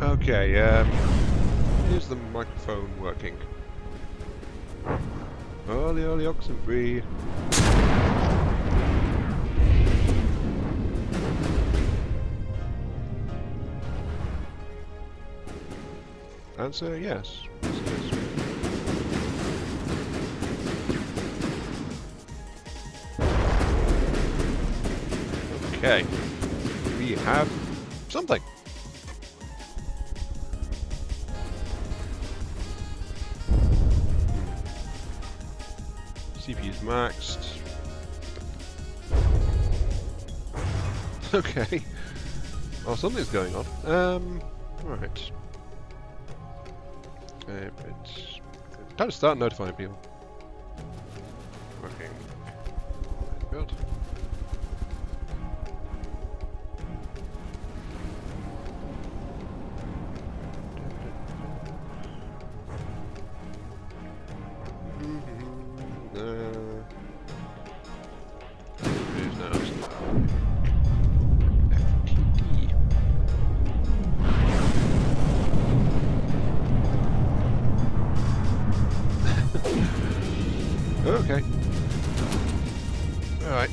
Okay, is the microphone working? Early oxen free. Answer yes. Okay, we have something. CPU's maxed. Okay. Well, something's going on. Right. It's time to start notifying people. Working. Good. Okay. Alright.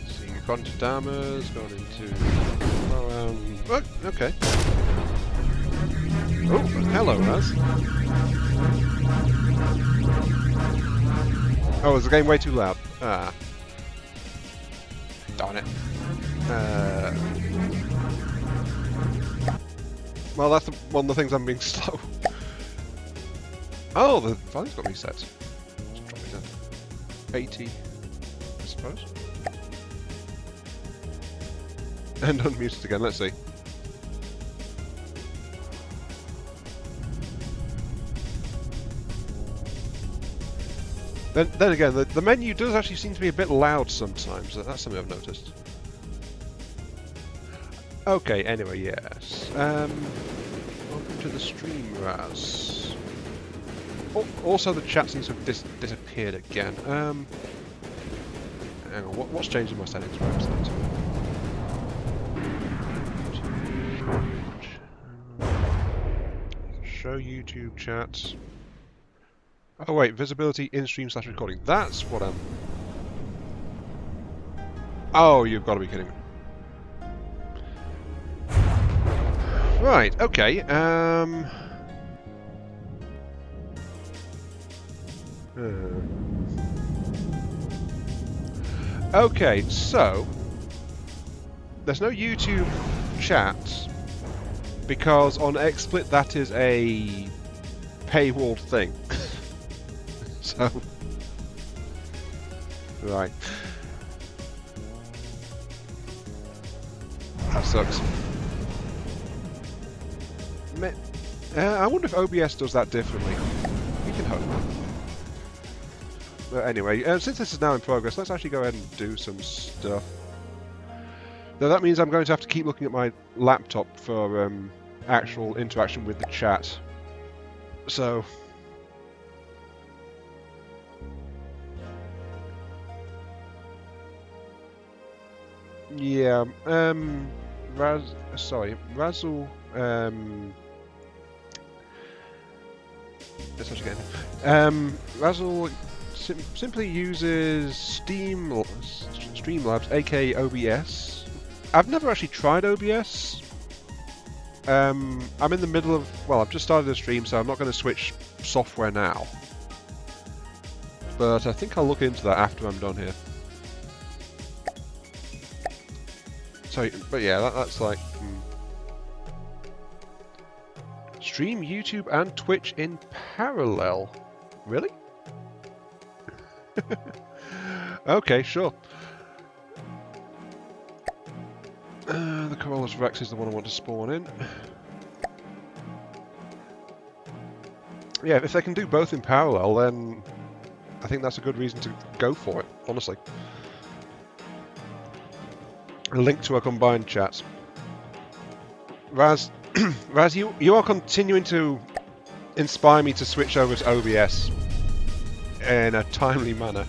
Seeing content dammers, gone into... oh, okay. Oh, hello, Raz. Oh, is the game way too loud? Ah. Darn it. Well, that's one of the things I'm being slow. Oh, the value's got reset. Let's drop it down to 80, I suppose. And unmuted again, let's see. Then again, the menu does actually seem to be a bit loud sometimes. That's something I've noticed. Okay, anyway, yes. Welcome to the stream, Raz. Also, the chat seems to have disappeared again. Hang on, what's changed in my settings for website? Show YouTube chat. Oh wait, visibility in-stream / recording. That's what I'm... Oh, you've got to be kidding me. Right, okay, okay, so... There's no YouTube chat, because on XSplit that is a paywalled thing. So... Right. That sucks. I wonder if OBS does that differently. We can hope. But anyway, since this is now in progress, let's actually go ahead and do some stuff. Now that means I'm going to have to keep looking at my laptop for actual interaction with the chat. So... Yeah, Razzle, let's start again. Razzle simply uses Streamlabs, aka OBS. I've never actually tried OBS. I'm in the middle of, well, I've just started a stream, so I'm not going to switch software now. But I think I'll look into that after I'm done here. So, but yeah, that's like... Stream YouTube and Twitch in parallel. Really? Okay, sure. The Corollas Rex is the one I want to spawn in. Yeah, if they can do both in parallel, then I think that's a good reason to go for it, honestly. A link to a combined chat. Raz, Raz, you are continuing to inspire me to switch over to OBS in a timely manner.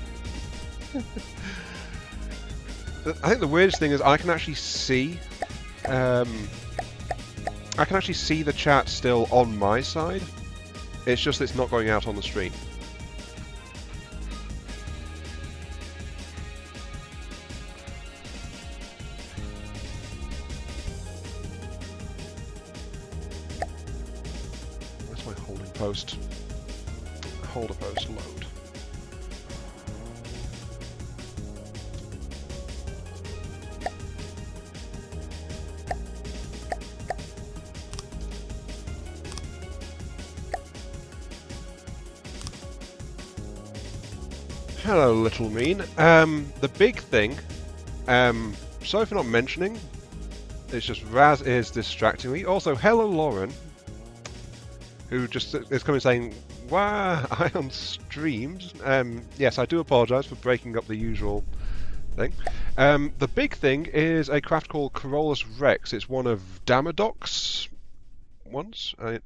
I think the weirdest thing is I can actually see I can actually see the chat still on my side. It's just it's not going out on the stream. Where's my holding post? Hold a post, load. Hello, little mean. The big thing, sorry for not mentioning, it's just Raz is distracting me. Also, hello, Lauren, who just is coming saying, "Wow, I on streams." Yes, I do apologise for breaking up the usual thing. The big thing is a craft called Corollas Rex. It's one of Damadoc's ones. And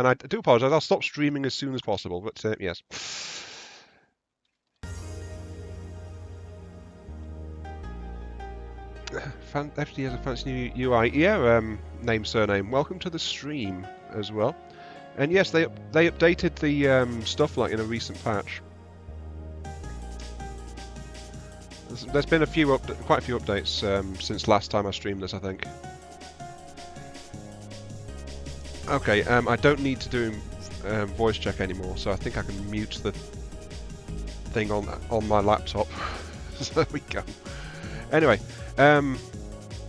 I do apologise, I'll stop streaming as soon as possible, but yes. FtD has a fancy new UI. Yeah, name, surname. Welcome to the stream as well. And yes, they updated the stuff like in a recent patch. There's been quite a few updates since last time I streamed this, I think. Okay, I don't need to do voice check anymore, so I think I can mute the thing on my laptop. So there we go. Anyway,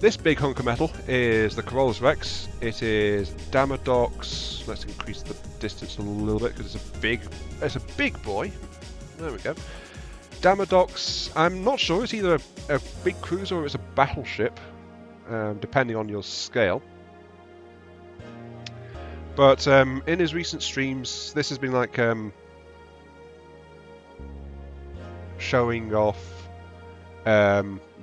this big hunk of metal is the Corollas Rex. It is Damadoc's. Let's increase the distance a little bit because it's a big boy. There we go. Damadoc's. I'm not sure. It's either a big cruiser or it's a battleship, depending on your scale. But in his recent streams, this has been like showing off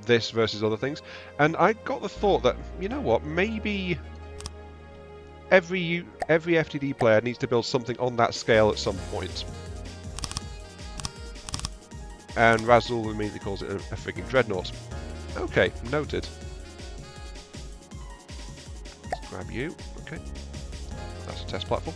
this versus other things, and I got the thought that, you know what, maybe every FtD player needs to build something on that scale at some point. And Razzle immediately calls it a freaking dreadnought. Okay, noted. Let's grab you. Okay, that's a test platform.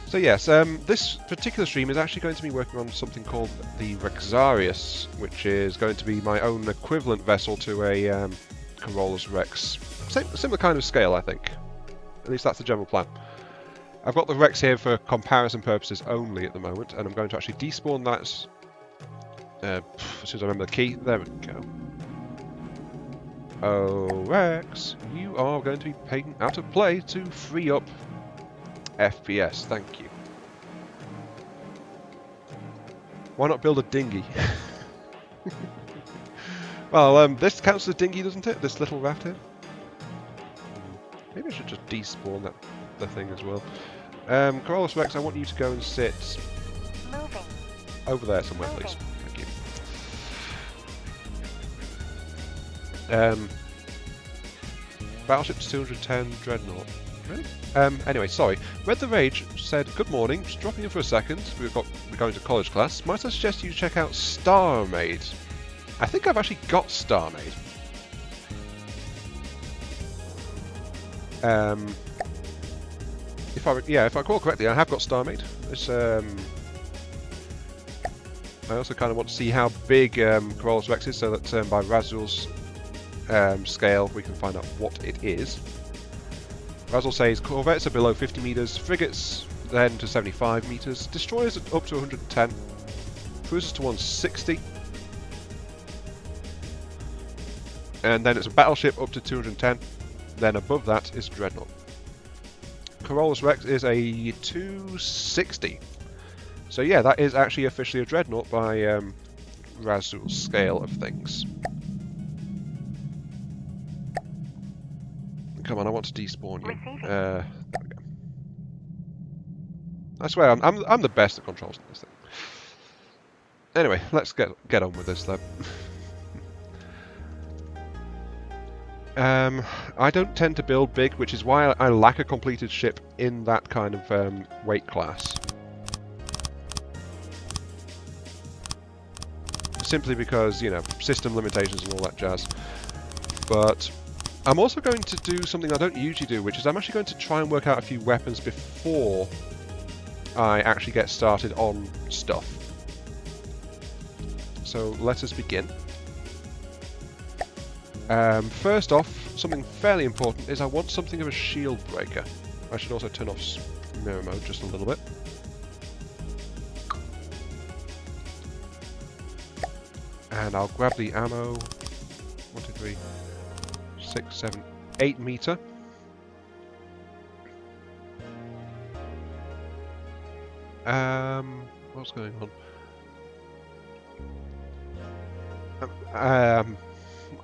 So yes, this particular stream is actually going to be working on something called the Largeish, which is going to be my own equivalent vessel to a Corollas Rex. Similar kind of scale, I think. At least that's the general plan. I've got the Rex here for comparison purposes only at the moment, and I'm going to actually despawn that as soon as I remember the key. There we go. Oh, Rex, you are going to be taken out of play to free up FPS, thank you. Why not build a dinghy? Well, this counts as a dinghy, doesn't it? This little raft here? Maybe I should just despawn the thing as well. Corollas Rex, I want you to go and sit over there somewhere, please. Thank you. Battleship's 210 Dreadnought. Really? Anyway, sorry. Red the Rage said, "Good morning, just dropping in for a second. We're going to college class. Might I suggest you check out StarMade?" I think I've actually got StarMade. If I recall correctly, I have got StarMade. It's I also kind of want to see how big Corollas Rex is, so that by Razzle's scale we can find out what it is. Razzle says corvettes are below 50 meters, frigates then to 75 meters, destroyers up to 110, cruisers to 160, and then it's a battleship up to 210. Then above that is dreadnought. Corollas Rex is a 260. So yeah, that is actually officially a dreadnought by Razzle's scale of things. Come on, I want to despawn you. There we go. I swear, I'm the best at controls in this thing. Anyway, let's get on with this though. I don't tend to build big, which is why I lack a completed ship in that kind of weight class. Simply because, you know, system limitations and all that jazz. But I'm also going to do something I don't usually do, which is I'm actually going to try and work out a few weapons before I actually get started on stuff. So let us begin. First off, something fairly important is I want something of a shield breaker. I should also turn off mirror mode just a little bit. And I'll grab the ammo. 1, 2, 3, 6, 7, 8 meter. What's going on?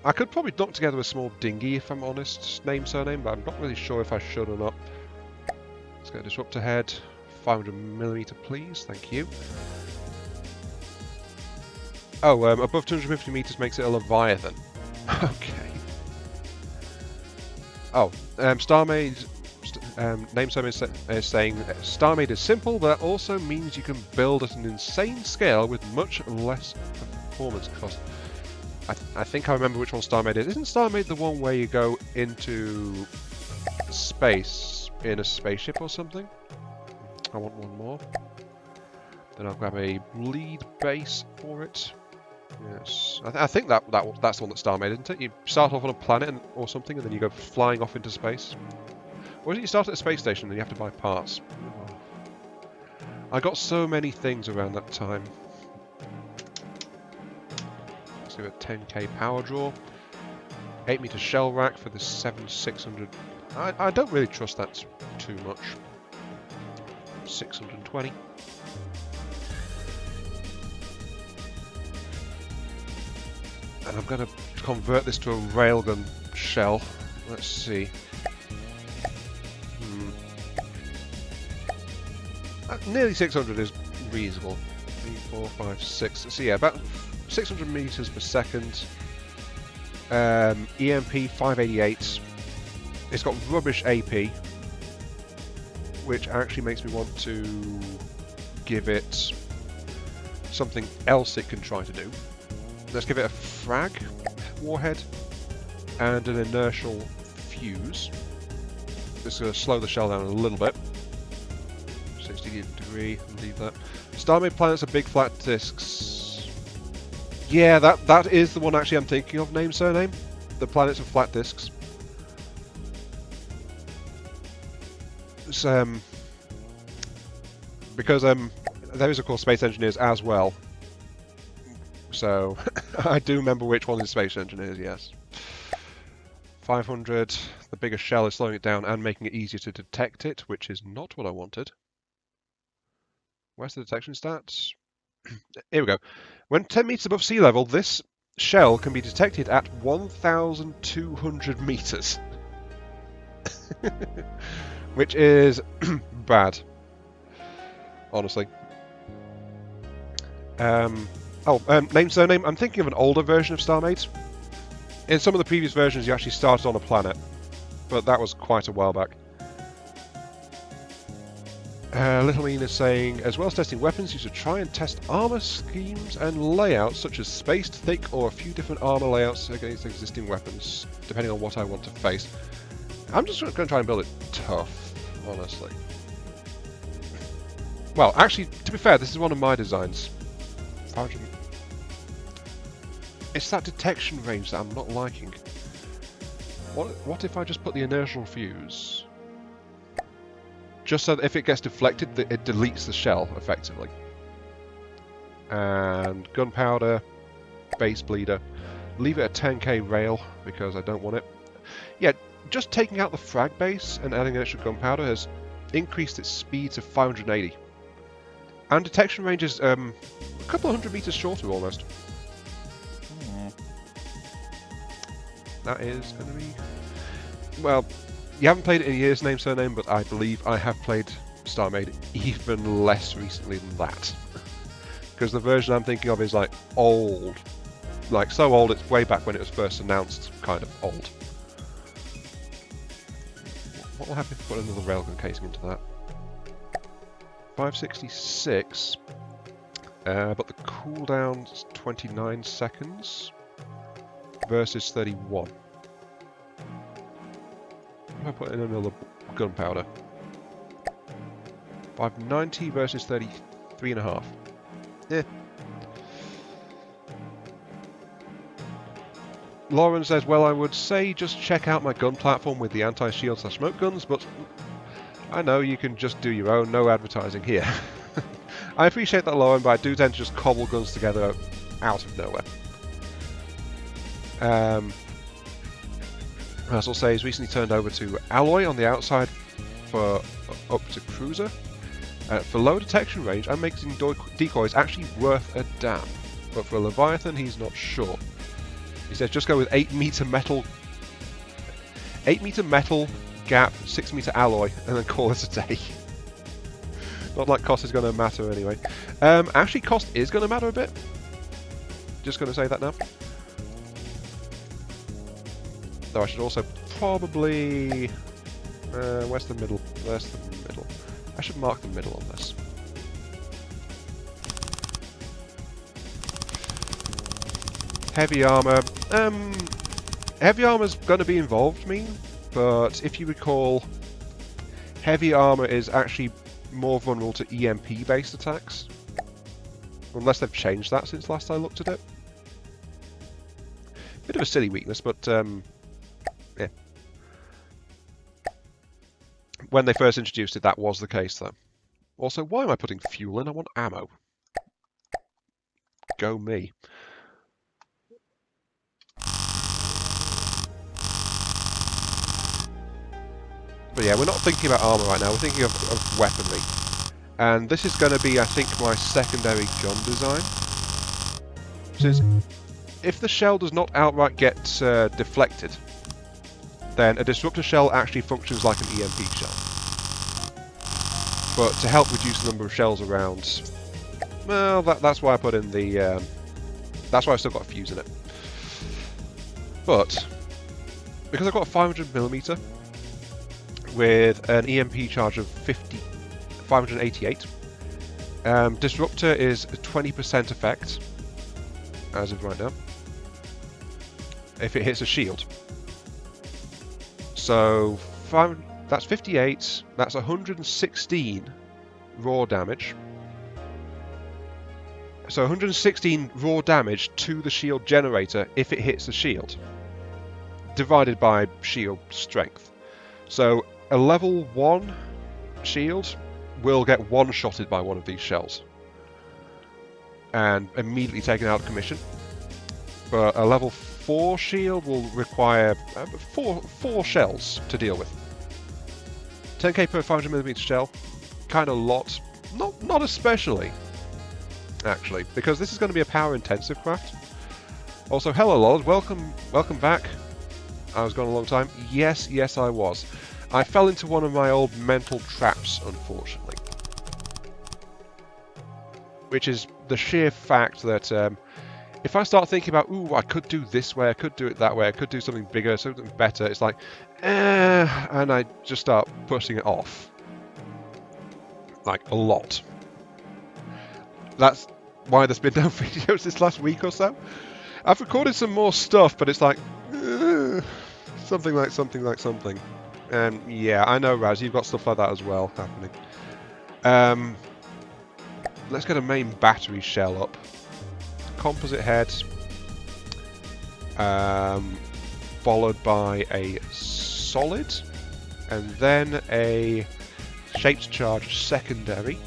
I could probably knock together a small dinghy if I'm honest, name surname, but I'm not really sure if I should or not. Let's get a disruptor head. 500mm, please. Thank you. Oh, above 250 meters makes it a Leviathan. Okay. Oh, StarMade. Name surname is saying StarMade is simple, but that also means you can build at an insane scale with much less performance cost. I think I remember which one StarMade is. Isn't StarMade the one where you go into space in a spaceship or something? I want one more. Then I'll grab a bleed base for it. Yes, I think that's the one that StarMade, isn't it? You start off on a planet or something, and then you go flying off into space. Or is it you start at a space station and you have to buy parts? Oh. I got so many things around that time. Let's give it 10k power draw. 8 meter shell rack for the 7600. I don't really trust that too much. 620. And I'm going to convert this to a railgun shell. Let's see. Nearly 600 is reasonable. 3, 4, 5, 6. So yeah, about 600 meters per second. EMP 588. It's got rubbish AP, which actually makes me want to give it something else it can try to do. Let's give it a frag warhead and an inertial fuse. This is going to slow the shell down a little bit. 60 degree, leave that. StarMade planets are big flat disks. Yeah, that is the one actually I'm thinking of, name surname. The planets are flat disks. It's, because those are called space engineers as well. So I do remember which one is space engineers, yes. 500, the bigger shell is slowing it down and making it easier to detect it, which is not what I wanted. Where's the detection stats? Here we go. When 10 meters above sea level, this shell can be detected at 1,200 meters. Which is bad, honestly. Name, surname. I'm thinking of an older version of StarMade. In some of the previous versions, you actually started on a planet, but that was quite a while back. Little Mean is saying, as well as testing weapons, you should try and test armor schemes and layouts, such as spaced, thick, or a few different armor layouts against existing weapons, depending on what I want to face. I'm just going to try and build it tough, honestly. Well, actually, to be fair, this is one of my designs. 500. It's that detection range that I'm not liking. What if I just put the inertial fuse? Just so that if it gets deflected, it deletes the shell, effectively. And gunpowder, base bleeder. Leave it at 10k rail, because I don't want it. Yeah, just taking out the frag base and adding extra gunpowder has increased its speed to 580. And detection range is a couple of hundred meters shorter, almost. That is going to be... Well, you haven't played it in years, name, surname, but I believe I have played StarMade even less recently than that. Because the version I'm thinking of is like old. Like so old it's way back when it was first announced, kind of old. What will happen if I put another railgun casing into that? 566, but the cooldown's 29 seconds versus 31. if I put in another gunpowder? 590 versus 33.5. Yeah. Lauren says, well, I would say just check out my gun platform with the anti-shield / smoke guns, but I know you can just do your own, no advertising here. I appreciate that, Lauren, but I do tend to just cobble guns together out of nowhere. Russell says, recently turned over to alloy on the outside for up to cruiser. For low detection range, I'm making decoys actually worth a damn, but for a Leviathan, he's not sure. He says just go with 8-meter metal, 8-meter metal gap, 6-meter alloy, and then call it a day. Not like cost is going to matter anyway. Actually, cost is going to matter a bit. Just going to say that now. Though I should also probably... where's the middle? Where's the middle? I should mark the middle on this. Heavy armor. Heavy armor's going to be involved, but if you recall, heavy armor is actually more vulnerable to EMP-based attacks. Unless they've changed that since last I looked at it. Bit of a silly weakness, but yeah. When they first introduced it, that was the case, though. Also, why am I putting fuel in? I want ammo. Go me. But yeah, we're not thinking about armour right now, we're thinking of weaponry. And this is going to be, I think, my secondary gun design. Since if the shell does not outright get deflected, then a disruptor shell actually functions like an EMP shell. But to help reduce the number of shells around, well, that's why I put in the... that's why I've still got a fuse in it. But, because I've got a 500mm, with an EMP charge of 588. Disruptor is a 20% effect, as of right now, if it hits a shield. So, that's 58, that's 116 raw damage. So 116 raw damage to the shield generator if it hits the shield, divided by shield strength. So, a level 1 shield will get one-shotted by one of these shells and immediately taken out of commission. But a level 4 shield will require four shells to deal with. 10k per 500mm shell, kind of lot. Not especially, actually, because this is going to be a power-intensive craft. Also, hello, Lord, welcome back. I was gone a long time. Yes, I was. I fell into one of my old mental traps, unfortunately. Which is the sheer fact that if I start thinking about, ooh, I could do this way, I could do it that way, I could do something bigger, something better, it's like, and I just start pushing it off. Like, a lot. That's why there's been no videos this last week or so. I've recorded some more stuff, but it's like, something like something. And yeah, I know, Raz, you've got stuff like that as well happening. Let's get a main battery shell up. Composite head. Followed by a solid. And then a shaped charge secondary.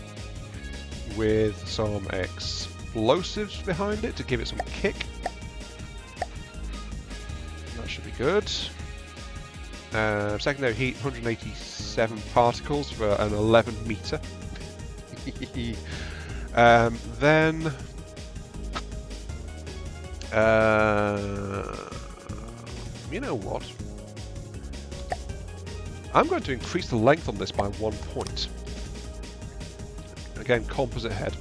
With some explosives behind it to give it some kick. That should be good. Secondary heat, 187 particles for an 11 meter. Then you know what? I'm going to increase the length on this by 1 point. Again, composite head.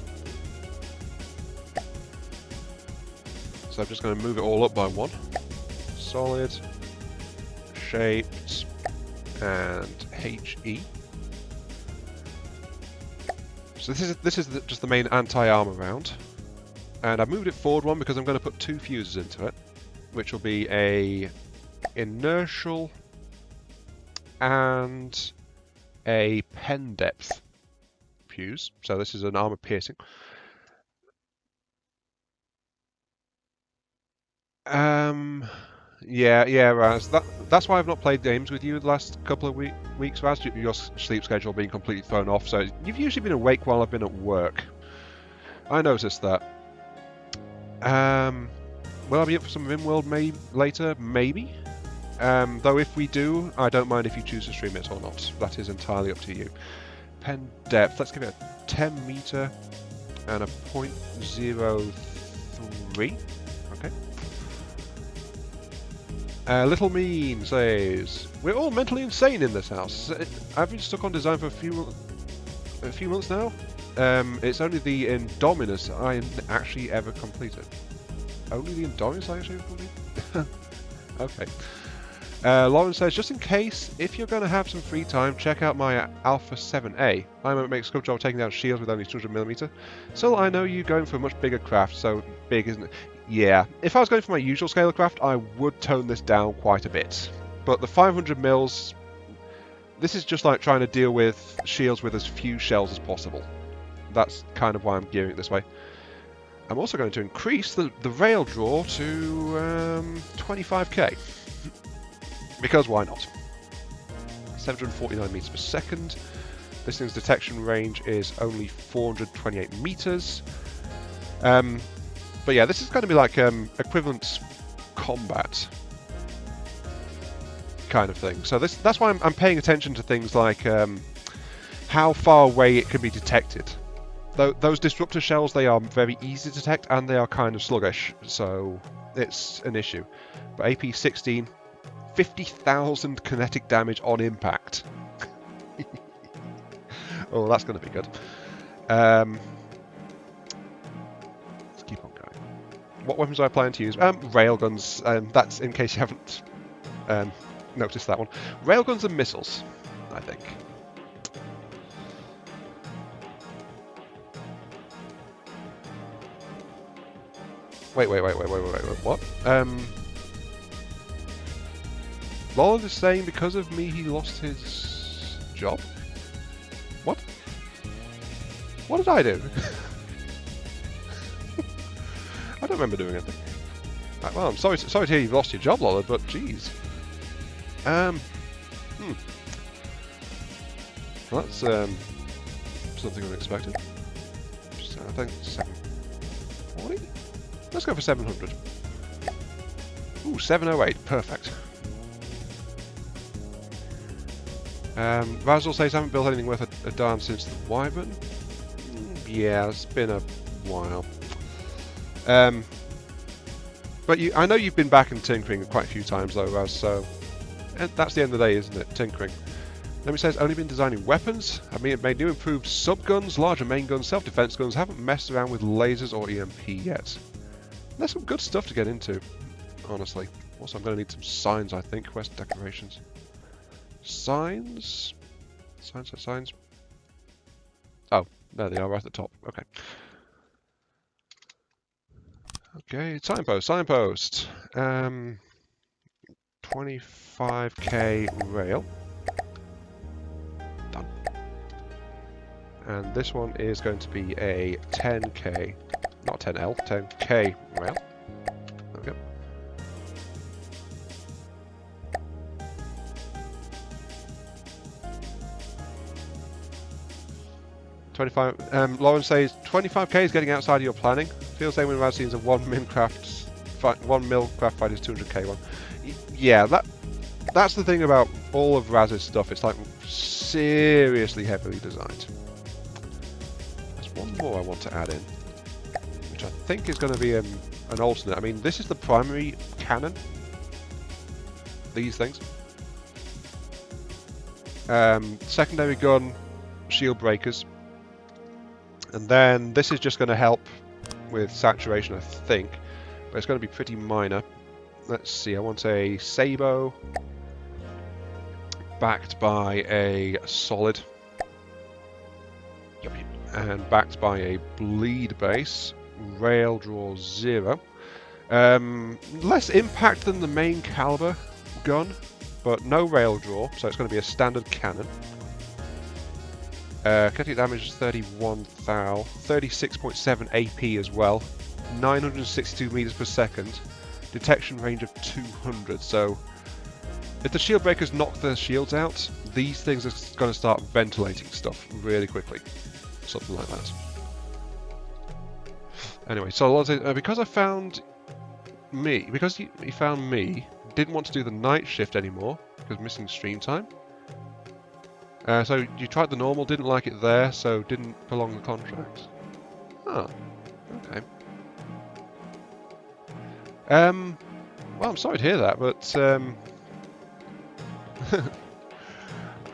So I'm just going to move it all up by 1. Solid, shaped, and HE. So this is just the main anti-armor round, and I've moved it forward 1 because I'm going to put 2 fuses into it, which will be a inertial and a pen depth fuse. So this is an armor piercing. Yeah, Raz. That's why I've not played games with you the last couple of weeks, Raz. Your sleep schedule being completely thrown off. So you've usually been awake while I've been at work. I noticed that. Will I be up for some RimWorld later? Maybe. Though if we do, I don't mind if you choose to stream it or not. That is entirely up to you. Pen depth. Let's give it a 10 meter and a 0.03. Okay. Little Mean says, we're all mentally insane in this house. I've been stuck on design for a few months now. It's only the Indominus I actually ever completed. Only the Indominus I actually ever completed? Okay. Lauren says, just in case, if you're going to have some free time, check out my Alpha 7A. I makes a good job of taking down shields with only 200mm. Still, I know you're going for a much bigger craft, so big, isn't it? Yeah, if I was going for my usual scale of craft, I would tone this down quite a bit. But the 500 mils, this is just like trying to deal with shields with as few shells as possible. That's kind of why I'm gearing it this way. I'm also going to increase the rail draw to 25k. Because why not? 749 meters per second. This thing's detection range is only 428 meters. But yeah, this is going to be like equivalent combat kind of thing. So that's why I'm paying attention to things like how far away it can be detected. Those disruptor shells, they are very easy to detect and they are kind of sluggish, so it's an issue. But AP16, 50,000 kinetic damage on impact. Oh, that's going to be good. Let's keep on going. What weapons do I plan to use? Railguns. That's in case you haven't noticed that one. Railguns and missiles, I think. Wait, what? Lolland is saying because of me he lost his job? What? What did I do? I don't remember doing anything. Right, well, I'm sorry to hear you've lost your job, Lolland, but jeez. Well, that's something unexpected. Just, I think 740? Let's go for 700. Ooh, 708, perfect. Razzle says, I haven't built anything worth a darn since the Wyvern. Yeah, it's been a while. But I know you've been back and tinkering quite a few times though, Raz, so that's the end of the day, isn't it? Tinkering. Then it says, only been designing weapons. I mean, it made new improved sub-guns, larger main guns, self-defense guns. Haven't messed around with lasers or EMP yet. There's some good stuff to get into, honestly. Also, I'm going to need some signs, I think. Quest decorations. Signs? Signs. Oh, there they are, right at the top. Okay. Okay, signpost. 25k rail. Done. And this one is going to be a 10k, not 10L, 10k rail. There we go. Lauren says 25k is getting outside of your planning. Feels like when Raz sees a 1 mil craft fight is 200k one. Yeah, that's the thing about all of Raz's stuff. It's like seriously heavily designed. There's one more I want to add in, which I think is going to be an alternate. I mean, this is the primary cannon. These things. Secondary gun, shield breakers. And then this is just going to help with saturation, I think. But it's going to be pretty minor. Let's see, I want a Sabo backed by a solid. And backed by a bleed base. Rail draw 0. Less impact than the main caliber gun, but no rail draw, so it's going to be a standard cannon. Kinetic damage is 31 thou, 36.7 AP as well, 962 meters per second, detection range of 200. So if the shield breakers knock the shields out, these things are going to start ventilating stuff really quickly, something like that. Anyway, so because I found me, because he found me, didn't want to do the night shift anymore because missing stream time. So you tried the normal, didn't like it there, so didn't prolong the contract. Oh, okay. Well, I'm sorry to hear that, but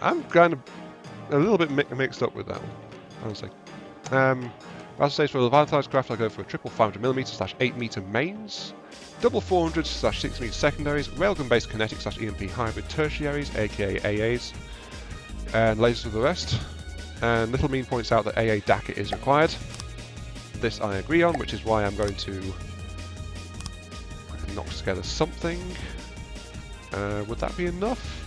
I'm kind of a little bit mixed up with that one, honestly. As I say, for the Volatilized craft, I'll go for a triple 500mm / 8-meter mains, double 400 / 6-meter secondaries, railgun-based kinetic / EMP hybrid tertiaries, aka AAs, and lasers for the rest. And Little Mean points out that AA DACA is required. This I agree on, which is why I'm going to knock together something. Would that be enough?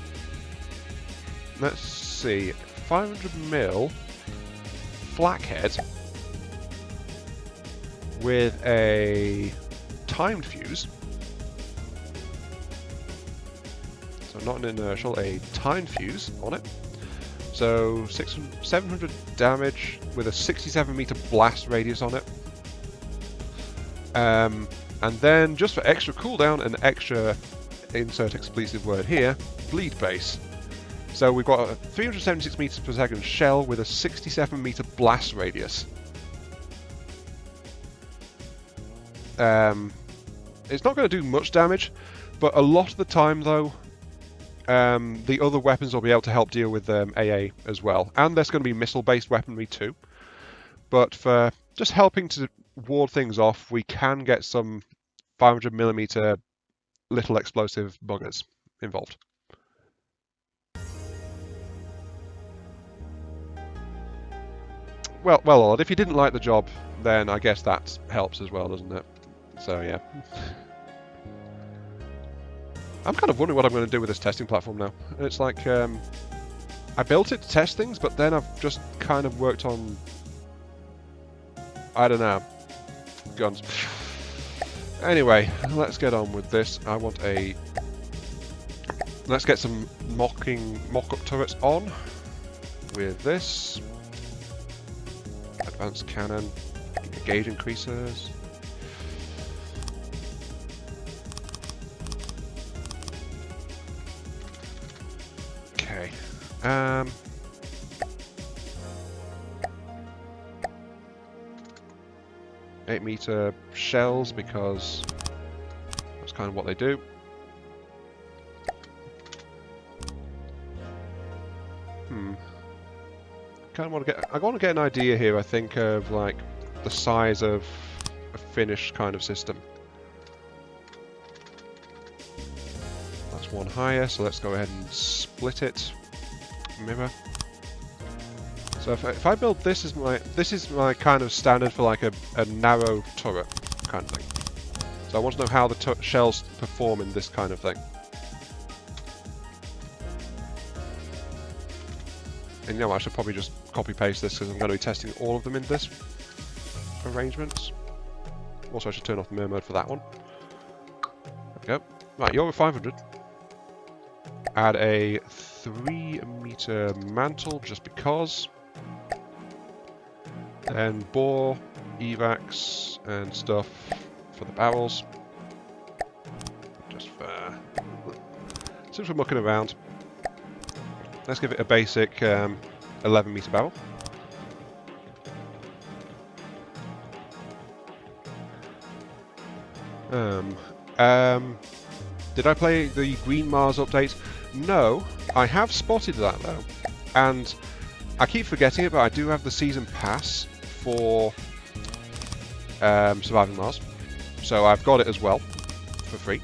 Let's see. 500mm flakhead with a timed fuse. So not an inertial, a timed fuse on it. So 700 damage with a 67-meter blast radius on it. And then just for extra cooldown and extra, insert expletive word here, bleed base. So we've got a 376 meters per second shell with a 67-meter blast radius. It's not going to do much damage, but a lot of the time though, the other weapons will be able to help deal with AA as well. And there's going to be missile-based weaponry too. But for just helping to ward things off, we can get some 500mm little explosive buggers involved. Well, Odd, if you didn't like the job, then I guess that helps as well, doesn't it? So, yeah. I'm kind of wondering what I'm going to do with this testing platform now. It's like, I built it to test things, but then I've just kind of worked on, I don't know, guns. Anyway, let's get on with this. I want a, let's get some mock-up turrets on with this. Advanced cannon, gauge increasers. Okay. 8-meter shells, because that's kind of what they do. I want to get an idea here, I think, of like the size of a finished kind of system. That's one higher, so let's go ahead and split it. Mirror. So if I build this is my kind of standard for like a narrow turret kind of thing. So I want to know how the shells perform in this kind of thing. And you know, I should probably just copy paste this because I'm going to be testing all of them in this arrangement. Also, I should turn off the mirror mode for that one. There we go. Right, you're at 500. Add a 3-meter mantle just because. Then bore, evacs, and stuff for the barrels. Just for, since we're mucking around, let's give it a basic 11-meter barrel. Did I play the Green Mars update? No, I have spotted that though, and I keep forgetting it, but I do have the season pass for Surviving Mars, so I've got it as well for free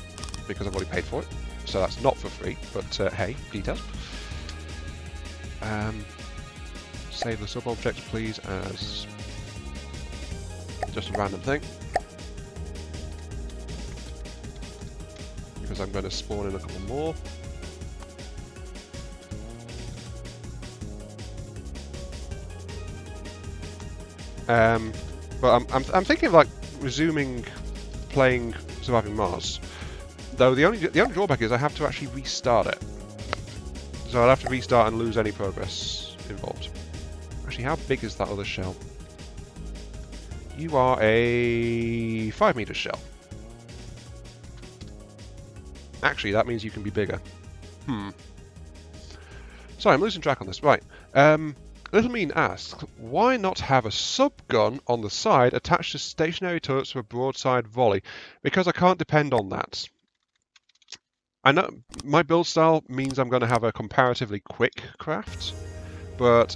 because I've already paid for it. So that's not for free, but hey, details. Save the sub-object, please, as just a random thing. Because I'm going to spawn in a couple more. But I'm thinking of like resuming playing Surviving Mars. Though the only drawback is I have to actually restart it. So I'll have to restart and lose any progress involved. Actually, how big is that other shell? You are a 5-meter shell. Actually, that means you can be bigger. Sorry, I'm losing track on this. Right. Little Mean asks, why not have a sub-gun on the side attached to stationary turrets for a broadside volley? Because I can't depend on that. I know my build style means I'm going to have a comparatively quick craft, but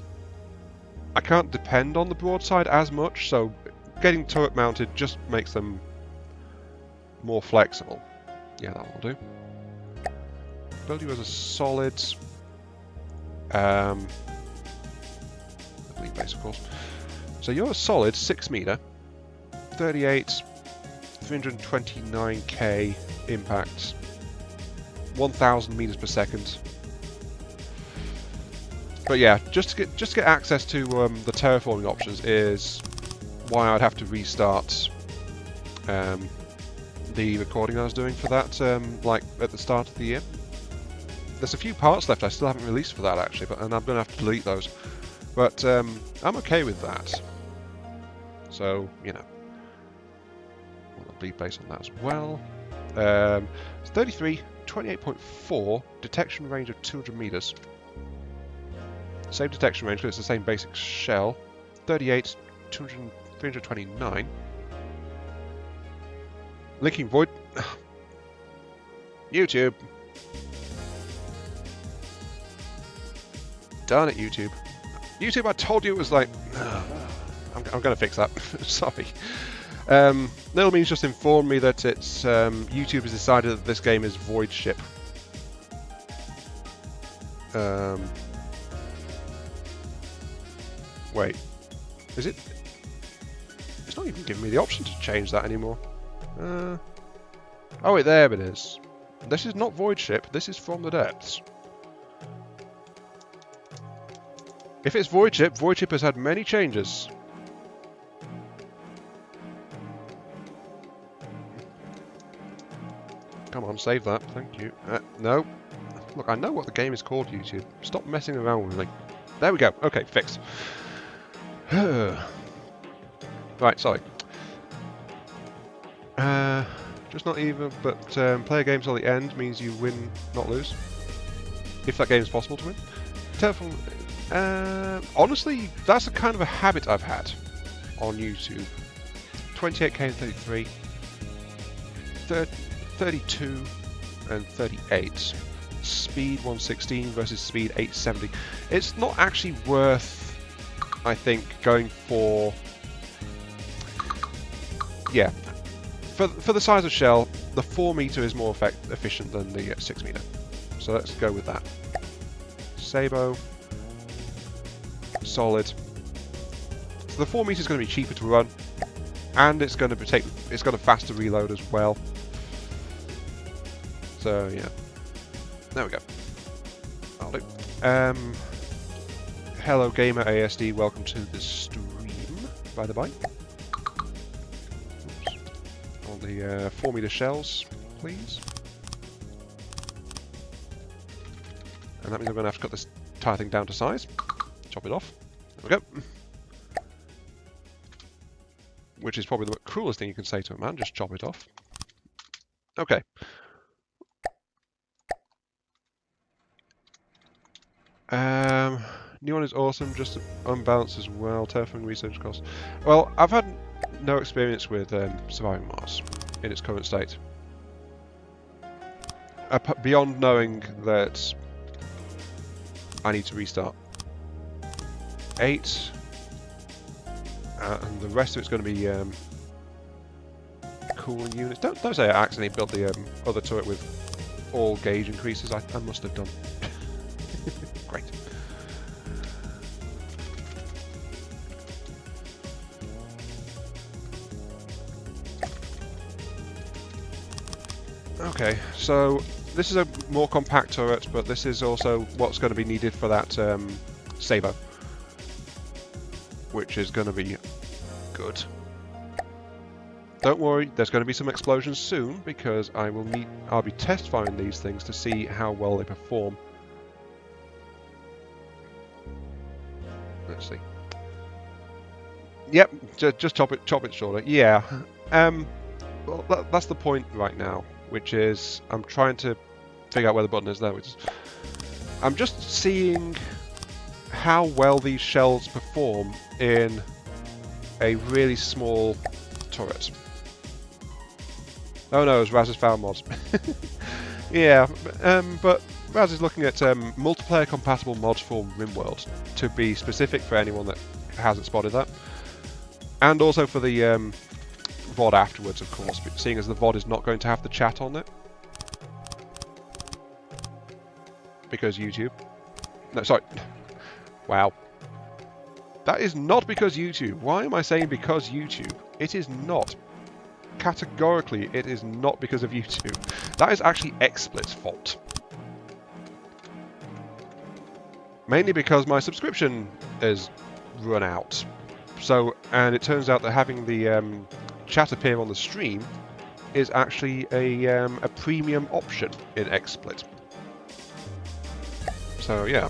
I can't depend on the broadside as much, so getting turret mounted just makes them more flexible. Yeah, that will do. Build you as a solid. The bleed base, of course. So you're a solid 6-meter, 38, 329k impact, 1,000 meters per second. But yeah, just to get access to the terraforming options is why I'd have to restart the recording I was doing for that, like at the start of the year. There's a few parts left I still haven't released for that actually, and I'm going to have to delete those. But I'm okay with that. So, you know, I'll bleed base on that as well. It's 33, 28.4, detection range of 200 meters. Same detection range because it's the same basic shell. 38, 329. Linking void. YouTube. Darn it, YouTube. YouTube, I told you it was like... I'm going to fix that. Sorry. Little Means just informed me that it's YouTube has decided that this game is void ship. Wait. Is it? It's not even giving me the option to change that anymore. Oh, wait, there it is. This is not void ship. This is From the Depths. If it's void ship has had many changes. Come on, save that. Thank you. No. Look, I know what the game is called, YouTube. Stop messing around with me. There we go. Okay, fixed. Right, sorry. Just not even, but play a game till the end means you win, not lose. If that game is possible to win. Telephone. Honestly, that's a kind of a habit I've had on YouTube. 28k and 33, 32 and 38. Speed 116 versus speed 870. It's not actually worth, I think, going for... Yeah. For the size of shell, the 4-meter is more efficient than the 6-meter. So let's go with that. Sabo. Solid. So the 4-meter is going to be cheaper to run, and it's going to it's got a faster reload as well. So yeah, there we go. I'll do. Hello Gamer ASD, welcome to the stream. By the by, all the 4-meter shells, please. And that means I'm going to have to cut this entire thing down to size. Chop it off. There we go. Which is probably the cruelest thing you can say to a man, just chop it off. Okay. New one is awesome, just unbalanced as well. Terraforming research costs. Well, I've had no experience with Surviving Mars in its current state. Beyond knowing that I need to restart. 8, and the rest of it's going to be cooling units. Don't say I accidentally built the other turret with all gauge increases. I must have done. Great. Okay, so this is a more compact turret, but this is also what's going to be needed for that Sabo, which is going to be good. Don't worry, there's going to be some explosions soon because I'll be test firing these things to see how well they perform. Let's see. Yep, just chop it shorter. Yeah. Well, that's the point right now, which is I'm trying to figure out where the button is there. I'm just seeing how well these shells perform in a really small turret. Oh no, it's Raz's found mods. Yeah, but Raz is looking at multiplayer compatible mods for RimWorld, to be specific for anyone that hasn't spotted that. And also for the VOD afterwards, of course, seeing as the VOD is not going to have the chat on it. Because YouTube. No, sorry. Wow. That is not because YouTube. Why am I saying because YouTube? It is not. Categorically, it is not because of YouTube. That is actually XSplit's fault. Mainly because my subscription is run out. So, and it turns out that having the chat appear on the stream is actually a premium option in XSplit. So yeah.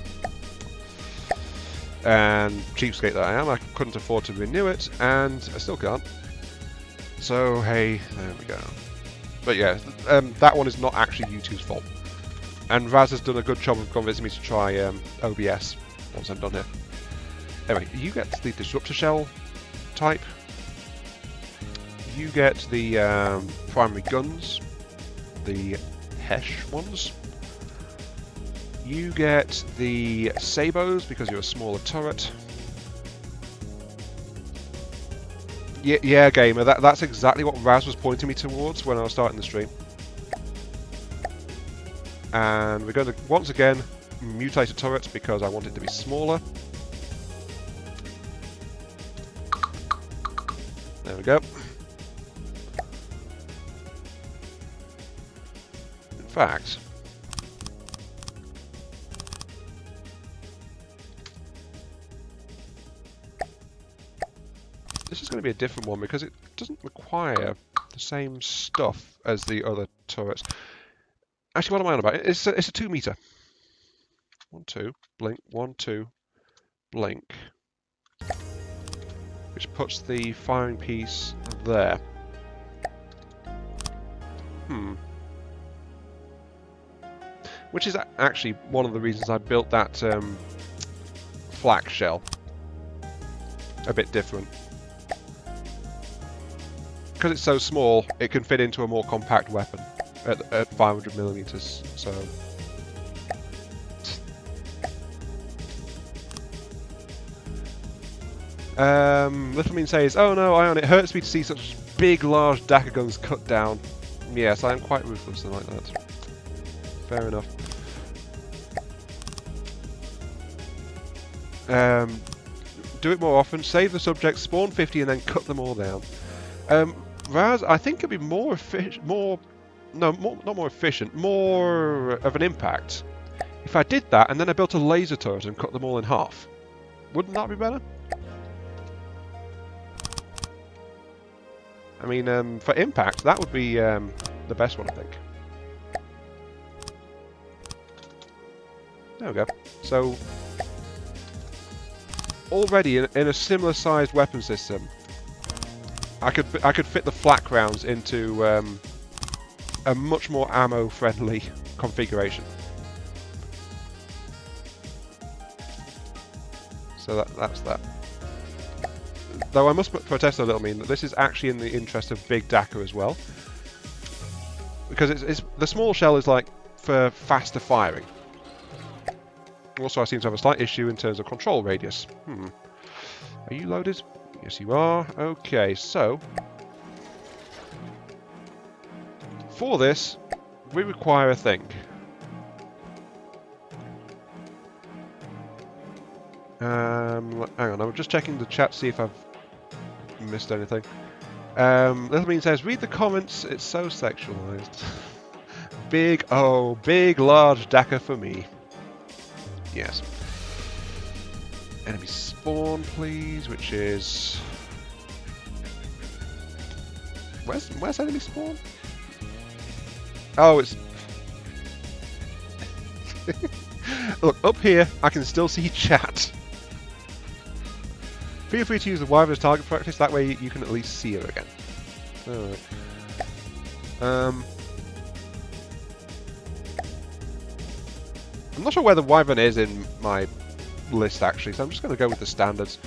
And cheapskate that I am, I couldn't afford to renew it, and I still can't. So hey, there we go. But yeah, that one is not actually YouTube's fault. And Raz has done a good job of convincing me to try OBS once I'm done here. Anyway, you get the disruptor shell type. You get the primary guns, the Hesh ones. You get the sabos because you're a smaller turret. Yeah, gamer, that's exactly what Raz was pointing me towards when I was starting the stream. And we're going to, once again, mutate a turret because I want it to be smaller. There we go. In fact, this is going to be a different one because it doesn't require the same stuff as the other turrets. Actually, what am I on about? It's a 2 meter. 1, 2, blink, 1, 2, blink. Which puts the firing piece there. Which is actually one of the reasons I built that flak shell. A bit different. Because it's so small, it can fit into a more compact weapon at 500 millimeters. So, Little Mean says, "Oh no, Ion, it hurts me to see such big, large Daka guns cut down." Yes, I am quite ruthless and like that. Fair enough. Do it more often. Save the subjects, spawn 50, and then cut them all down. Raz, I think it'd be more efficient, not more efficient, more of an impact if I did that and then I built a laser turret and cut them all in half. Wouldn't that be better? I mean, for impact, that would be the best one, I think. There we go. So, already in a similar sized weapon system, I could fit the flak rounds into a much more ammo friendly configuration. So that's that. Though I must protest a little, mean that this is actually in the interest of big Daka as well, because it's the small shell is like for faster firing. Also, I seem to have a slight issue in terms of control radius. Are you loaded? Yes, you are. Okay, so for this, we require a thing. Hang on, I'm just checking the chat to see if I've missed anything. Little Mean says, read the comments, it's so sexualized. Big, large Daka for me. Yes. Enemy spawn, please, which is Where's enemy spawn? Oh, it's... Look, up here, I can still see chat. Feel free to use the Wyvern as target practice, that way you can at least see her again. Alright. I'm not sure where the Wyvern is in my list, actually, so I'm just going to go with the standards,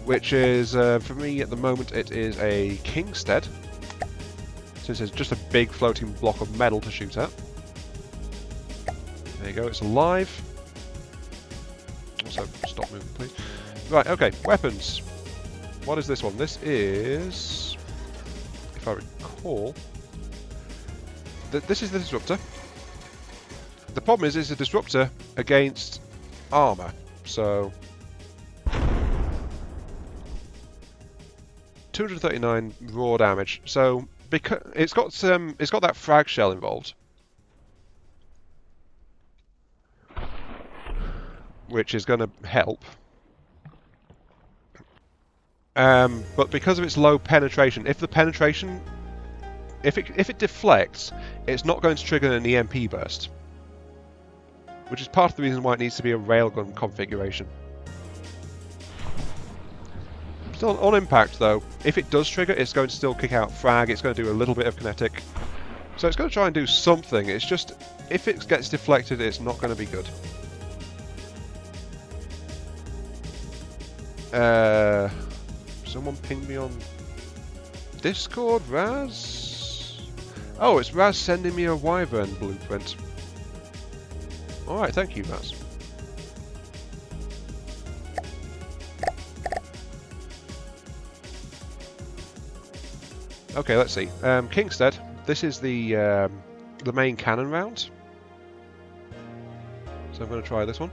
which is, for me at the moment, it is a Kingstead, since it's just a big floating block of metal to shoot at. There you go, it's alive. Also, stop moving, please. Right, okay, weapons. What is this one? This is, if I recall, this is the Disruptor. The problem is, it's a Disruptor against armor, so 239 raw damage. So because it's got that frag shell involved, which is going to help. But because of its low penetration, if it deflects, it's not going to trigger an EMP burst, which is part of the reason why it needs to be a railgun configuration. Still on impact though, if it does trigger, it's going to still kick out frag, it's going to do a little bit of kinetic. So it's going to try and do something, it's just, if it gets deflected, it's not going to be good. Someone pinged me on Discord, Raz? Oh, it's Raz sending me a Wyvern blueprint. Alright, thank you, Raz. Okay, let's see. Kingstead, this is the main cannon round. So I'm going to try this one.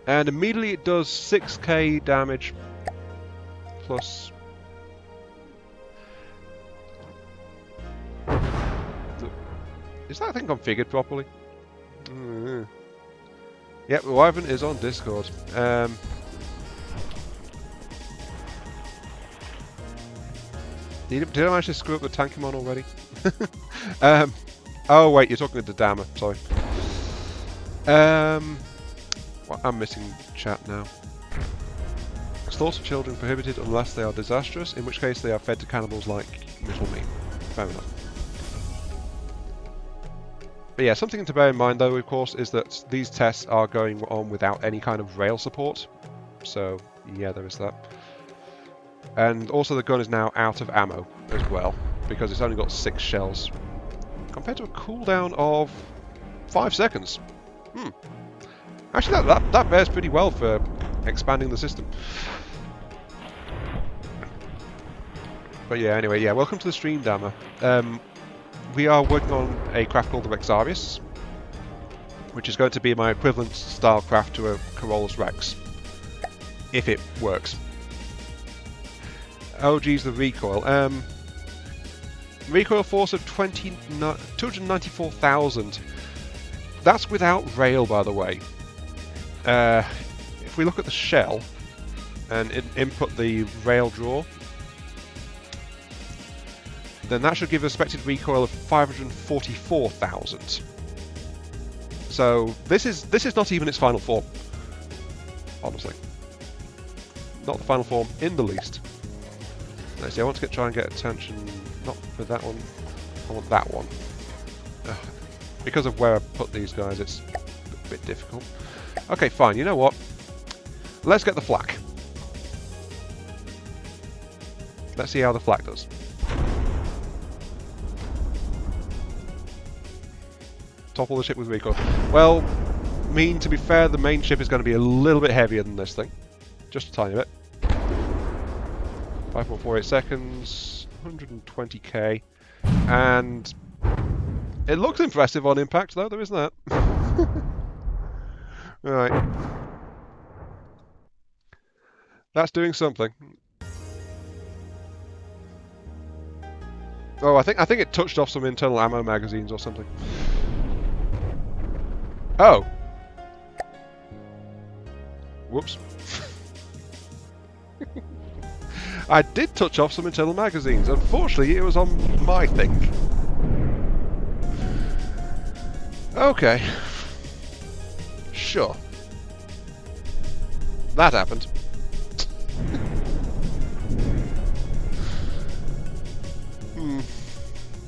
And immediately it does 6k damage plus... Is that thing configured properly? Yep, the Wyvern is on Discord. Did I manage to screw up the Tankimon already? Oh wait, you're talking to Dammer, sorry. I'm missing chat now. Slaughter children prohibited unless they are disastrous, in which case they are fed to cannibals like little meat. Fair enough. But yeah, something to bear in mind though, of course, is that these tests are going on without any kind of rail support. So, yeah, there is that. And also the gun is now out of ammo as well, because it's only got 6 shells. Compared to a cooldown of 5 seconds. Actually, that bears pretty well for expanding the system. But yeah, anyway, yeah, welcome to the stream, Dammer. We are working on a craft called the Rexarius, which is going to be my equivalent style craft to a Corollas Rex, if it works. Oh geez, the recoil. Recoil force of 294,000. That's without rail, by the way. If we look at the shell and input the rail draw, then that should give a expected recoil of 544,000. So this is not even its final form, honestly. Not the final form in the least. Let's see, I want to try and get attention, not for that one, I want that one. Because of where I put these guys, it's a bit difficult. Okay, fine, you know what? Let's get the flak. Let's see how the flak does. Topple the ship with recoil. Well, to be fair, the main ship is going to be a little bit heavier than this thing. Just a tiny bit. 5.48 seconds, 120k, and it looks impressive on impact though, there isn't that? Right. That's doing something. Oh, I think it touched off some internal ammo magazines or something. Oh. I did touch off some internal magazines. Unfortunately, it was on my thing. Okay. Sure. That happened.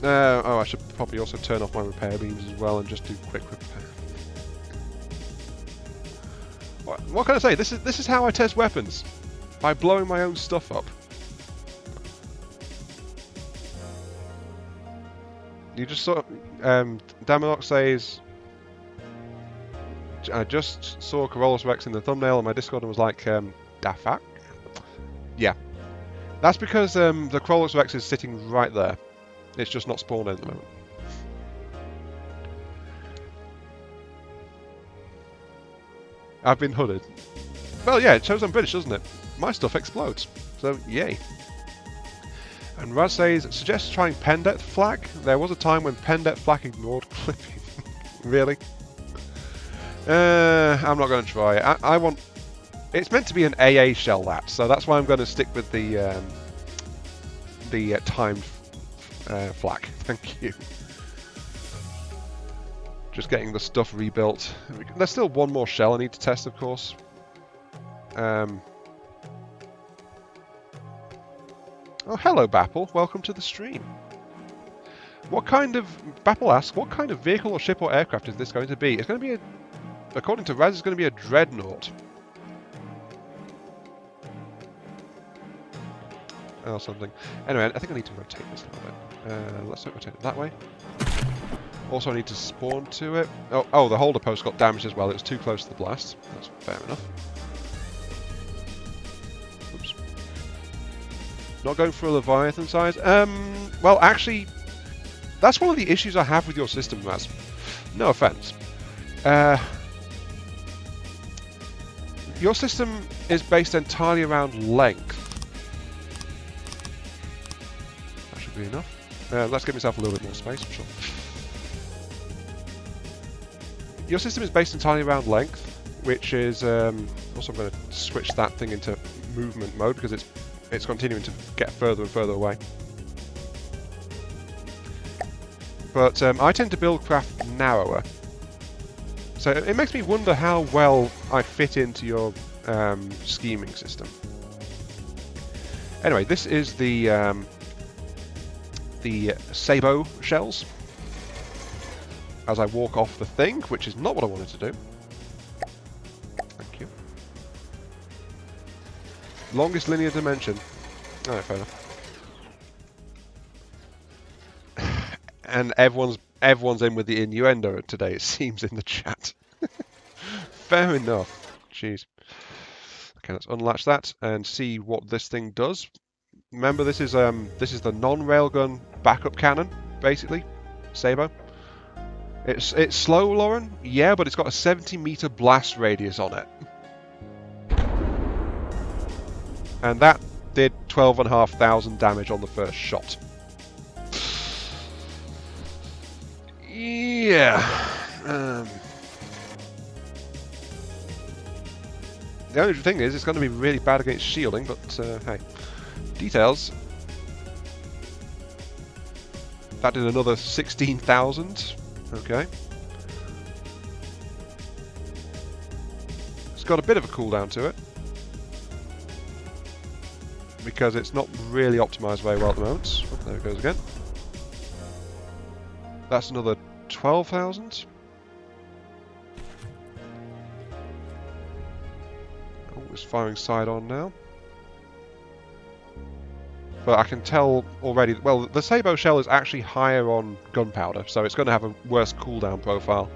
Oh, I should probably also turn off my repair beams as well and just do quick repair. What can I say? This is how I test weapons. By blowing my own stuff up. You just saw... Damalok says... I just saw Corollas Rex in the thumbnail on my Discord and was like, da fuck? Yeah. That's because the Corollas Rex is sitting right there. It's just not spawned in at the moment. I've been hooded. Well, yeah, it shows I'm British, doesn't it? My stuff explodes. So, yay. And Raz says, suggests trying pen depth flak. There was a time when pen depth flak ignored clipping. Really? I'm not going to try it. I want... It's meant to be an AA shell, that, so that's why I'm going to stick with the timed flak. Thank you. Just getting the stuff rebuilt. There's still one more shell I need to test, of course. Oh, hello, Bapple. Welcome to the stream. What kind of... Bapple asks, what kind of vehicle or ship or aircraft is this going to be? It's going to be a... According to Raz, it's going to be a dreadnought. Or something. Anyway, I think I need to rotate this a little bit. Let's rotate it that way. Also, I need to spawn to it. Oh, the holder post got damaged as well. It was too close to the blast. That's fair enough. Oops. Not going for a Leviathan size? Well, actually, that's one of the issues I have with your system, Raz. No offense. Your system is based entirely around length. That should be enough. Let's give myself a little bit more space, I'm sure. Your system is based entirely around length, which is... also, I'm going to switch that thing into movement mode because it's continuing to get further and further away. But I tend to build craft narrower. So it makes me wonder how well I fit into your scheming system. Anyway, this is the Sabo shells. As I walk off the thing, which is not what I wanted to do. Thank you. Longest linear dimension. Oh, fair enough. And everyone's in with the innuendo today, it seems, in the chat. Fair enough. Jeez. Okay, let's unlatch that and see what this thing does. Remember, this is the non-railgun backup cannon, basically. Sabo. It's slow, Lauren. Yeah, but it's got a 70-meter blast radius on it. And that did 12,500 damage on the first shot. Yeah. The only thing is, it's going to be really bad against shielding, but hey. Details. That did another 16,000. Okay. It's got a bit of a cooldown to it. Because it's not really optimised very well at the moment. Oh, there it goes again. That's another 12,000. Oh, it's firing side on now. But I can tell already, well, the Sabo shell is actually higher on gunpowder, so it's going to have a worse cooldown profile.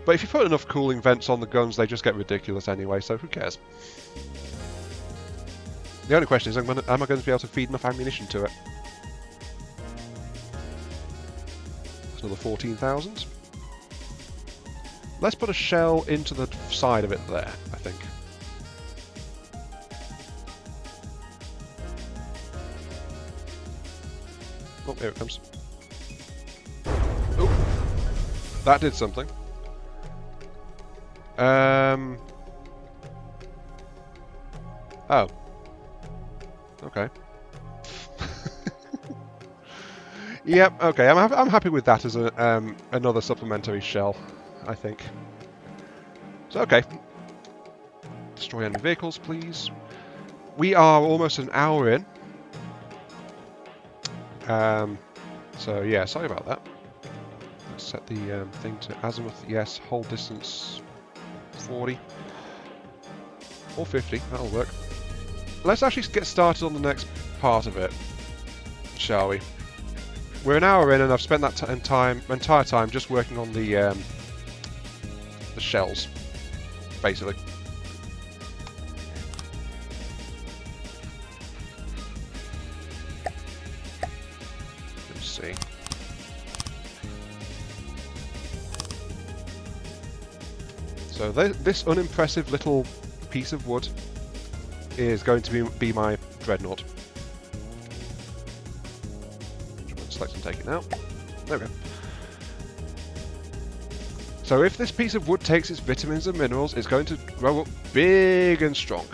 But if you put enough cooling vents on the guns, they just get ridiculous anyway, so who cares? The only question is, am I going to be able to feed enough ammunition to it? That's another 14,000. Let's put a shell into the side of it there, I think. Oh, here it comes. Oh! That did something. Oh. Okay. Okay. Yep. Okay. I'm happy with that as a another supplementary shell. I think. So okay. Destroy enemy vehicles, please. We are almost an hour in. So yeah, sorry about that. Let's set the thing to azimuth. Yes, hold distance 40 or 50. That'll work. Let's actually get started on the next part of it, shall we? We're an hour in, and I've spent that entire time just working on the shells, basically. Let's see. So this unimpressive little piece of wood is going to be my dreadnought. Select and take it now. There we go. So if this piece of wood takes its vitamins and minerals, it's going to grow up big and strong.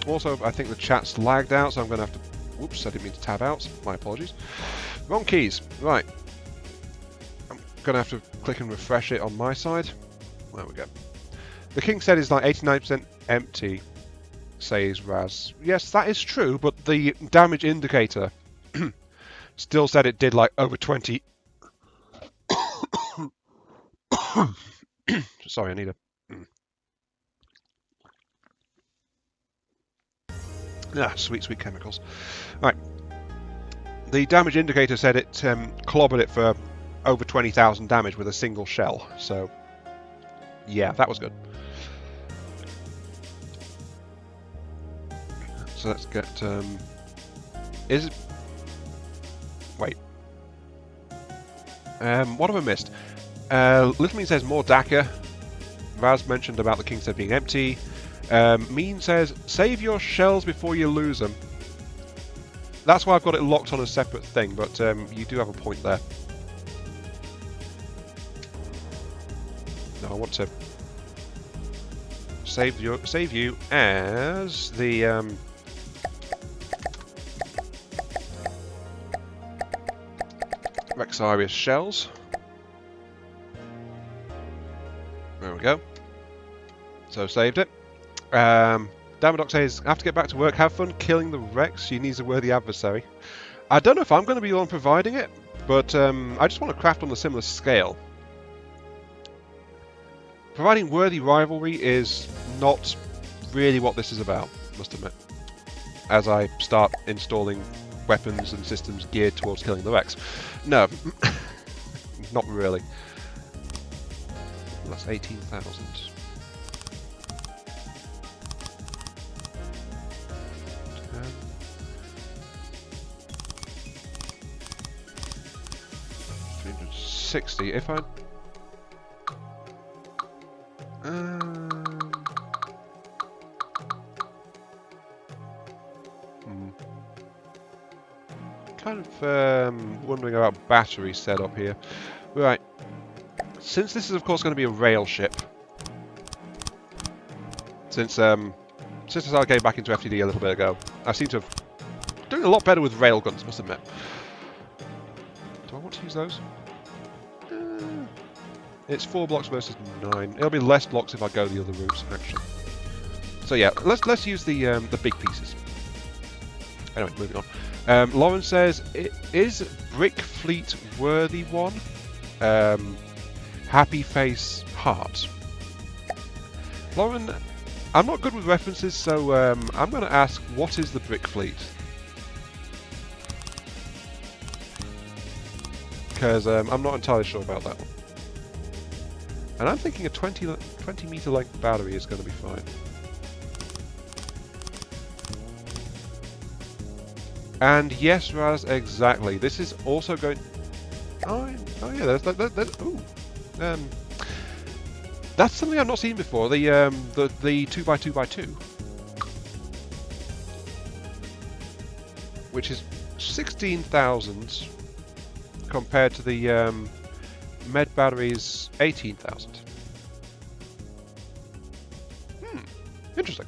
Also, I think the chat's lagged out, so I'm going to have to... Whoops, I didn't mean to tab out. My apologies. Wrong keys. Right. I'm going to have to click and refresh it on my side. There we go. The king said it's like 89% empty, says Raz. Yes, that is true, but the damage indicator still said it did like over 20. Sorry, I need a... sweet, sweet chemicals. Right. The damage indicator said it clobbered it for over 20,000 damage with a single shell. So, yeah, that was good. So let's get... Is... Wait. What have I missed? Little Mean says more Dakar. Raz mentioned about the King's Head being empty. Mean says, save your shells before you lose them. That's why I've got it locked on a separate thing, but you do have a point there. No, I want to save you as the Rexarius shells. There we go. So saved it. Damodoc says, I have to get back to work. Have fun killing the Rex. She needs a worthy adversary. I don't know if I'm going to be the one providing it, but I just want to craft on a similar scale. Providing worthy rivalry is not really what this is about, must admit. As I start installing weapons and systems geared towards killing the Rex. No, not really. That's 18,000. $360. If I kind of wondering about battery setup here. Right. Since this is of course going to be a rail ship, since I came back into FtD a little bit ago, I seem to have doing a lot better with rail guns, must admit. Do I want to use those? It's 4 blocks versus 9. It'll be less blocks if I go the other routes, actually. So yeah, let's use the big pieces. Anyway, moving on. Lauren says, is Brick Fleet worthy one? Happy face heart. Lauren, I'm not good with references, so I'm going to ask, what is the Brick Fleet? Because I'm not entirely sure about that one. And I'm thinking a 20 meter length battery is going to be fine. And yes, Raz, exactly. This is also going... Oh yeah, there's ooh. That's something I've not seen before, the 2x2x2. Which is 16,000 compared to the Med battery's 18,000. Interesting.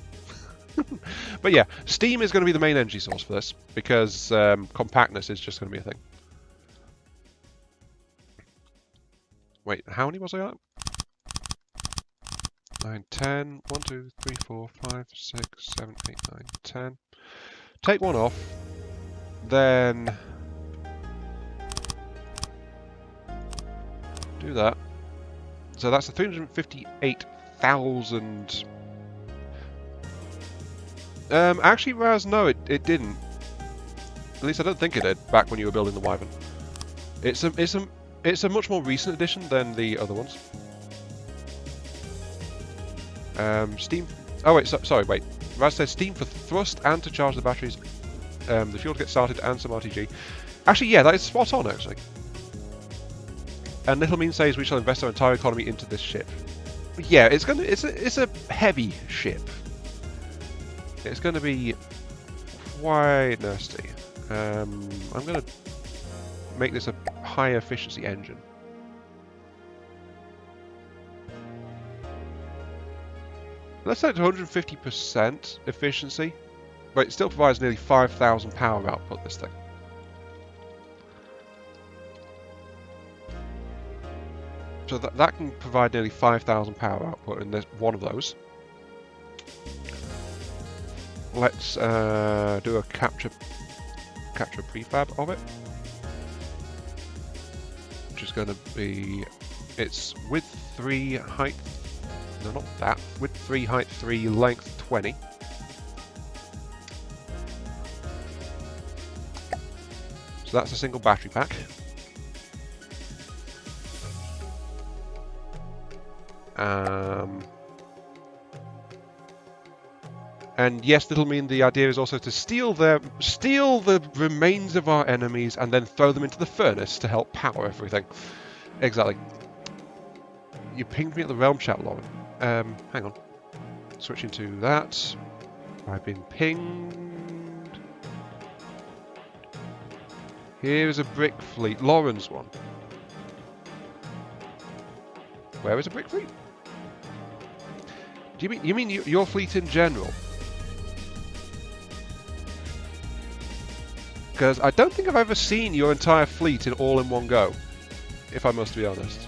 But yeah, steam is going to be the main energy source for this, because compactness is just going to be a thing. Wait, how many was I at? 9, 10, 1, 2, 3, 4, 5, 6, 7, 8, 9, 10. Take one off, then do that. So that's a 358,000. Actually, Raz, no, it didn't. At least I don't think it did back when you were building the Wyvern. It's a much more recent addition than the other ones. Steam. Oh wait, sorry, wait. Raz says steam for thrust and to charge the batteries. The fuel to get started and some RTG. Actually, yeah, that is spot on. Actually. And Little Mean says we shall invest our entire economy into this ship. Yeah, it's a heavy ship. It's going to be quite nasty. I'm going to make this a high efficiency engine. Let's set it to 150% efficiency, but it still provides nearly 5,000 power output, this thing. So that can provide nearly 5,000 power output in one of those. Let's do a capture prefab of it, which is going to be, it's width 3, height, no, not that, width 3, height 3, length 20. So that's a single battery pack. And yes, that'll mean the idea is also to steal the remains of our enemies and then throw them into the furnace to help power everything. Exactly. You pinged me at the realm chat, Lauren. Hang on. Switching to that. I've been pinged. Here's a brick fleet. Lauren's one. Where is a brick fleet? Do you mean your fleet in general? Because I don't think I've ever seen your entire fleet all in one go, if I must be honest.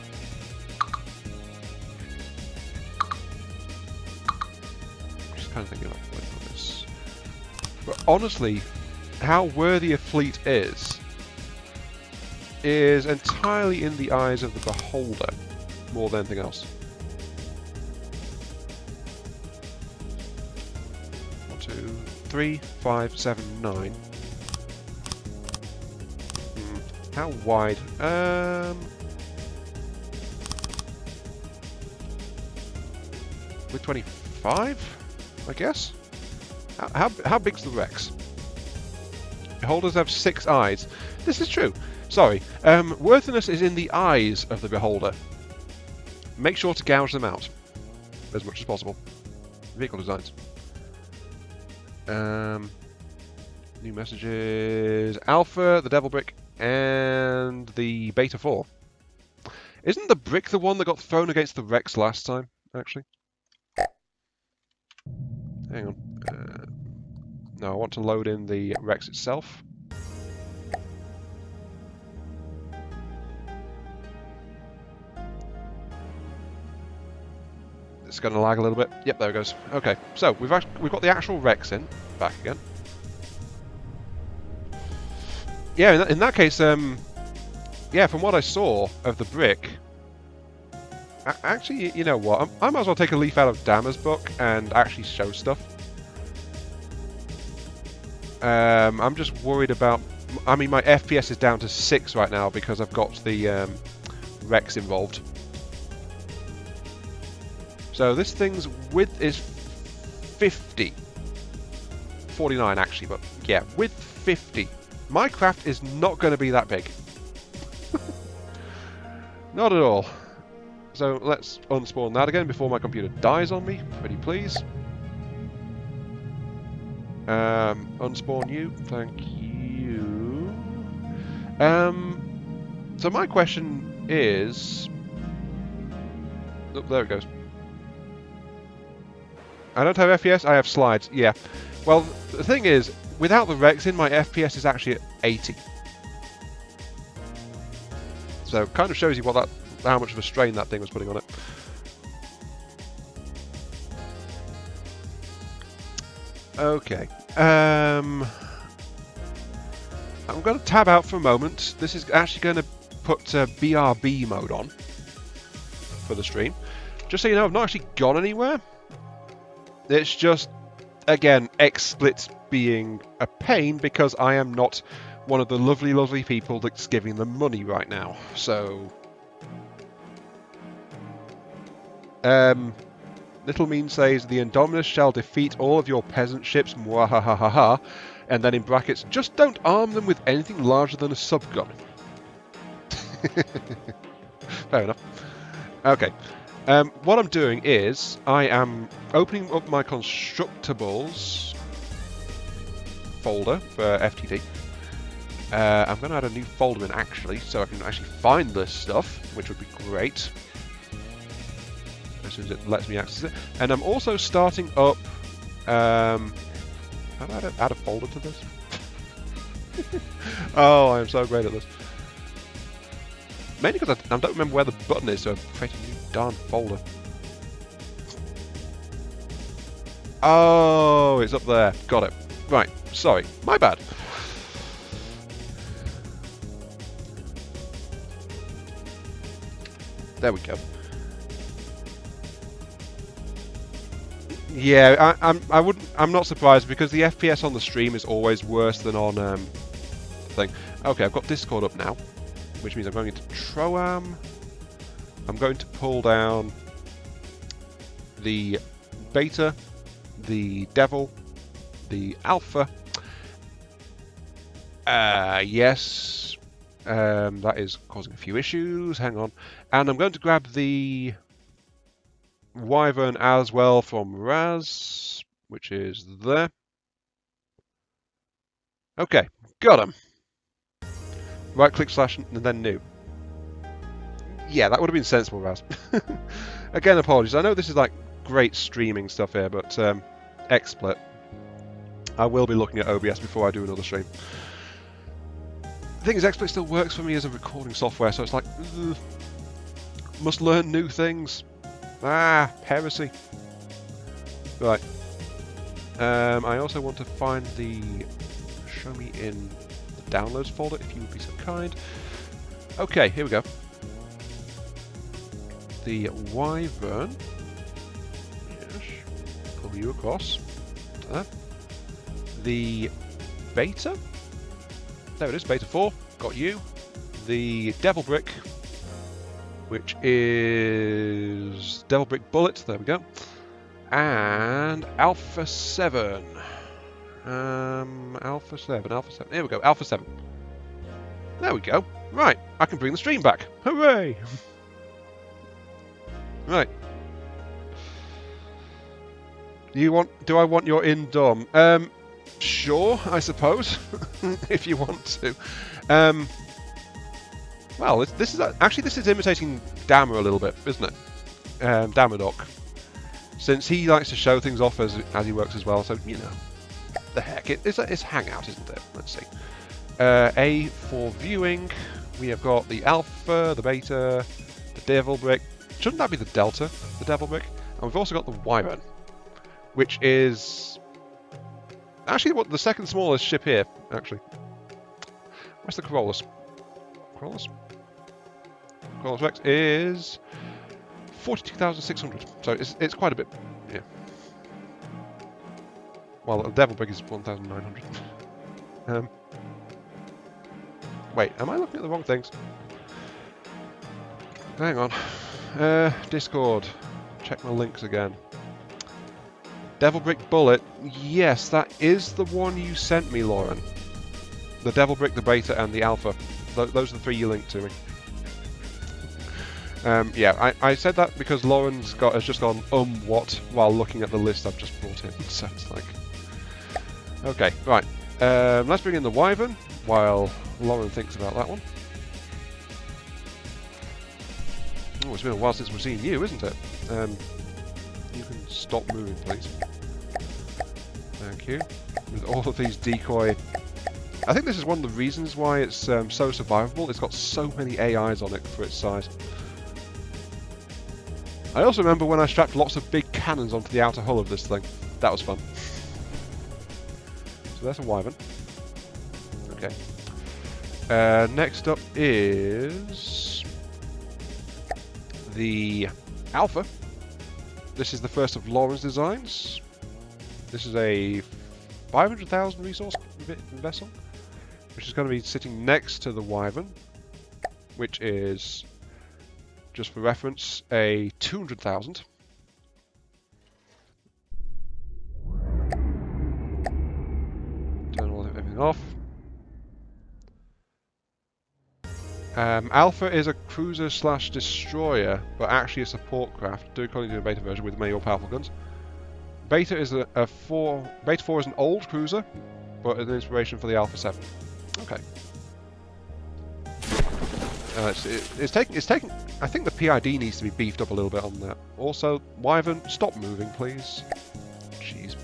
Just kind of thinking about this. But honestly, how worthy a fleet is entirely in the eyes of the beholder, more than anything else. 1, 2, 3, 5, 7, 9. How wide? With 25, I guess. How big's the Rex? Beholders have 6 eyes. This is true. Sorry. Worthiness is in the eyes of the beholder. Make sure to gouge them out as much as possible. Vehicle designs. New messages. Alpha, the Devil Brick, and the Beta 4. Isn't the brick the one that got thrown against the Rex last time, actually? Hang on. No, I want to load in the Rex itself. It's going to lag a little bit. Yep, there it goes. Okay, so we've got the actual Rex back again. Yeah, in that case, yeah, from what I saw of the brick, actually, you know what? I might as well take a leaf out of Dama's book and actually show stuff. I'm just worried about. I mean, my FPS is down to 6 right now because I've got the Rex involved. So this thing's width is 50. 49 actually, but yeah, width 50. My craft is not going to be that big. Not at all. So let's unspawn that again before my computer dies on me. Pretty please. Unspawn you. Thank you. So my question is... Oh, there it goes. I don't have FPS, I have slides, yeah. Well, the thing is, without the Rex in, my FPS is actually at 80. So it kind of shows you what how much of a strain that thing was putting on it. Okay. I'm going to tab out for a moment. This is actually going to put BRB mode on for the stream. Just so you know, I've not actually gone anywhere. It's just, again, XSplits being a pain because I am not one of the lovely, lovely people that's giving them money right now. So, Little Mean says, the Indominus shall defeat all of your peasant ships, mwahahaha, and then in brackets, just don't arm them with anything larger than a subgun. Fair enough. Okay. What I'm doing is, I am opening up my Constructables folder for FtD. I'm going to add a new folder in, actually, so I can actually find this stuff, which would be great. As soon as it lets me access it. And I'm also starting up... how do I add a folder to this? Oh, I am so great at this. Mainly because I don't remember where the button is, so I've created a new darn folder. Oh, it's up there. Got it. Right, sorry. My bad. There we go. Yeah, I'm not surprised because the FPS on the stream is always worse than on the thing. Okay, I've got Discord up now, which means I'm going into Troam. I'm going to pull down the Beta, the Devil, the Alpha. Yes, that is causing a few issues. Hang on, and I'm going to grab the Wyvern as well from Raz, which is there. Okay, got him. Right click slash and then new. Yeah, that would have been sensible, Raz. Again, apologies. I know this is like great streaming stuff here, but XSplit. I will be looking at OBS before I do another stream. The thing is, XSplit still works for me as a recording software, so it's like, ugh, must learn new things. Ah, heresy. Right. I also want to find the show me in the downloads folder, if you would be so kind. Okay, here we go. The Wyvern. Yes. Pull you across. There. The Beta. There it is, Beta 4. Got you. The Devil Brick, which is Devil Brick Bullet, there we go, and Alpha 7. Alpha 7, here we go, Alpha 7. There we go. Right, I can bring the stream back. Hooray! Right. Do I want your in-dom? Sure, I suppose, if you want to. Well, this is imitating Dammer a little bit, isn't it? Dammerdoc. Since he likes to show things off as he works as well, so, you know, the heck, it's Hangout, isn't it? Let's see. A for viewing, we have got the Alpha, the Beta, the Devil Brick. Shouldn't that be the Delta, the Devil Brick? And we've also got the Wyvern, which is actually the second smallest ship here, actually. Where's the Corollas? Corollas Rex is 42,600, so it's quite a bit, yeah. Well, the Devil Brick is 1,900. Wait, am I looking at the wrong things? Hang on. Discord. Check my links again. Devil Brick Bullet. Yes, that is the one you sent me, Lauren. The Devil Brick, the Beta, and the Alpha. Those are the three you linked to me. Yeah, I said that because Lauren's has just gone, what, while looking at the list I've just brought in. So it's like... Okay, right. Let's bring in the Wyvern, while Lauren thinks about that one. Oh, it's been a while since we've seen you, isn't it? you can stop moving, please. Thank you. With all of these decoy... I think this is one of the reasons why it's so survivable. It's got so many AIs on it for its size. I also remember when I strapped lots of big cannons onto the outer hull of this thing. That was fun. So that's a wyvern. Okay. Next up is the Alpha. This is the first of Lauren's designs. This is a 500,000 resource vessel, which is going to be sitting next to the wyvern, which is, just for reference, a 200,000. Turn everything off. Alpha is a cruiser slash destroyer, but actually a support craft, according to the beta version, with many more powerful guns. Beta is Beta 4 is an old cruiser, but an inspiration for the Alpha 7. Okay. It's taking. I think the PID needs to be beefed up a little bit on that. Also, wyvern, stop moving, please. Jeez.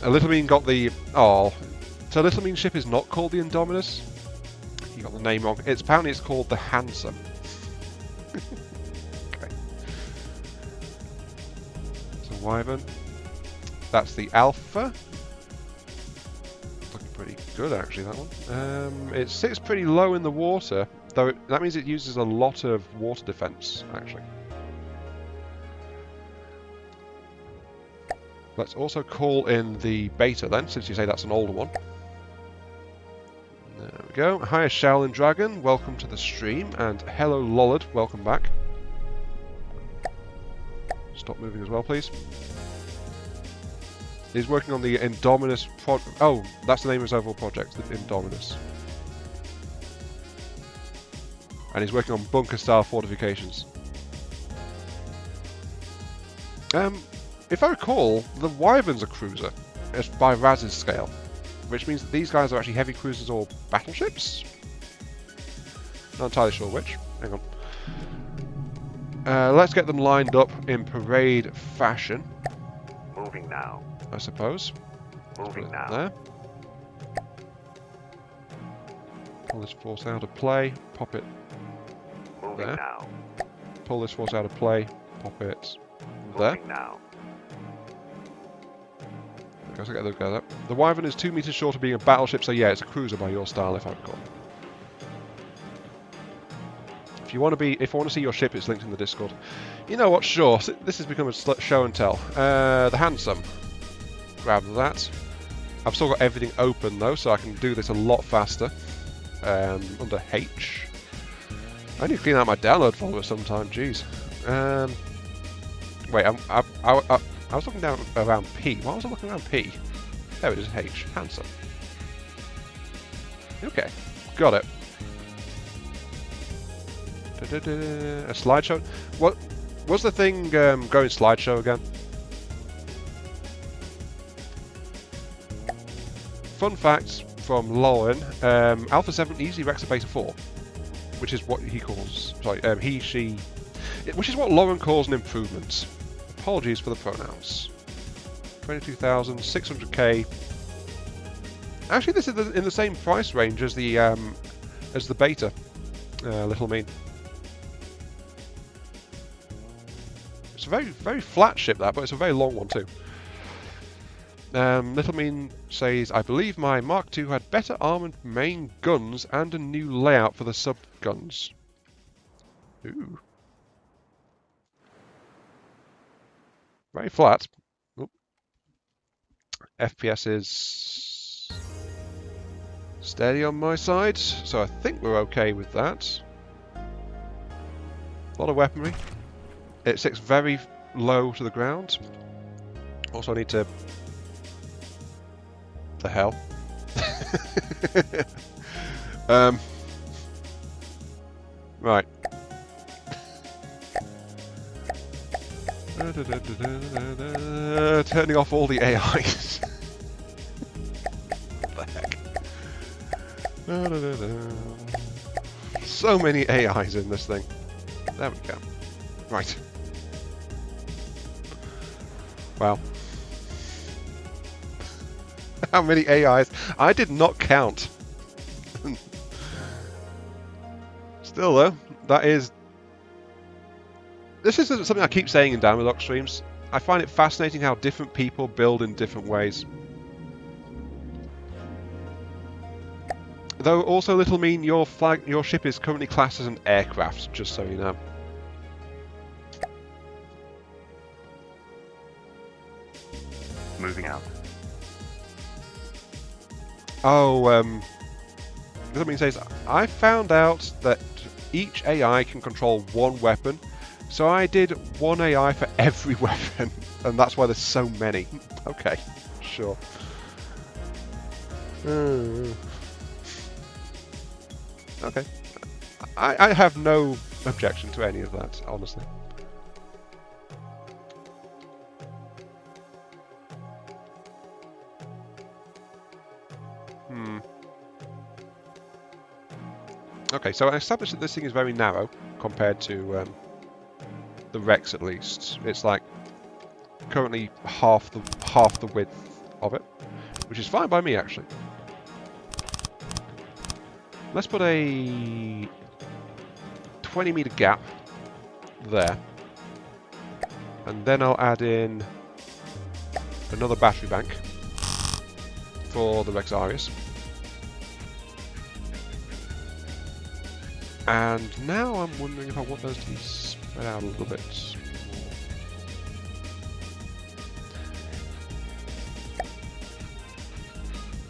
A Little Mean got the... Oh. So Little Mean ship is not called the Indominus? You got the name wrong. Apparently it's called the Handsome. Okay. So wyvern. That's the Alpha. Looking pretty good, actually, that one. It sits pretty low in the water, though that means it uses a lot of water defense, actually. Let's also call in the Beta then, since you say that's an older one. There we go. Hi, Shaolin Dragon, welcome to the stream, and hello, Lollard, welcome back. Stop moving as well, please. He's working on the Indominus project. Oh, that's the name of his overall project, the Indominus. And he's working on bunker-style fortifications. If I recall, the Wyvern's a cruiser, by Raz's scale, which means that these guys are actually heavy cruisers or battleships? Not entirely sure which. Hang on. Let's get them lined up in parade fashion. Moving now. I suppose. Moving now. There. Pull this force out of play, pop it Moving there. now. Pull this force out of play, pop it there. Moving now. I guess I get those guys up. The Wyvern is 2 meters short of being a battleship, so yeah, it's a cruiser by your style, if I recall. If I want to see your ship, it's linked in the Discord. You know what? Sure. This has become a show and tell. The Handsome. Grab that. I've still got everything open though, so I can do this a lot faster. Under H. I need to clean out my download folder sometime. Jeez. Wait. I was looking down around P. Why was I looking around P? There it is, H. Handsome. Okay. Got it. A slideshow? What was the thing going slideshow again? Fun facts from Lauren. Alpha 7 easily wrecks a Beta 4. Which is what he calls... Sorry, he, she... Which is what Lauren calls an improvement. Apologies for the pronouns. 22,600k. Actually, this is in the same price range as the Beta. Little Mean. It's a very flat ship, that, but it's a very long one too. Little Mean says, I believe my Mark II had better armoured main guns and a new layout for the sub-guns. Ooh. Very flat. Oop. FPS is steady on my side, so I think we're okay with that. A lot of weaponry. It sits very low to the ground. Also, I need to... The hell? Right. Turning off all the AIs. What the heck? So many AIs in this thing. There we go. Right. Wow. How many AIs? I did not count. Still though, that is... This isn't something I keep saying in Downward streams. I find it fascinating how different people build in different ways. Though also little mean your ship is currently classed as an aircraft, just so you know. Moving out. Oh, little mean says, I found out that each AI can control one weapon, so I did one AI for every weapon, and that's why there's so many. Okay, sure. Okay. I have no objection to any of that, honestly. Okay, so I established that this thing is very narrow compared to the Rex, at least. It's like currently half the width of it, which is fine by me actually. Let's put a 20-meter gap there, and then I'll add in another battery bank for the Rex Arius. And now I'm wondering if I want those to be spread out a little bit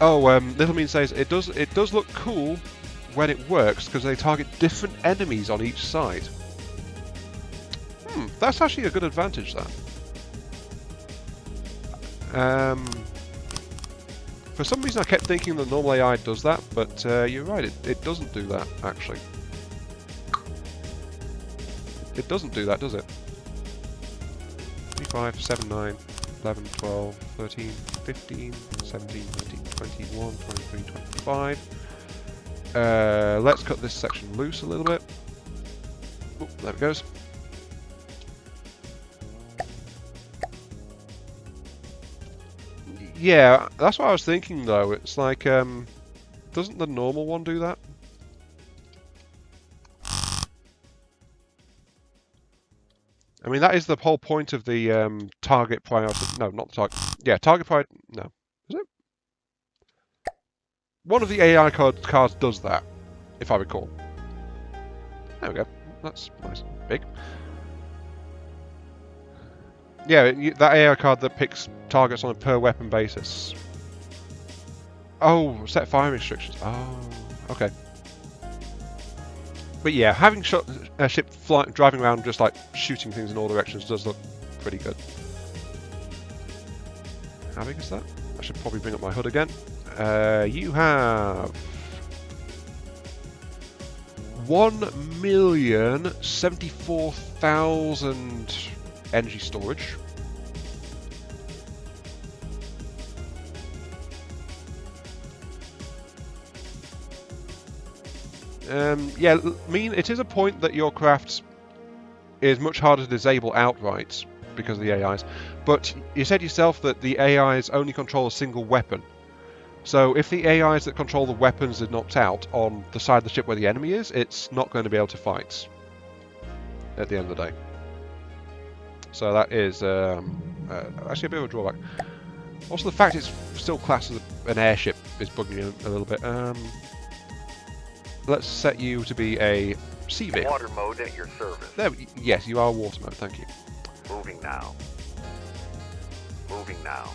more. Oh, Little Mean says it does look cool when it works because they target different enemies on each side. That's actually a good advantage, that. For some reason I kept thinking the normal AI does that, but you're right, it doesn't do that, actually. It doesn't do that, does it? 3, 5, 7, 9, 11, 12, 13, 15, 17, 18, 21, 23, 25. Let's cut this section loose a little bit. Oh, there it goes. Yeah, that's what I was thinking though. It's like, doesn't the normal one do that? I mean, that is the whole point of the target priority. No, not the target. Yeah, target priority. No, is it? One of the AI cards does that, if I recall. There we go. That's nice and big. Yeah, that AI card that picks targets on a per weapon basis. Oh, set firing restrictions. Oh, okay. But yeah, having a ship driving around just like shooting things in all directions does look pretty good. How big is that? I should probably bring up my HUD again. You have 1,074,000 energy storage. Yeah, I mean, it is a point that your craft is much harder to disable outright because of the AIs, but you said yourself that the AIs only control a single weapon. So if the AIs that control the weapons are knocked out on the side of the ship where the enemy is, it's not going to be able to fight at the end of the day. So that is actually a bit of a drawback. Also, the fact it's still classed as an airship is bugging me a little bit. Let's set you to be a sea vehicle. Water mode at your service. There, yes, you are water mode, thank you. Moving now. Moving now.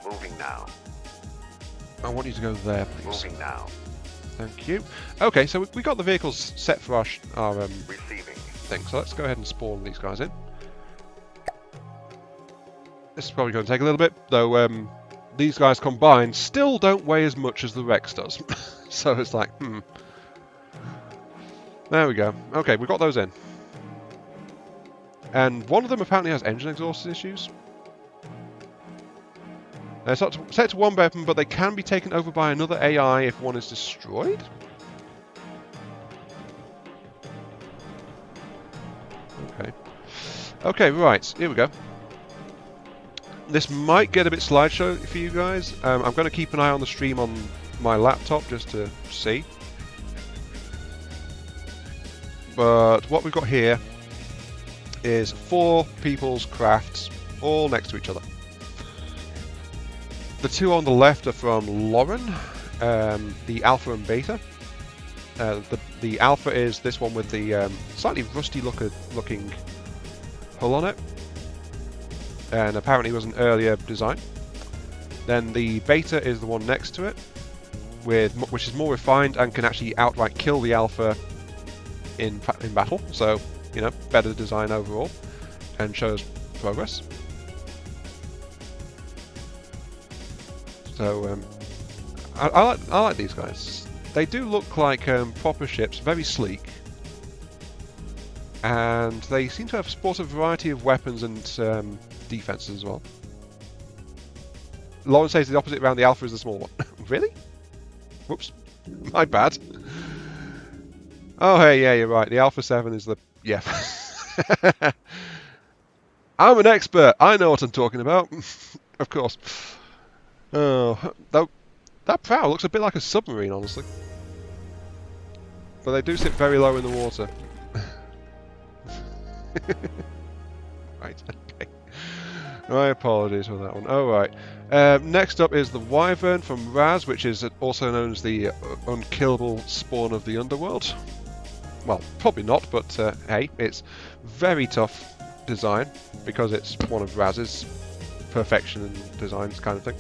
Moving now. I want you to go there, please. Moving now. Thank you. Okay, so we got the vehicles set for our Receiving. thing, so let's go ahead and spawn these guys in. This is probably going to take a little bit, though these guys combined still don't weigh as much as the Rex does. So it's like, There we go. Okay, we got those in. And one of them apparently has engine exhaust issues. Set to one weapon, but they can be taken over by another AI if one is destroyed? Okay, right, here we go. This might get a bit slideshow for you guys. I'm going to keep an eye on the stream on my laptop just to see. But what we've got here is 4 people's crafts all next to each other. The 2 on the left are from Lauren, the Alpha and Beta. The Alpha is this one with the slightly rusty looking hull on it, and apparently was an earlier design. Then the Beta is the one next to it, which is more refined and can actually outright kill the Alpha in battle. So, you know, better design overall, and shows progress. So I like these guys. They do look like proper ships, very sleek, and they seem to have sport a variety of weapons and defenses as well. Lauren says the opposite around, the Alpha is the small one. Really? Whoops, my bad. Oh hey, yeah, you're right. The Alpha 7 is the yeah. I'm an expert. I know what I'm talking about. Of course. Oh, that prow looks a bit like a submarine, honestly. But they do sit very low in the water. Right, okay. My apologies for that one. Oh, right. Next up is the Wyvern from Raz, which is also known as the unkillable spawn of the underworld. Well, probably not, but hey, it's very tough design because it's one of Raz's perfection and designs kind of thing.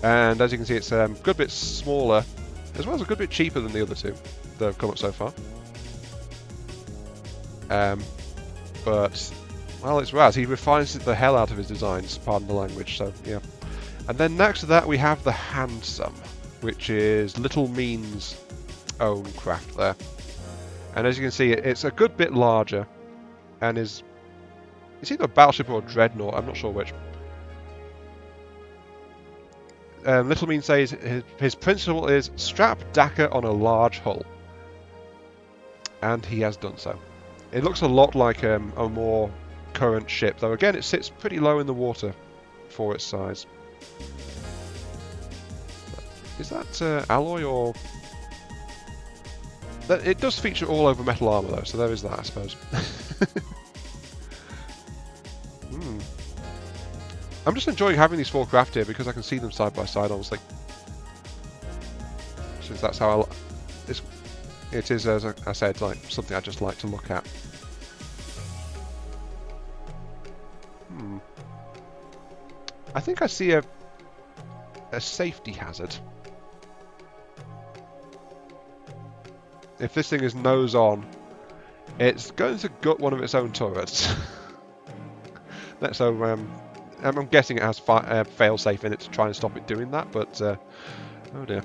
And as you can see, it's a good bit smaller, as well as a good bit cheaper than the other 2 that have come up so far. But, well, it's Raz. He refines the hell out of his designs, pardon the language, so yeah. And then next to that we have the Handsome, which is Little Mean's own craft there. And as you can see, it's a good bit larger, and it's either a battleship or a dreadnought, I'm not sure which. Little Mean says his principle is strap Dakar on a large hull. And he has done so. It looks a lot like a more current ship, though again it sits pretty low in the water for its size. Is that alloy or... It does feature all over metal armour though, so there is that, I suppose. I'm just enjoying having these 4 craft here because I can see them side by side, honestly. Since that's how it is, as I said, like something I just like to look at. I think I see a safety hazard. If this thing is nose on, it's going to gut one of its own turrets. So I'm guessing it has fail-safe in it to try and stop it doing that, but oh dear.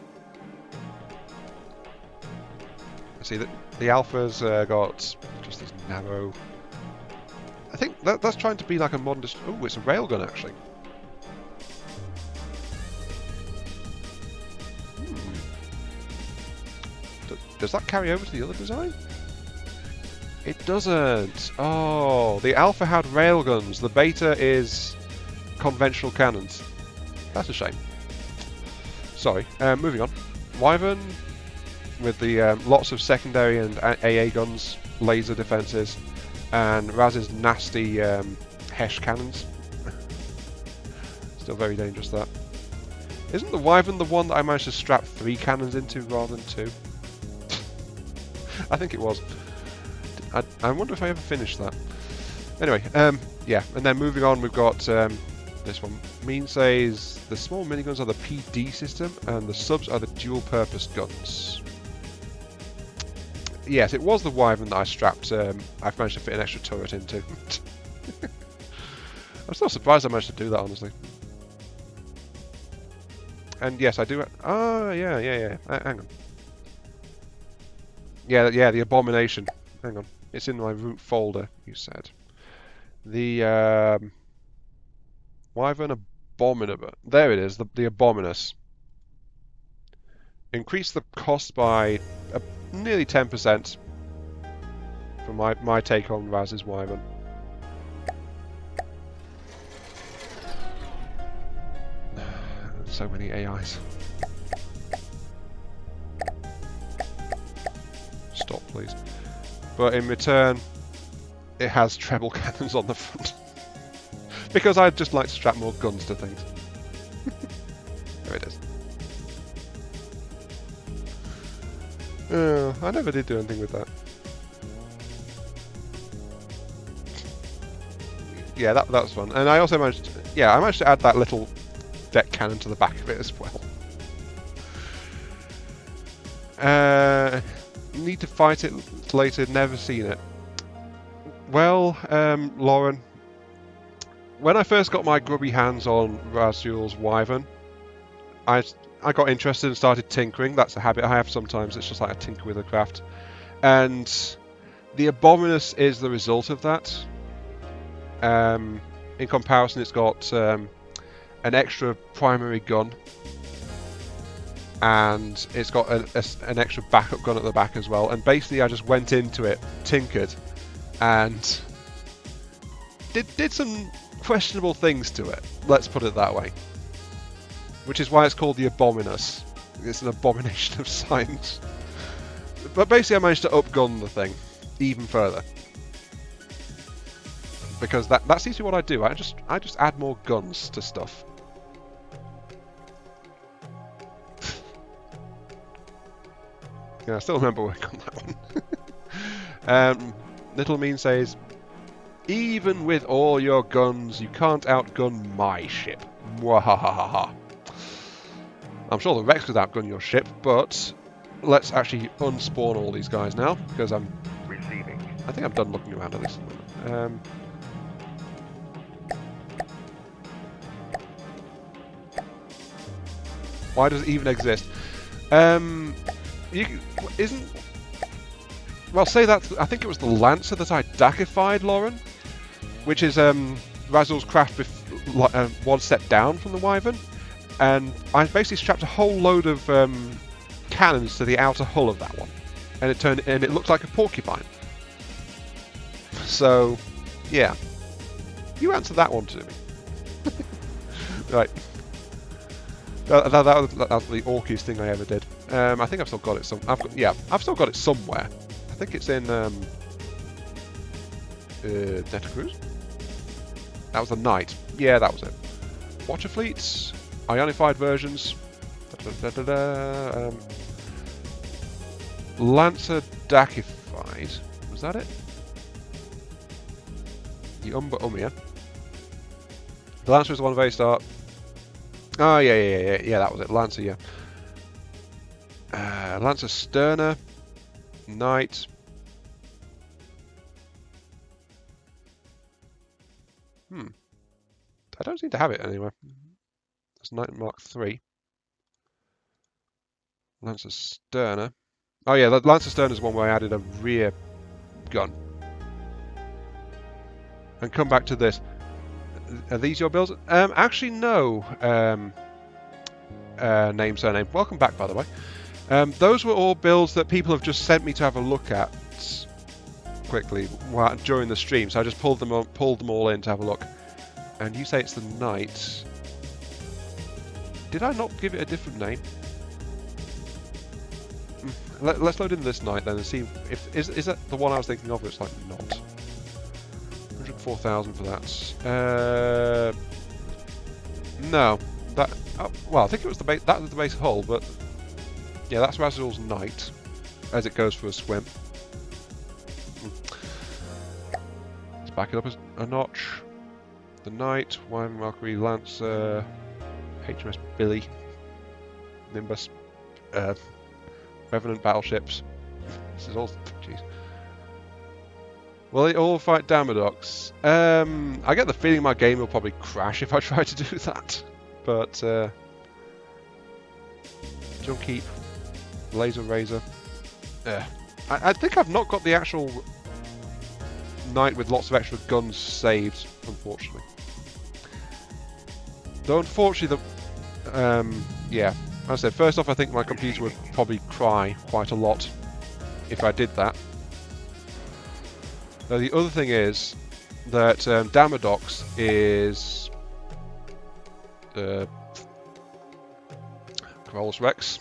See that the Alpha's got just this narrow. I think that's trying to be like a modern. Oh, it's a railgun actually. Does that carry over to the other design? It doesn't. Oh, the Alpha had railguns. The Beta is conventional cannons. That's a shame. Sorry. Moving on. Wyvern with the lots of secondary and AA guns, laser defenses, and Raz's nasty Hesh cannons. Still very dangerous, that. Isn't the Wyvern the one that I managed to strap 3 cannons into rather than 2? I think it was. I wonder if I ever finished that. Anyway, yeah, and then moving on, we've got this one. Mean says the small miniguns are the FtD system, and the subs are the dual-purpose guns. Yes, it was the Wyvern that I strapped. I've managed to fit an extra turret into. I'm still surprised I managed to do that, honestly. And yes, I do. Oh, yeah. Hang on. Yeah, the Abomination. Hang on. It's in my root folder, you said. The Wyvern Abominable. There it is, the Abominus. Increase the cost by nearly 10% from my take on Raz's Wyvern. so many AIs. Stop, please. But in return, it has treble cannons on the front. Because I'd just like to strap more guns to things. There it is. Oh, I never did do anything with that. Yeah, that was fun. And I also managed to, I managed to add that little deck cannon to the back of it as well. Need to fight it later, never seen it. Well, Lauren, when I first got my grubby hands on Razul's Wyvern, I got interested and started tinkering. That's a habit I have sometimes. It's just like I tinker with a craft. And the Abominus is the result of that. In comparison, it's got an extra primary gun. And it's got an extra backup gun at the back as well. And basically I just went into it, tinkered, and did some questionable things to it. Let's put it that way. Which is why it's called the Abominus. It's an abomination of science. But basically I managed to upgun the thing even further. Because that seems to be what I do. I just add more guns to stuff. Yeah, I still remember working on that one. Little Mean says, even with all your guns, you can't outgun my ship. Mwahahaha. I'm sure the Rex could outgun your ship, but let's actually unspawn all these guys now, because Receiving. I think I'm done looking around at this. Why does it even exist? Well, say that. I think it was the Lancer that I dacified, Lauren, which is Razul's craft one step down from the Wyvern, and I basically strapped a whole load of cannons to the outer hull of that one, and it looked like a porcupine. So, yeah, you answer that one to me. Right. That was the orkiest thing I ever did. I think I've still got it. I've still got it somewhere. I think it's in Netacruise. That was the Knight. Yeah, that was it. Watcher fleets, ionified versions. Lancer dacified. Was that it? The Umia. The Lancer was the one at the very start. Oh, yeah, that was it. Lancer, yeah. Lancer Sterner. Knight. I don't seem to have it anywhere. That's Knight Mark III. Lancer Sterner. Oh, yeah, the Lancer Sterner is one where I added a rear gun. And come back to this. Are these your builds? Actually, no. Name, surname. Welcome back, by the way. Those were all builds that people have just sent me to have a look at quickly during the stream. So I just pulled them all in to have a look. And you say it's the Knight. Did I not give it a different name? Let's load in this Knight then and see if is that the one I was thinking of. It's like not. 104,000 for that. No, that. Well, I think it was the base. That was the base hull, but yeah, that's Razul's Knight as it goes for a swim. Let's back it up a notch. The Knight, Wyvern Valkyrie, Lancer, HMS Billy, Nimbus, Revenant battleships. This is all. Jeez. Will they all fight Damadox? I get the feeling my game will probably crash if I try to do that. But Junk Laser Razor. I think I've not got the actual Knight with lots of extra guns saved, unfortunately. Though unfortunately, yeah, as I said, first off, I think my computer would probably cry quite a lot if I did that. Now, the other thing is that Damadox is Corollas Rex.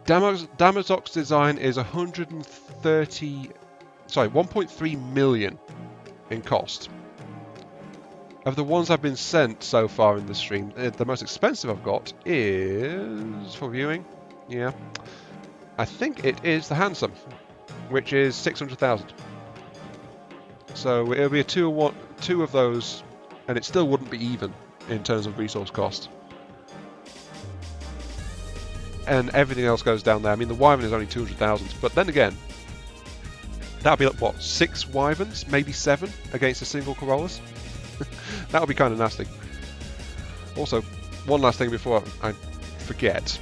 Damazok's design is 1.3 million in cost. Of the ones I've been sent so far in the stream, the most expensive I've got is, for viewing, yeah, I think it is the Handsome, which is 600,000. So it'll be a two of those, and it still wouldn't be even in terms of resource cost. And everything else goes down there. I mean, the Wyvern is only 200,000, but then again, that'll be like, what, 6 Wyverns, maybe 7 against a single Corollas? That would be kind of nasty. Also, one last thing before I forget,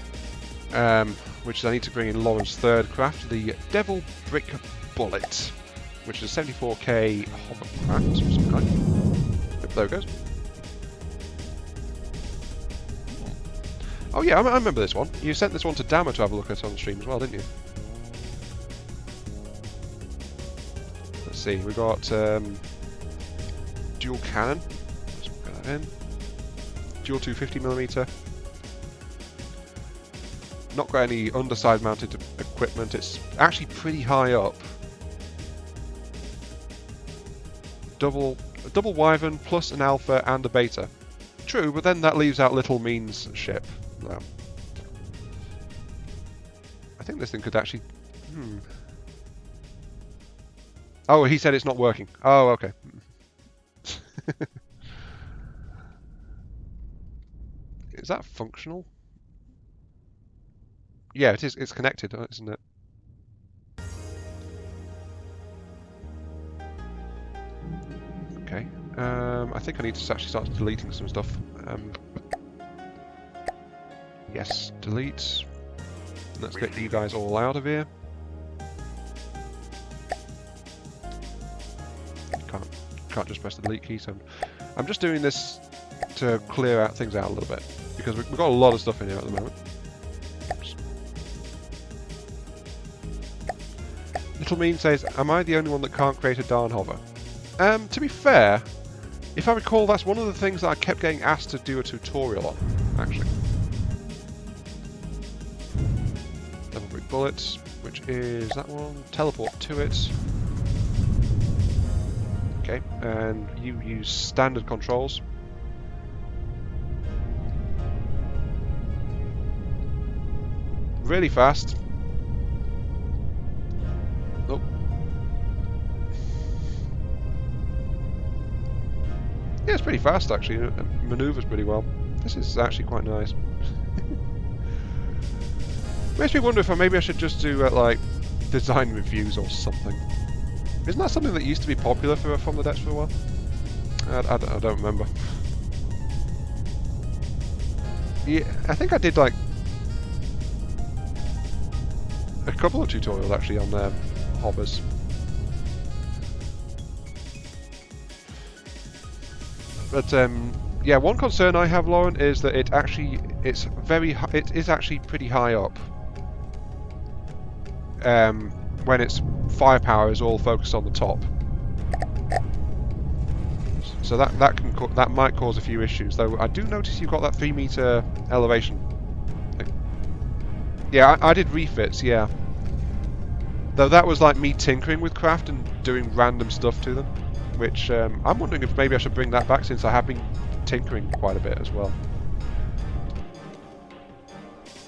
which is I need to bring in Lauren's third craft, the Devil Brick Bullet, which is a 74k hovercraft of some kind. Yep, there it goes. Oh yeah, I remember this one. You sent this one to Dama to have a look at on the stream as well, didn't you? Let's see, we got dual cannon. Let's put that in. Dual 250mm. Not got any underside mounted equipment. It's actually pretty high up. Double Wyvern plus an Alpha and a Beta. True, but then that leaves out Little Mean's ship. No. I think this thing could actually... Oh, he said it's not working. Oh, okay. Is that functional? Yeah, it is. It's connected, isn't it? Okay. I think I need to actually start deleting some stuff. Yes, delete. Let's get you guys all out of here. Can't just press the delete key, so I'm just doing this to clear out things out a little bit, because we've got a lot of stuff in here at the moment. Oops. Little Mean says, am I the only one that can't create a darn hover? To be fair, if I recall, that's one of the things that I kept getting asked to do a tutorial on, actually. Double brick bullets, which is that one. Teleport to it. Okay, and you use standard controls. Really fast. Oh. Yeah, it's pretty fast actually. It maneuvers pretty well. This is actually quite nice. Makes me wonder if maybe I should just do like design reviews or something. Isn't that something that used to be popular from the depths for a while? I don't remember. Yeah, I think I did like a couple of tutorials actually on hoppers. But yeah, one concern I have, Lauren, is that it is actually pretty high up. When its firepower is all focused on the top, so that might cause a few issues. Though I do notice you've got that 3-meter elevation thing. Yeah, I did refits. Yeah, though that was like me tinkering with craft and doing random stuff to them, which I'm wondering if maybe I should bring that back, since I have been tinkering quite a bit as well.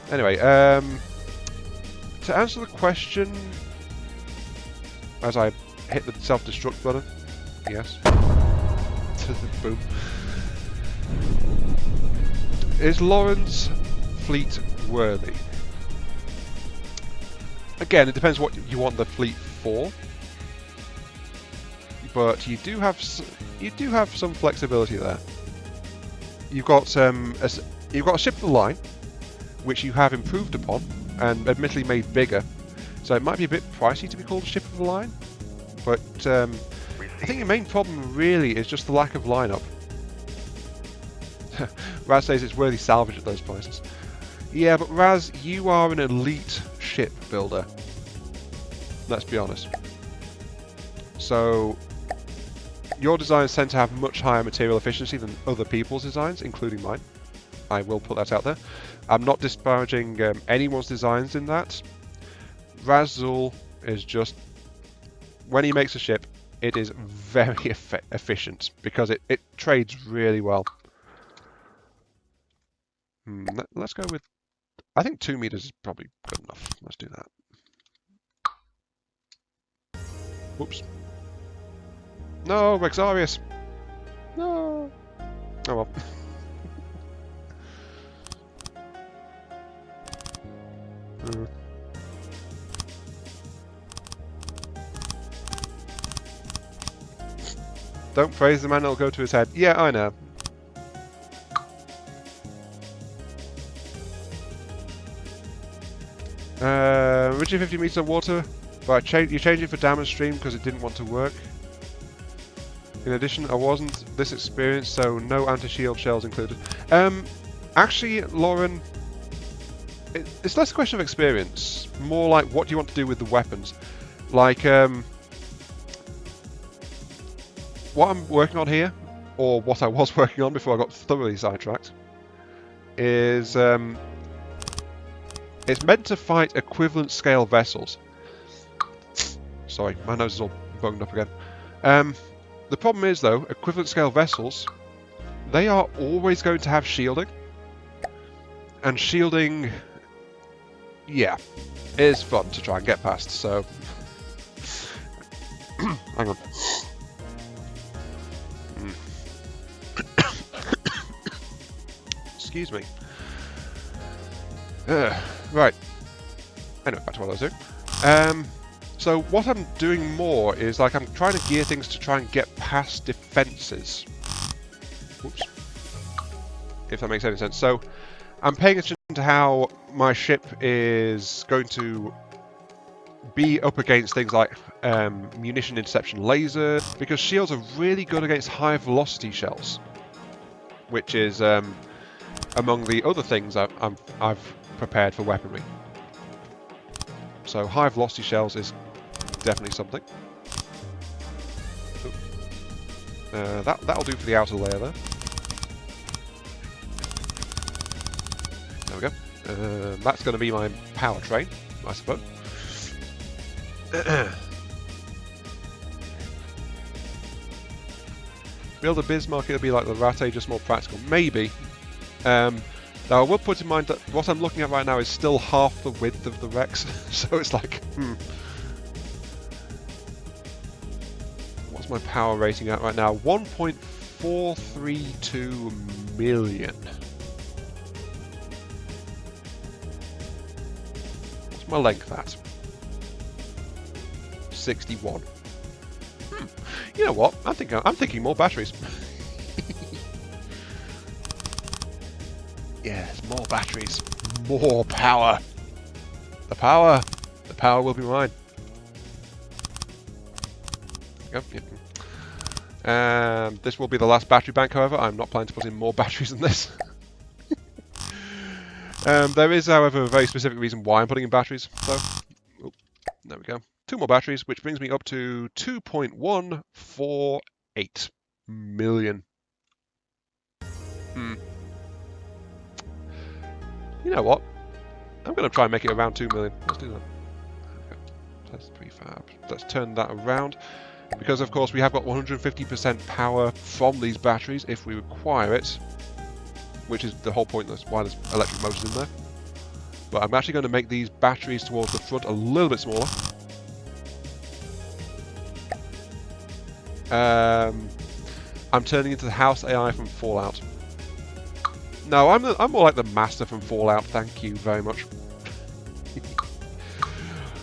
Anyway, to answer the question. As I hit the self-destruct button. Yes. Boom. Is Lauren's fleet worthy? Again, it depends what you want the fleet for. But you do have some flexibility there. You've got a ship of the line, which you have improved upon and admittedly made bigger. So it might be a bit pricey to be called a ship of the line, but I think the main problem really is just the lack of lineup. Raz says it's worthy salvage at those prices. Yeah, but Raz, you are an elite ship builder. Let's be honest. So your designs tend to have much higher material efficiency than other people's designs, including mine. I will put that out there. I'm not disparaging anyone's designs in that. Razul is just, when he makes a ship, it is very efficient because it trades really well. Let's go with, I think 2 meters is probably good enough. Let's do that. Whoops. No, Rexarius. No. Oh well. Don't praise the man, it'll go to his head. Yeah, I know. Originally 50 meters of water, but you changed it for damage stream because it didn't want to work. In addition, I wasn't this experienced, so no anti-shield shells included. Actually, Lauren, it's less a question of experience, more like what do you want to do with the weapons. Like, what I'm working on here, or what I was working on before I got thoroughly sidetracked, is it's meant to fight equivalent scale vessels. Sorry, my nose is all bunged up again. The problem is, though, equivalent scale vessels, they are always going to have shielding. And shielding, yeah, is fun to try and get past, so... Hang on. Excuse me. Right. Anyway, back to what I was doing. So what I'm doing more is, like, I'm trying to gear things to try and get past defences. Whoops. If that makes any sense. So I'm paying attention to how my ship is going to be up against things like munition interception laser, because shields are really good against high velocity shells, which is among the other things I've prepared for weaponry. So high velocity shells is definitely something. That'll do for the outer layer there. There we go. That's going to be my power train, I suppose. Build a Bismarck, it'll be like the Ratte, just more practical. Maybe. Now I will put in mind that what I'm looking at right now is still half the width of the Rex, so it's like, What's my power rating at right now? 1.432 million. What's my length at? 61. You know what? I'm thinking more batteries. Yes, more batteries. More power. The power will be mine. Yep. This will be the last battery bank, however. I'm not planning to put in more batteries than this. There is, however, a very specific reason why I'm putting in batteries. So, there we go. 2 more batteries, which brings me up to 2.148 million. You know what? I'm going to try and make it around 2 million. Let's do that. That's prefab. Let's turn that around. Because, of course, we have got 150% power from these batteries if we require it. Which is the whole point. That's why there's electric motors in there. But I'm actually going to make these batteries towards the front a little bit smaller. I'm turning into the house AI from Fallout. No, I'm more like the master from Fallout, thank you very much.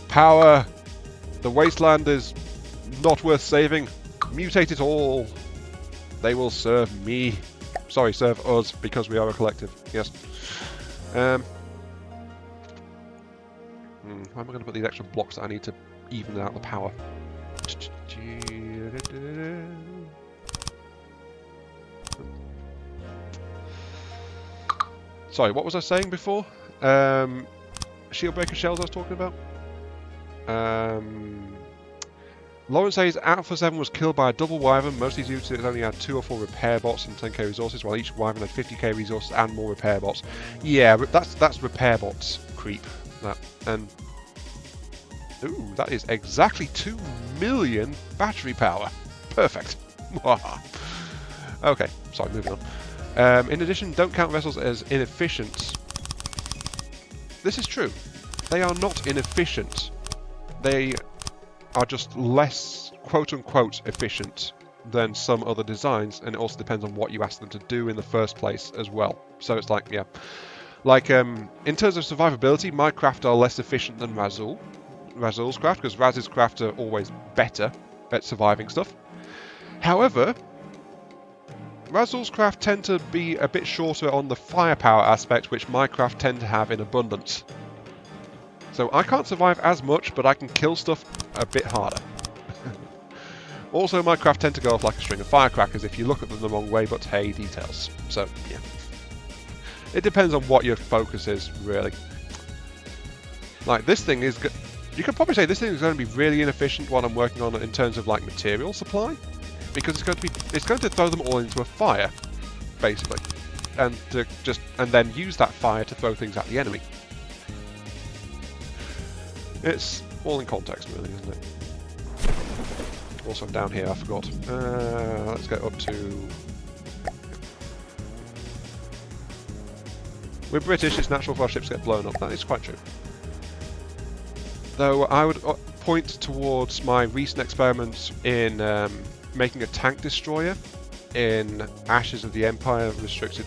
Power! The wasteland is not worth saving. Mutate it all. They will serve me. Sorry, serve us, because we are a collective. Yes. Where am I going to put these extra blocks that I need to even out the power? Sorry, what was I saying before? Shield breaker shells I was talking about? Lauren says Alpha 7 was killed by a double wyvern, mostly due to it only had 2 or 4 repair bots and 10k resources, while each wyvern had 50k resources and more repair bots. Yeah, that's repair bots creep. That and ooh, that is exactly 2 million battery power. Perfect. Okay, sorry, moving on. In addition, don't count vessels as inefficient. This is true. They are not inefficient. They are just less quote-unquote efficient than some other designs, and it also depends on what you ask them to do in the first place as well. So it's like, yeah. Like, in terms of survivability, my craft are less efficient than Razul's craft, because Raz's craft are always better at surviving stuff. However, Razul's craft tend to be a bit shorter on the firepower aspect, which my craft tend to have in abundance. So I can't survive as much, but I can kill stuff a bit harder. Also, my craft tend to go off like a string of firecrackers if you look at them the wrong way, but hey, details. So, yeah. It depends on what your focus is, really. Like, this thing is... You could probably say this thing is going to be really inefficient while I'm working on it in terms of, like, material supply. Because it's going to throw them all into a fire, basically. And then use that fire to throw things at the enemy. It's all in context, really, isn't it? Also, down here, I forgot. Let's go up to... We're British, it's natural for our ships to get blown up. That is quite true. Though I would point towards my recent experiments in making a tank destroyer in Ashes of the Empire restricted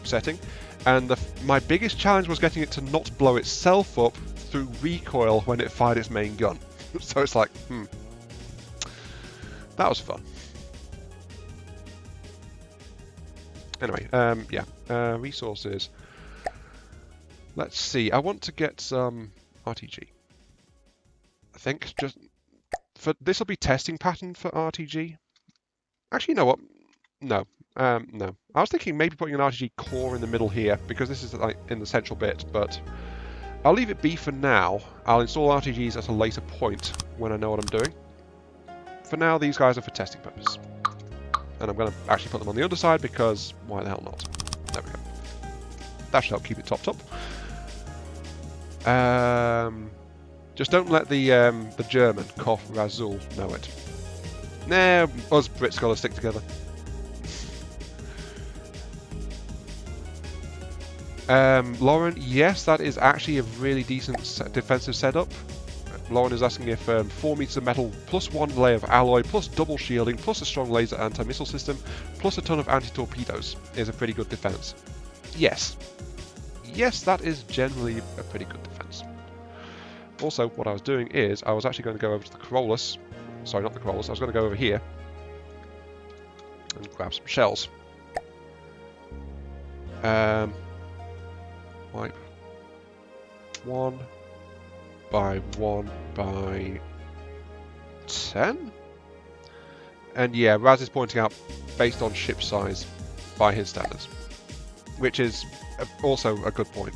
setting. And my biggest challenge was getting it to not blow itself up through recoil when it fired its main gun. So it's like, that was fun. Anyway, yeah, resources. Let's see, I want to get some RTG. I think just for this will be testing pattern for RTG. Actually, you know what? No. No. I was thinking maybe putting an RTG core in the middle here, because this is like in the central bit, but I'll leave it be for now. I'll install RTGs at a later point when I know what I'm doing. For now, these guys are for testing purposes. And I'm going to actually put them on the underside, because why the hell not? There we go. That should help keep it topped up. Just don't let the German, Kof Razul, know it. Nah, us Brits gotta stick together. Lauren, yes, that is actually a really decent defensive setup. Lauren is asking if 4 meters of metal plus 1 layer of alloy plus double shielding plus a strong laser anti-missile system plus a ton of anti-torpedoes is a pretty good defense. Yes. Yes, that is generally a pretty good defense. Also, what I was doing is I was actually going to go over to the Corollas. Sorry, not the Corollas. I was going to go over here and grab some shells. Wipe 1 by 1 by 10. And yeah, Raz is pointing out based on ship size by his standards, which is also a good point.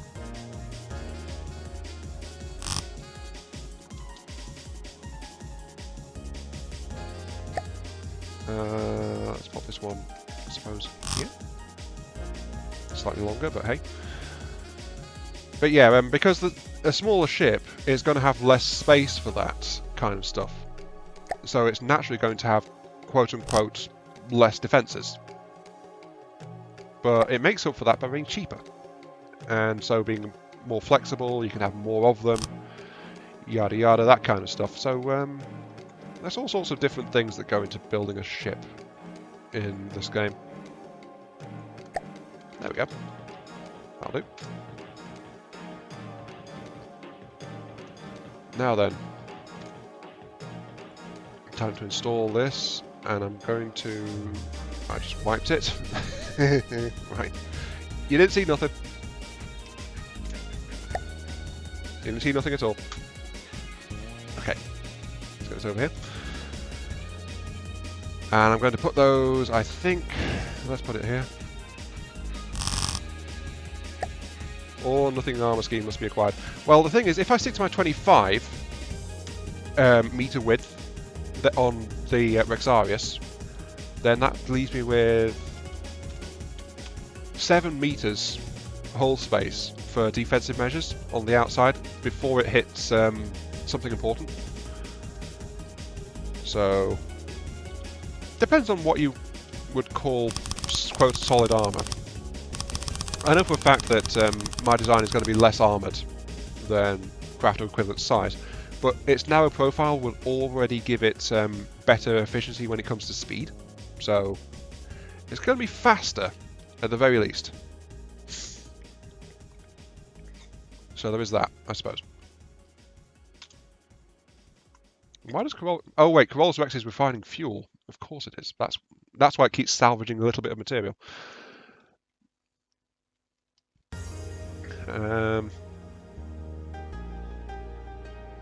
Let's pop this one, I suppose, here. Slightly longer, but hey. But yeah, because a smaller ship is going to have less space for that kind of stuff. So it's naturally going to have, quote-unquote, less defences. But it makes up for that by being cheaper. And so being more flexible, you can have more of them, yada yada, that kind of stuff. So there's all sorts of different things that go into building a ship in this game. There we go. That'll do. Now then, time to install this, and I'm going to... I just wiped it. Right. You didn't see nothing. Didn't see nothing at all. Okay. Let's get this over here. And I'm going to put those, I think... Let's put it here. Or nothing armor scheme must be acquired. Well, the thing is, if I stick to my 25 meter width, on the Rexarius, then that leaves me with 7 meters hull space for defensive measures on the outside before it hits something important. So depends on what you would call quote solid armor. I know for a fact that my design is going to be less armored than craft of equivalent size, but its narrow profile will already give it better efficiency when it comes to speed, so it's going to be faster at the very least. So there is that, I suppose. Why does Corolla... Oh wait, Corolla's Rex is refining fuel. Of course it is. That's why it keeps salvaging a little bit of material.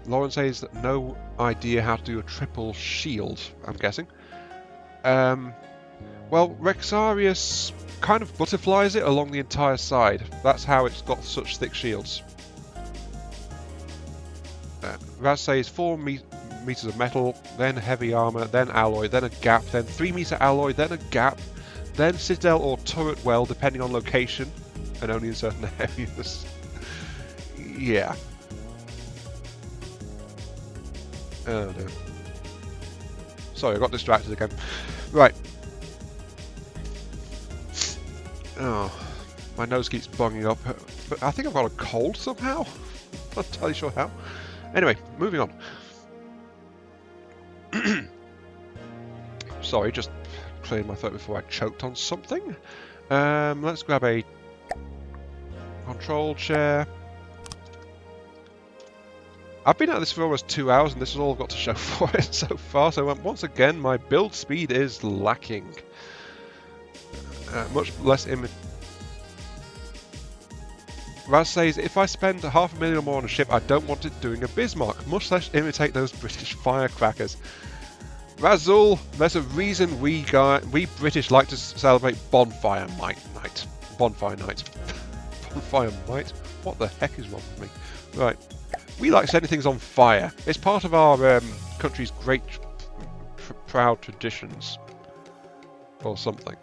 Lauren says that no idea how to do a triple shield, I'm guessing. Well, Rexarius kind of butterflies it along the entire side. That's how it's got such thick shields. Raz says 4 meters of metal, then heavy armor, then alloy, then a gap, then 3 meter alloy, then a gap, then citadel or turret well, depending on location, and only in certain areas. Yeah. Oh no. Sorry, I got distracted again. Right. Oh, my nose keeps bunging up. But I think I've got a cold somehow. Not entirely sure how. Anyway, moving on. Sorry, just cleared my throat before I choked on something. Let's grab a control chair. I've been at this for almost 2 hours, and this is all I've got to show for it so far. So once again, my build speed is lacking. Much less Raz says, if I spend $500,000 or more on a ship, I don't want it doing a Bismarck, much less imitate those British firecrackers. Razul, there's a reason we British like to celebrate Bonfire Night. Bonfire Night. Bonfire Night? What the heck is wrong with me? Right. We like setting things on fire. It's part of our country's great proud traditions. Or something.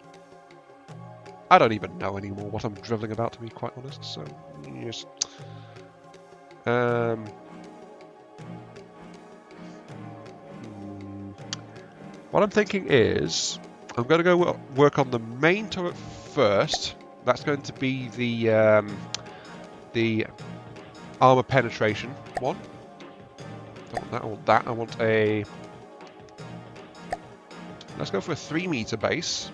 I don't even know anymore what I'm drivelling about, to be quite honest, so yes. What I'm thinking is, I'm going to go work on the main turret first. That's going to be the armor penetration one. I want that, I want a... Let's go for a 3 meter base.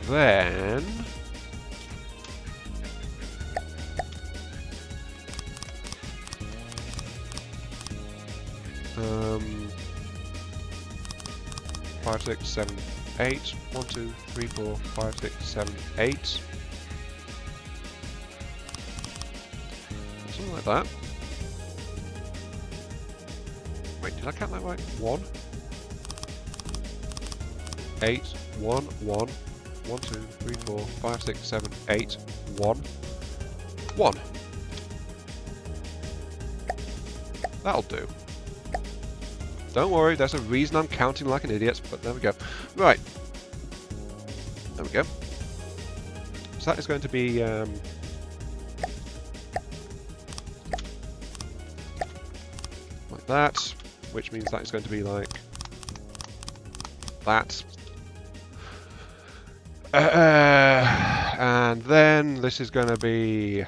Then... 5, 6, 7, 8. 1, 2, 3, 4, 5, 6, 7, 8. Something like that. Wait, did I count that right? 1, 8, 1, 1. 1, 2, 3, 4, 5, 6, 7, 8, 1. 1. That'll do. Don't worry, there's a reason I'm counting like an idiot, but there we go. Right. There we go. So that is going to be... like that, which means that is going to be like... that. And then this is going to be...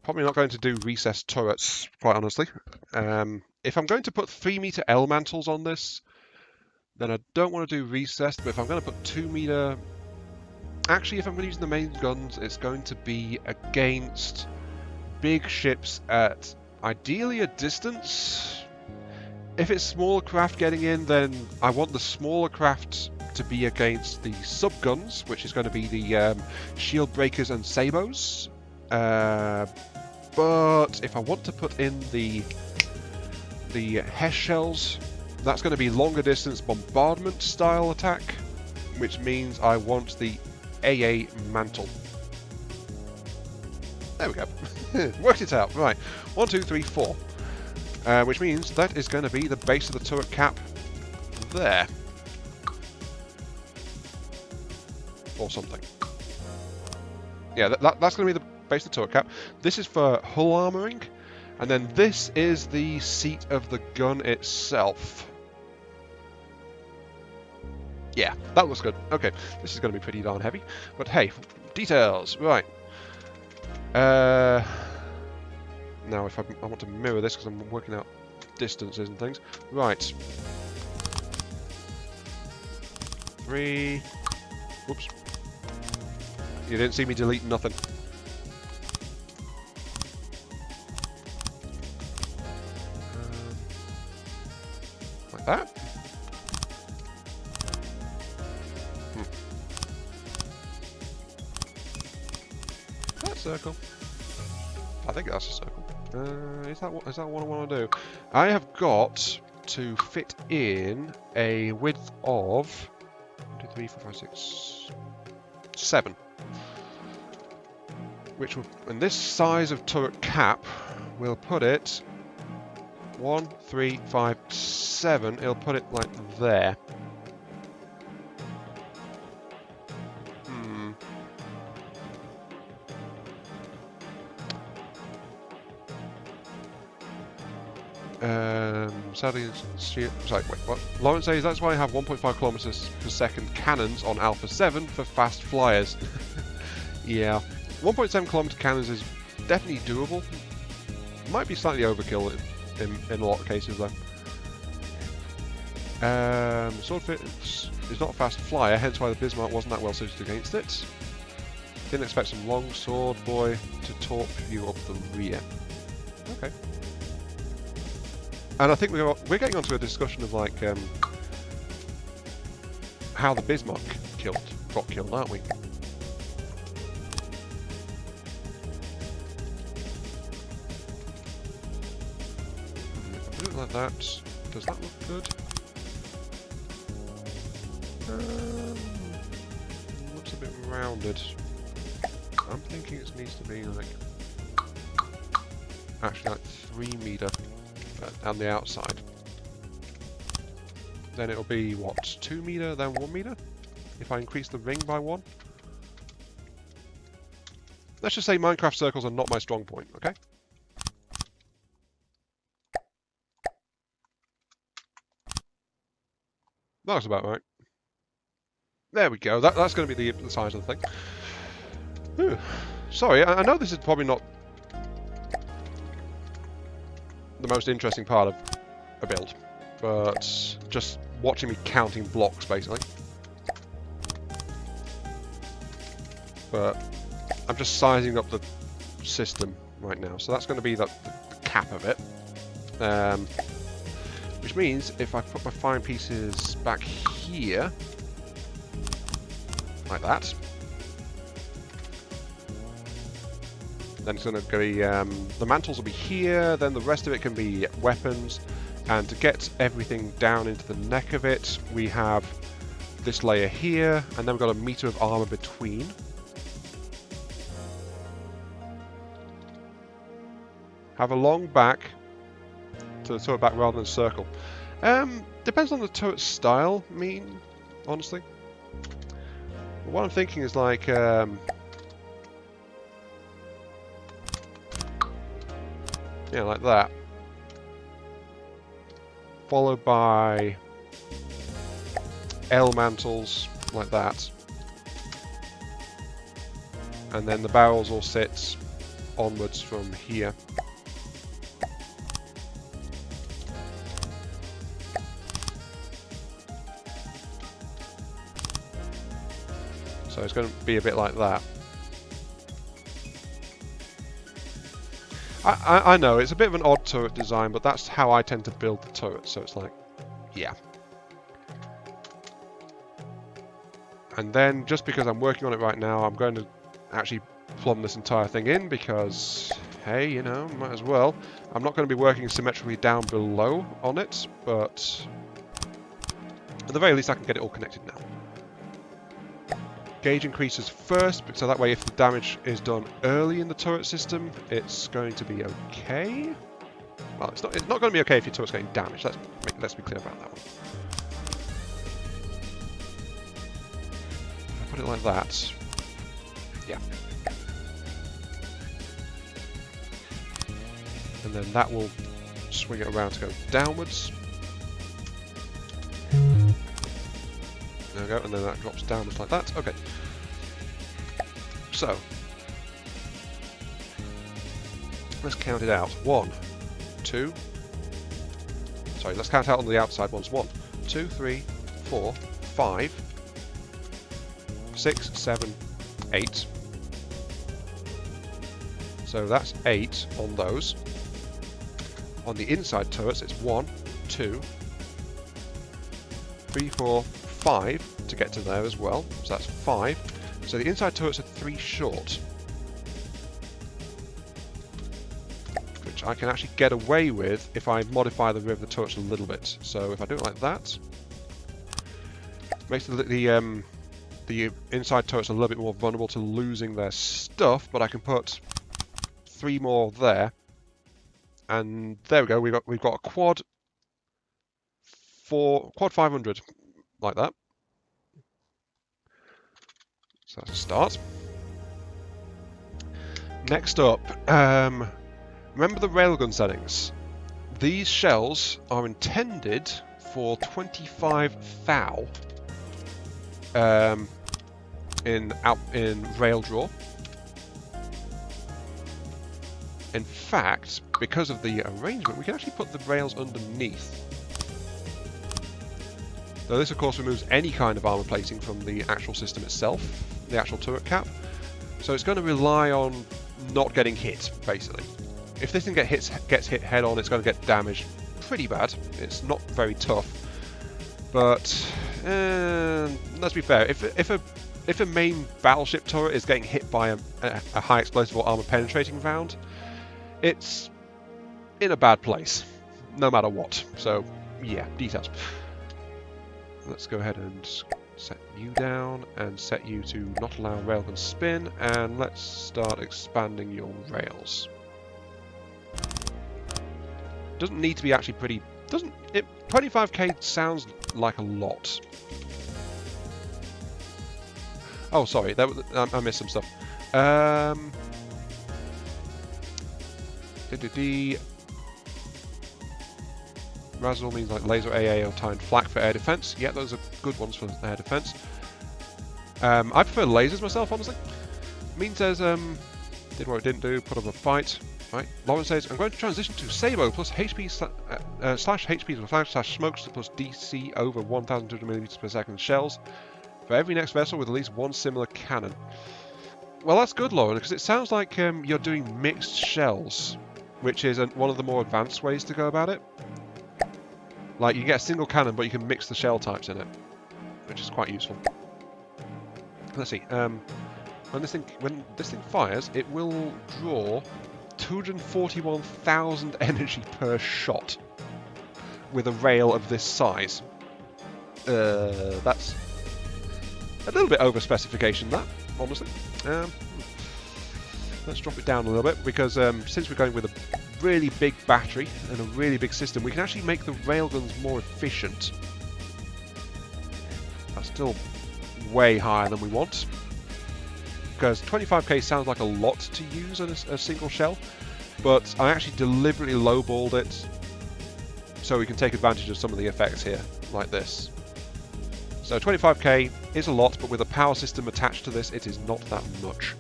probably not going to do recessed turrets, quite honestly. If I'm going to put 3 meter L mantles on this, then I don't want to do recessed, but if I'm going to put 2 meter... Actually, if I'm going to use the main guns, it's going to be against big ships at ideally a distance. If it's smaller craft getting in, then I want the smaller craft to be against the sub-guns, which is going to be the shield breakers and sabos. But if I want to put in the Hesh shells, that's going to be longer distance bombardment style attack, which means I want the AA mantle. There we go. Worked it out. Right. 1, 2, 3, 4. Which means that is going to be the base of the turret cap there. Or something. Yeah, that's going to be the base of the turret cap. This is for hull armouring. And then this is the seat of the gun itself. Yeah, that looks good. Okay, this is going to be pretty darn heavy. But hey, details. Right. Now, if I want to mirror this, because I'm working out distances and things. Right. 3. Whoops. You didn't see me delete nothing. Like that. That circle. I think that's a circle. Is that what I want to do? I have got to fit in a width of 1, 2, 3, 4, 5, 6, 7. Which will, and this size of turret cap will put it 1, 3, 5, 7. It'll put it like there. Sadly, sorry, wait, what? Lawrence says that's why I have 1.5 kilometers per second cannons on Alpha 7 for fast flyers. Yeah, 1.7 kilometer cannons is definitely doable. Might be slightly overkill in a lot of cases though. Swordfit is not a fast flyer, hence why the Bismarck wasn't that well suited against it. Didn't expect some long sword boy to torp you up the rear. Okay. And I think we're getting onto a discussion of like how the Bismarck got killed, aren't we? If I do it like that, does that look good? Looks a bit rounded. I'm thinking it needs to be like actually like 3 meter. On the outside. Then it'll be, what, 2 meter, then 1 meter? If I increase the ring by 1? Let's just say Minecraft circles are not my strong point, okay? That's about right. There we go, that's going to be the size of the thing. Whew. Sorry, I know this is probably not the most interesting part of a build, but just watching me counting blocks basically. But I'm just sizing up the system right now, so that's going to be the cap of it. Which means if I put my fine pieces back here, like that, then it's going to be, the mantles will be here, then the rest of it can be weapons, and to get everything down into the neck of it, we have this layer here, and then we've got a meter of armor between. Have a long back to the turret back rather than circle. Depends on the turret style, honestly. What I'm thinking is like, yeah, like that. Followed by L mantles, like that. And then the barrels all sit onwards from here. So it's going to be a bit like that. I know, it's a bit of an odd turret design, but that's how I tend to build the turret, so it's like, yeah. And then, just because I'm working on it right now, I'm going to actually plumb this entire thing in, because, hey, you know, might as well. I'm not going to be working symmetrically down below on it, but at the very least I can get it all connected now. gauge increases first, so that way if the damage is done early in the turret system, it's going to be okay. Well, it's not going to be okay if your turret's getting damaged. Let's be clear about that one. If I put it like that, yeah. And then that will swing it around to go downwards. There we go, and then that drops downwards like that. Okay. So, let's count it out. 1, 2. Sorry, let's count out on the outside ones. 1, 2, 3, 4, 5, 6, 7, 8. So that's 8 on those. On the inside turrets, it's 1, 2, 3, 4, 5 to get to there as well. So that's 5. So the inside turrets are 3 short, which I can actually get away with if I modify the rear of the turrets a little bit. So if I do it like that, makes the inside turrets a little bit more vulnerable to losing their stuff. But I can put 3 more there, and there we go. We've got a quad 500 like that. So that's a start. Next up, remember the railgun settings. These shells are intended for 25 thou in rail draw. In fact, because of the arrangement, we can actually put the rails underneath. So this, of course, removes any kind of armor plating from the actual system itself, the actual turret cap. So it's going to rely on not getting hit, basically. If this thing gets hit head on, it's going to get damaged pretty bad. It's not very tough, but let's be fair. If a main battleship turret is getting hit by a high explosive or armor penetrating round, it's in a bad place, no matter what. So yeah, details. Let's go ahead and set you down and set you to not allow railgun spin, and let's start expanding your rails. Doesn't need to be actually pretty. 25k sounds like a lot. Oh, sorry, I missed some stuff. Razzle means like laser AA or timed flak for air defense. Yeah, those are good ones for air defense. I prefer lasers myself, honestly. Mean says, did what it didn't do, put up a fight. Right. Lauren says, I'm going to transition to Sabo plus HP slash HP slash smokes plus DC over 1,200 millimeters per second shells for every next vessel with at least one similar cannon. Well, that's good, Lauren, because it sounds like you're doing mixed shells, which is one of the more advanced ways to go about it. Like, you get a single cannon, but you can mix the shell types in it, which is quite useful. Let's see. When this thing fires, it will draw 241,000 energy per shot with a rail of this size. That's a little bit over specification, that, honestly. Let's drop it down a little bit, because since we're going with a really big battery and a really big system, we can actually make the railguns more efficient. That's still way higher than we want, because 25k sounds like a lot to use on a single shell, but I actually deliberately lowballed it so we can take advantage of some of the effects here, like this. So 25k is a lot, but with a power system attached to this, it is not that much.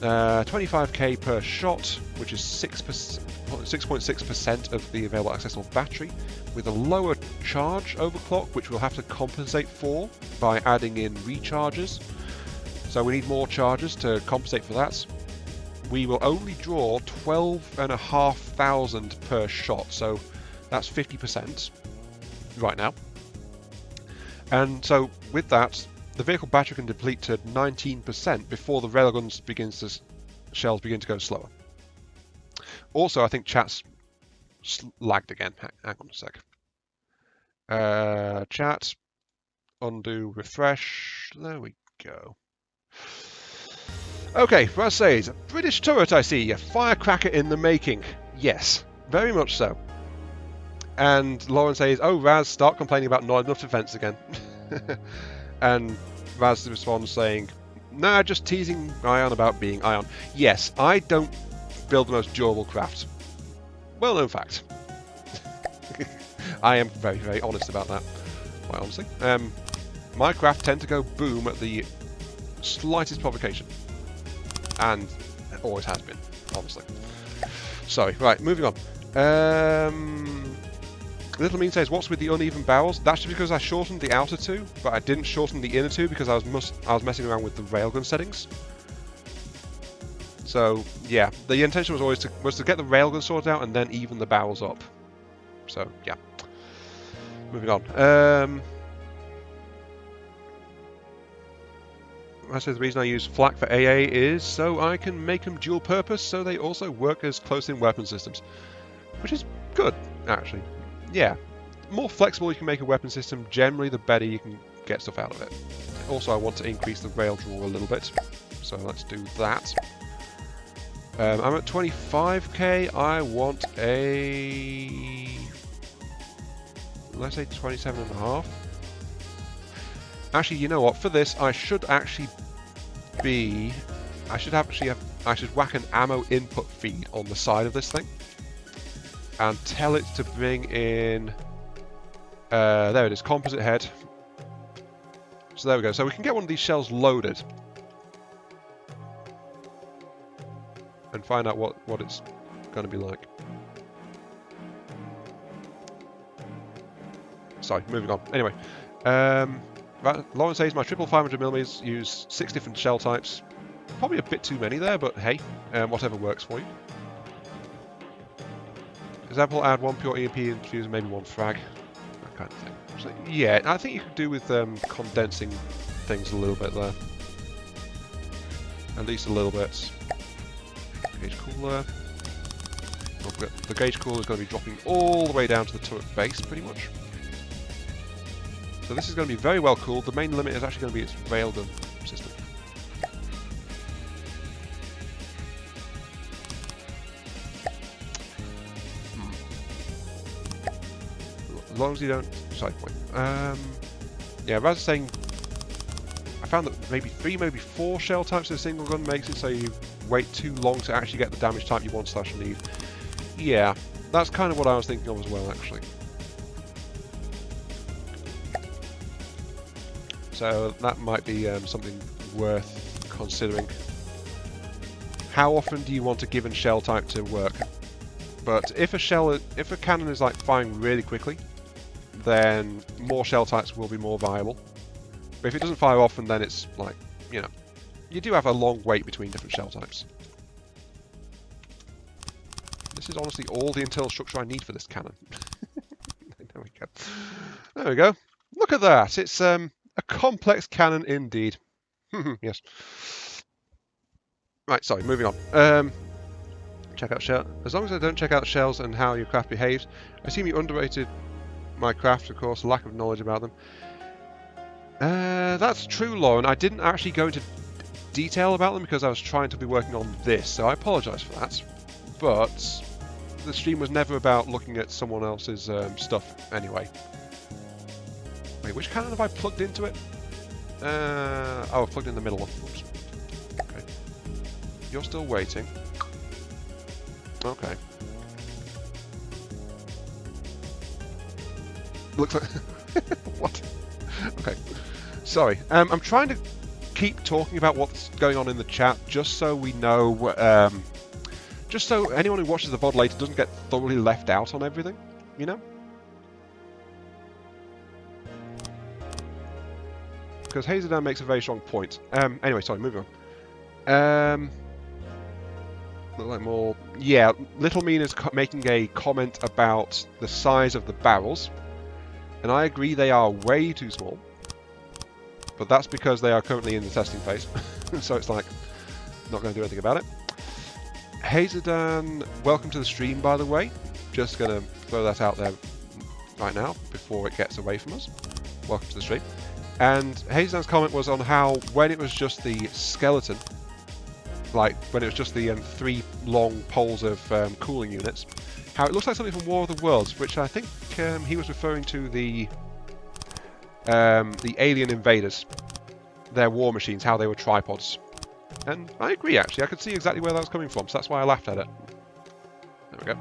25k per shot, which is 6.6% of the available accessible battery, with a lower charge overclock, which we'll have to compensate for by adding in recharges. So we need more charges to compensate for that. We will only draw 12,500 per shot, so that's 50% right now. And so with that, the vehicle battery can deplete to 19% before the railguns shells begin to go slower. Also, I think chat's lagged again. Hang on a sec. Chat, undo, refresh. There we go. Okay, Raz says, British turret I see, a firecracker in the making. Yes, very much so. And Lauren says, oh Raz, start complaining about not enough defense again. And Raz responds saying, nah, just teasing Ion about being Ion. Yes, I don't build the most durable craft. Well known fact. I am very, very honest about that, quite honestly. My craft tend to go boom at the slightest provocation. And it always has been, honestly. Sorry, right, moving on. Little Mean says, what's with the uneven barrels? That's just because I shortened the outer two, but I didn't shorten the inner two because I was messing around with the railgun settings. So, yeah, the intention was always to get the railgun sorted out and then even the barrels up. So, yeah. Moving on. I said the reason I use flak for AA is so I can make them dual purpose so they also work as close-in weapon systems. Which is good, actually. Yeah. The more flexible you can make a weapon system, generally the better you can get stuff out of it. Also, I want to increase the rail draw a little bit. So let's do that. I'm at 25k. I want a... let's say 27.5. Actually, you know what? For this, I should actually be... I should whack an ammo input feed on the side of this thing. And tell it to bring in... there it is, composite head. So there we go. So we can get one of these shells loaded. And find out what it's going to be like. Sorry, moving on. Anyway. Lauren says my triple 500mm use 6 different shell types. Probably a bit too many there, but hey, whatever works for you. Example, add 1 pure EMP infuse and maybe 1 frag. That kind of thing. So, yeah, I think you could do with condensing things a little bit there. At least a little bit. Gauge cooler. The gauge cooler is going to be dropping all the way down to the turret base, pretty much. So this is going to be very well cooled. The main limit is actually going to be its railgun system. As long as you don't... Side point. Yeah, Raz is saying... I found that maybe 3, maybe 4 shell types of a single gun makes it so you wait too long to actually get the damage type you want / need. Yeah, that's kind of what I was thinking of as well, actually. So that might be something worth considering. How often do you want a given shell type to work? But if a cannon is like firing really quickly, then more shell types will be more viable. But if it doesn't fire often, then it's like, you know, you do have a long wait between different shell types. This is honestly all the internal structure I need for this cannon. There we go. There we go. Look at that. It's a complex cannon indeed. Yes. Right, sorry, moving on. Check out shell. As long as I don't check out shells and how your craft behaves, I assume you underrated my craft, of course, lack of knowledge about them. That's true, Lauren. I didn't actually go into detail about them because I was trying to be working on this, so I apologise for that. But the stream was never about looking at someone else's stuff anyway. Wait, which cannon have I plugged into it? Oh, I've plugged in the middle one. Oops. Okay. You're still waiting. Okay. Looks like... What? Okay. Sorry. I'm trying to keep talking about what's going on in the chat just so we know... just so anyone who watches the VOD later doesn't get thoroughly left out on everything, you know? Because Hazeldown makes a very strong point. Anyway, sorry, moving on. Look like more... Yeah, Little Mean is making a comment about the size of the barrels. And I agree they are way too small. But that's because they are currently in the testing phase. So it's like, not going to do anything about it. Hazeldan, welcome to the stream, by the way. Just going to throw that out there right now before it gets away from us. Welcome to the stream. And Hazel's comment was on how when it was just the skeleton, like when it was just the 3 long poles of cooling units, how it looks like something from War of the Worlds, which I think he was referring to the alien invaders, their war machines, how they were tripods. And I agree, actually. I could see exactly where that was coming from, so that's why I laughed at it. There we go.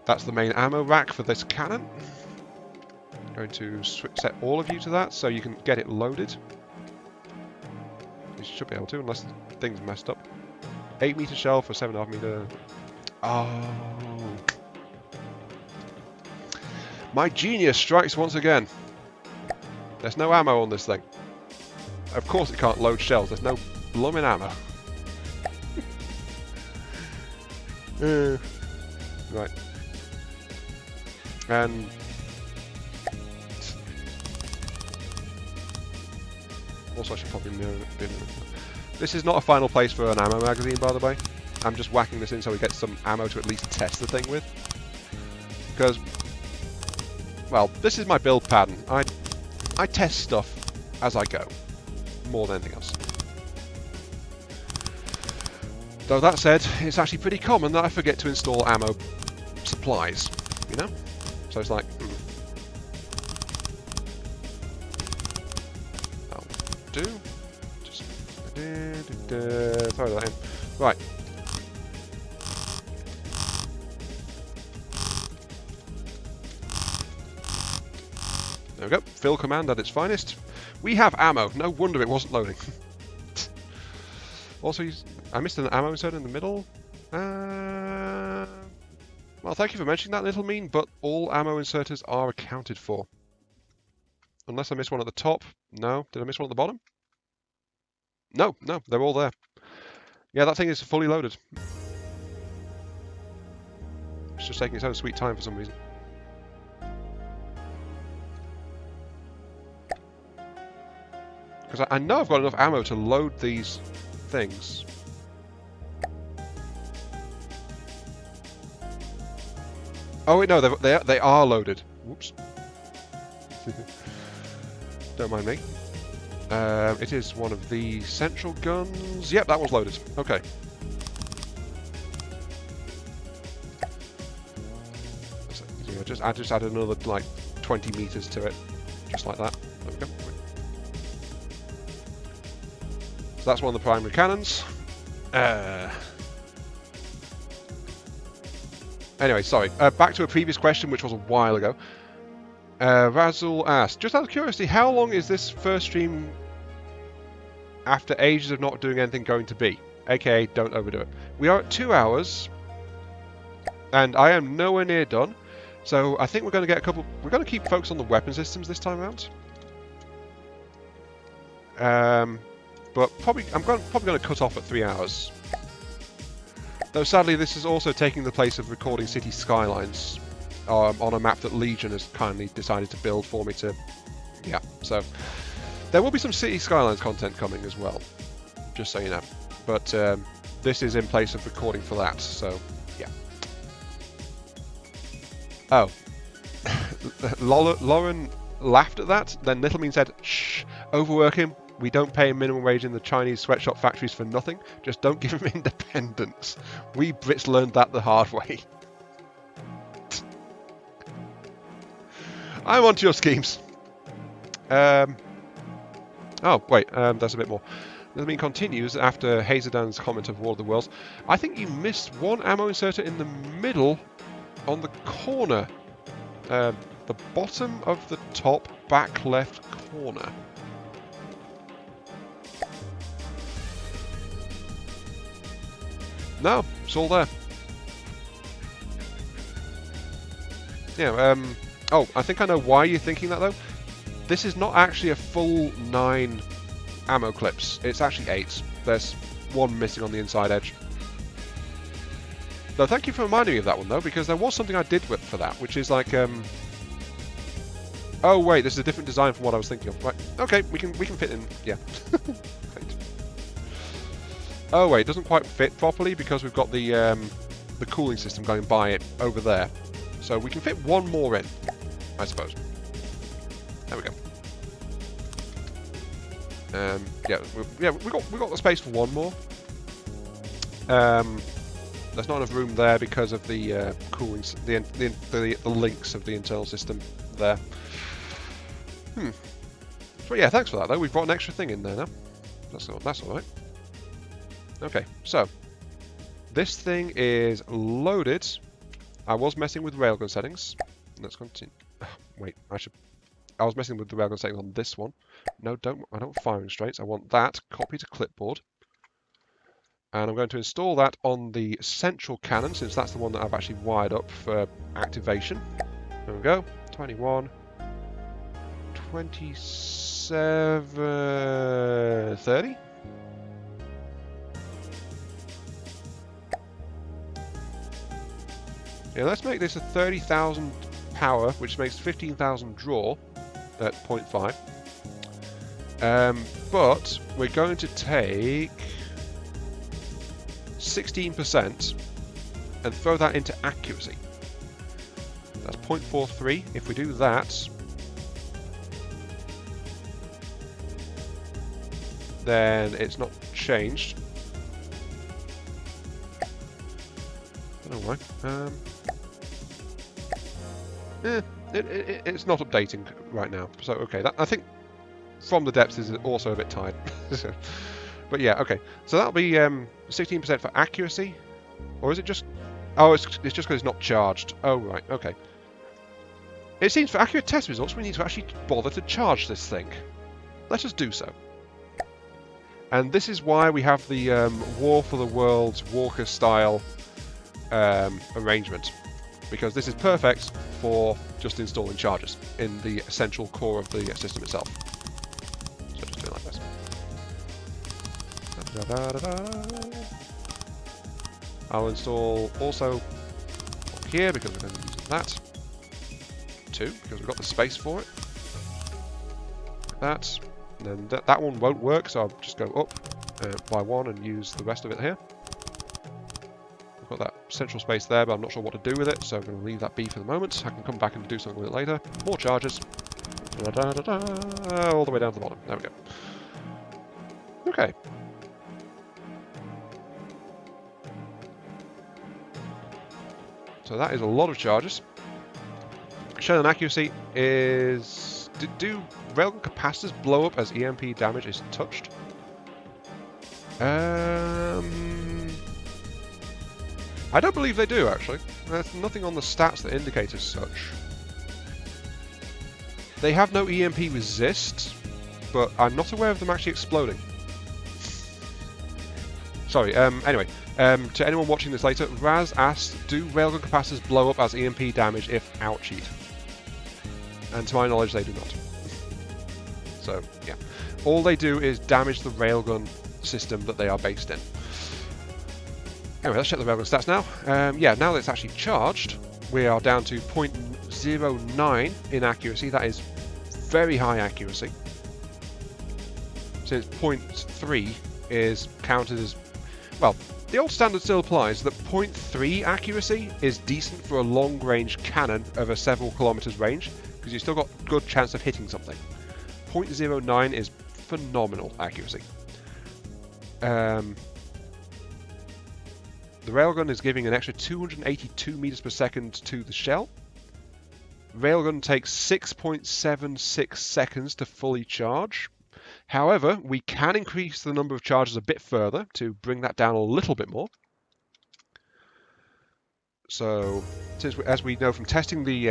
That's the main ammo rack for this cannon. I'm going to set all of you to that so you can get it loaded. You should be able to, unless the thing's messed up. 8 meter shell for 7.5 meter. Oh. My genius strikes once again. There's no ammo on this thing. Of course it can't load shells. There's no blooming ammo. Right. And also I should probably mirror it. This is not a final place for an ammo magazine, by the way. I'm just whacking this in so we get some ammo to at least test the thing with. Because, well, this is my build pattern. I test stuff as I go, more than anything else. Though that said, it's actually pretty common that I forget to install ammo supplies, you know? So it's like, that'll do. Just throw that in. Right. There we go. Fill command at its finest. We have ammo. No wonder it wasn't loading. Also, I missed an ammo insert in the middle. Well, thank you for mentioning that, Little Mean, but all ammo inserters are accounted for. Unless I missed one at the top. No. Did I miss one at the bottom? No, they're all there. Yeah, that thing is fully loaded. It's just taking its own sweet time for some reason. Because I know I've got enough ammo to load these things. Oh wait, no, they are loaded. Whoops. Don't mind me. It is one of the central guns. Yep, that was loaded. Okay. So I just added another like 20 meters to it, just like that. There we go. So that's one of the primary cannons. Anyway, sorry. Back to a previous question, which was a while ago. Razul asked, just out of curiosity, how long is this first stream after ages of not doing anything going to be? AKA, don't overdo it. We are at 2 hours, and I am nowhere near done. So I think we're going to get a couple. We're going to keep focus on the weapon systems this time around. But probably I'm probably going to cut off at 3 hours. Though sadly, this is also taking the place of recording city skylines on a map that Legion has kindly decided to build for me to. Yeah, so there will be some city skylines content coming as well, just so you know. But this is in place of recording for that, so yeah. Oh, Lauren laughed at that. Then Little Mean said, "Shh, overwork him. We don't pay minimum wage in the Chinese sweatshop factories for nothing. Just don't give him independence. We Brits learned that the hard way." I'm onto your schemes. Oh, wait, there's a bit more. Little Mean continues after Hazeldan's comment of War of the Worlds. I think you missed one ammo inserter in the middle on the corner. The bottom of the top back left corner. No, it's all there. Yeah, oh, I think I know why you're thinking that, though. This is not actually a full 9 ammo clips. It's actually 8. There's one missing on the inside edge. No, thank you for reminding me of that one, though, because there was something I did for that, which is like, oh, wait, this is a different design from what I was thinking of. Right, okay, we can fit in, yeah. Great. Oh, wait, it doesn't quite fit properly because we've got the cooling system going by it over there. So we can fit one more in, I suppose. There we go. Yeah, we got the space for one more. There's not enough room there because of the cooling, the links of the internal system there. But yeah, thanks for that though. We've brought an extra thing in there now. That's all right. Okay, so this thing is loaded. I was messing with railgun settings. Let's continue. Wait, I was messing with the railgun settings on this one. No, I don't want firing restraints. I want that. Copy to clipboard. And I'm going to install that on the central cannon, since that's the one that I've actually wired up for activation. There we go. 21. 27... 30? Yeah, let's make this a 30,000 power, which makes 15,000 draw at 0.5. But we're going to take 16% and throw that into accuracy. That's 0.43. If we do that, then it's not changed. I don't know why. It's not updating right now. So okay, I think from the depths is also a bit tired. But yeah, okay. So that'll be 16% for accuracy, or is it just? Oh, it's just because it's not charged. Oh right, okay. It seems for accurate test results we need to actually bother to charge this thing. Let us do so. And this is why we have the War for the Worlds Walker style arrangement, because this is perfect for just installing chargers in the central core of the system itself. So just do it like this. I'll install also here because we're going to be using that. 2 because we've got the space for it. Like that. And then that one won't work, so I'll just go up by 1 and use the rest of it here. I've got that central space there, but I'm not sure what to do with it, so I'm going to leave that be for the moment. I can come back and do something with it later. More charges. All the way down to the bottom. There we go. Okay. So that is a lot of charges. Shannon accuracy is... Do railgun capacitors blow up as EMP damage is touched? I don't believe they do, actually. There's nothing on the stats that indicate as such. They have no EMP resist, but I'm not aware of them actually exploding. Sorry, anyway, to anyone watching this later, Raz asked, do railgun capacitors blow up as EMP damage if outsheet? And to my knowledge, they do not. So, yeah. All they do is damage the railgun system that they are based in. Anyway, let's check the railgun stats now. Yeah, now that it's actually charged, we are down to 0.09 in accuracy. That is very high accuracy. Since 0.3 is counted as... Well, the old standard still applies that 0.3 accuracy is decent for a long-range cannon of a several kilometers range, because you've still got a good chance of hitting something. 0.09 is phenomenal accuracy. The railgun is giving an extra 282 meters per second to the shell. Railgun takes 6.76 seconds to fully charge. However, we can increase the number of charges a bit further to bring that down a little bit more. So, as we know from testing, the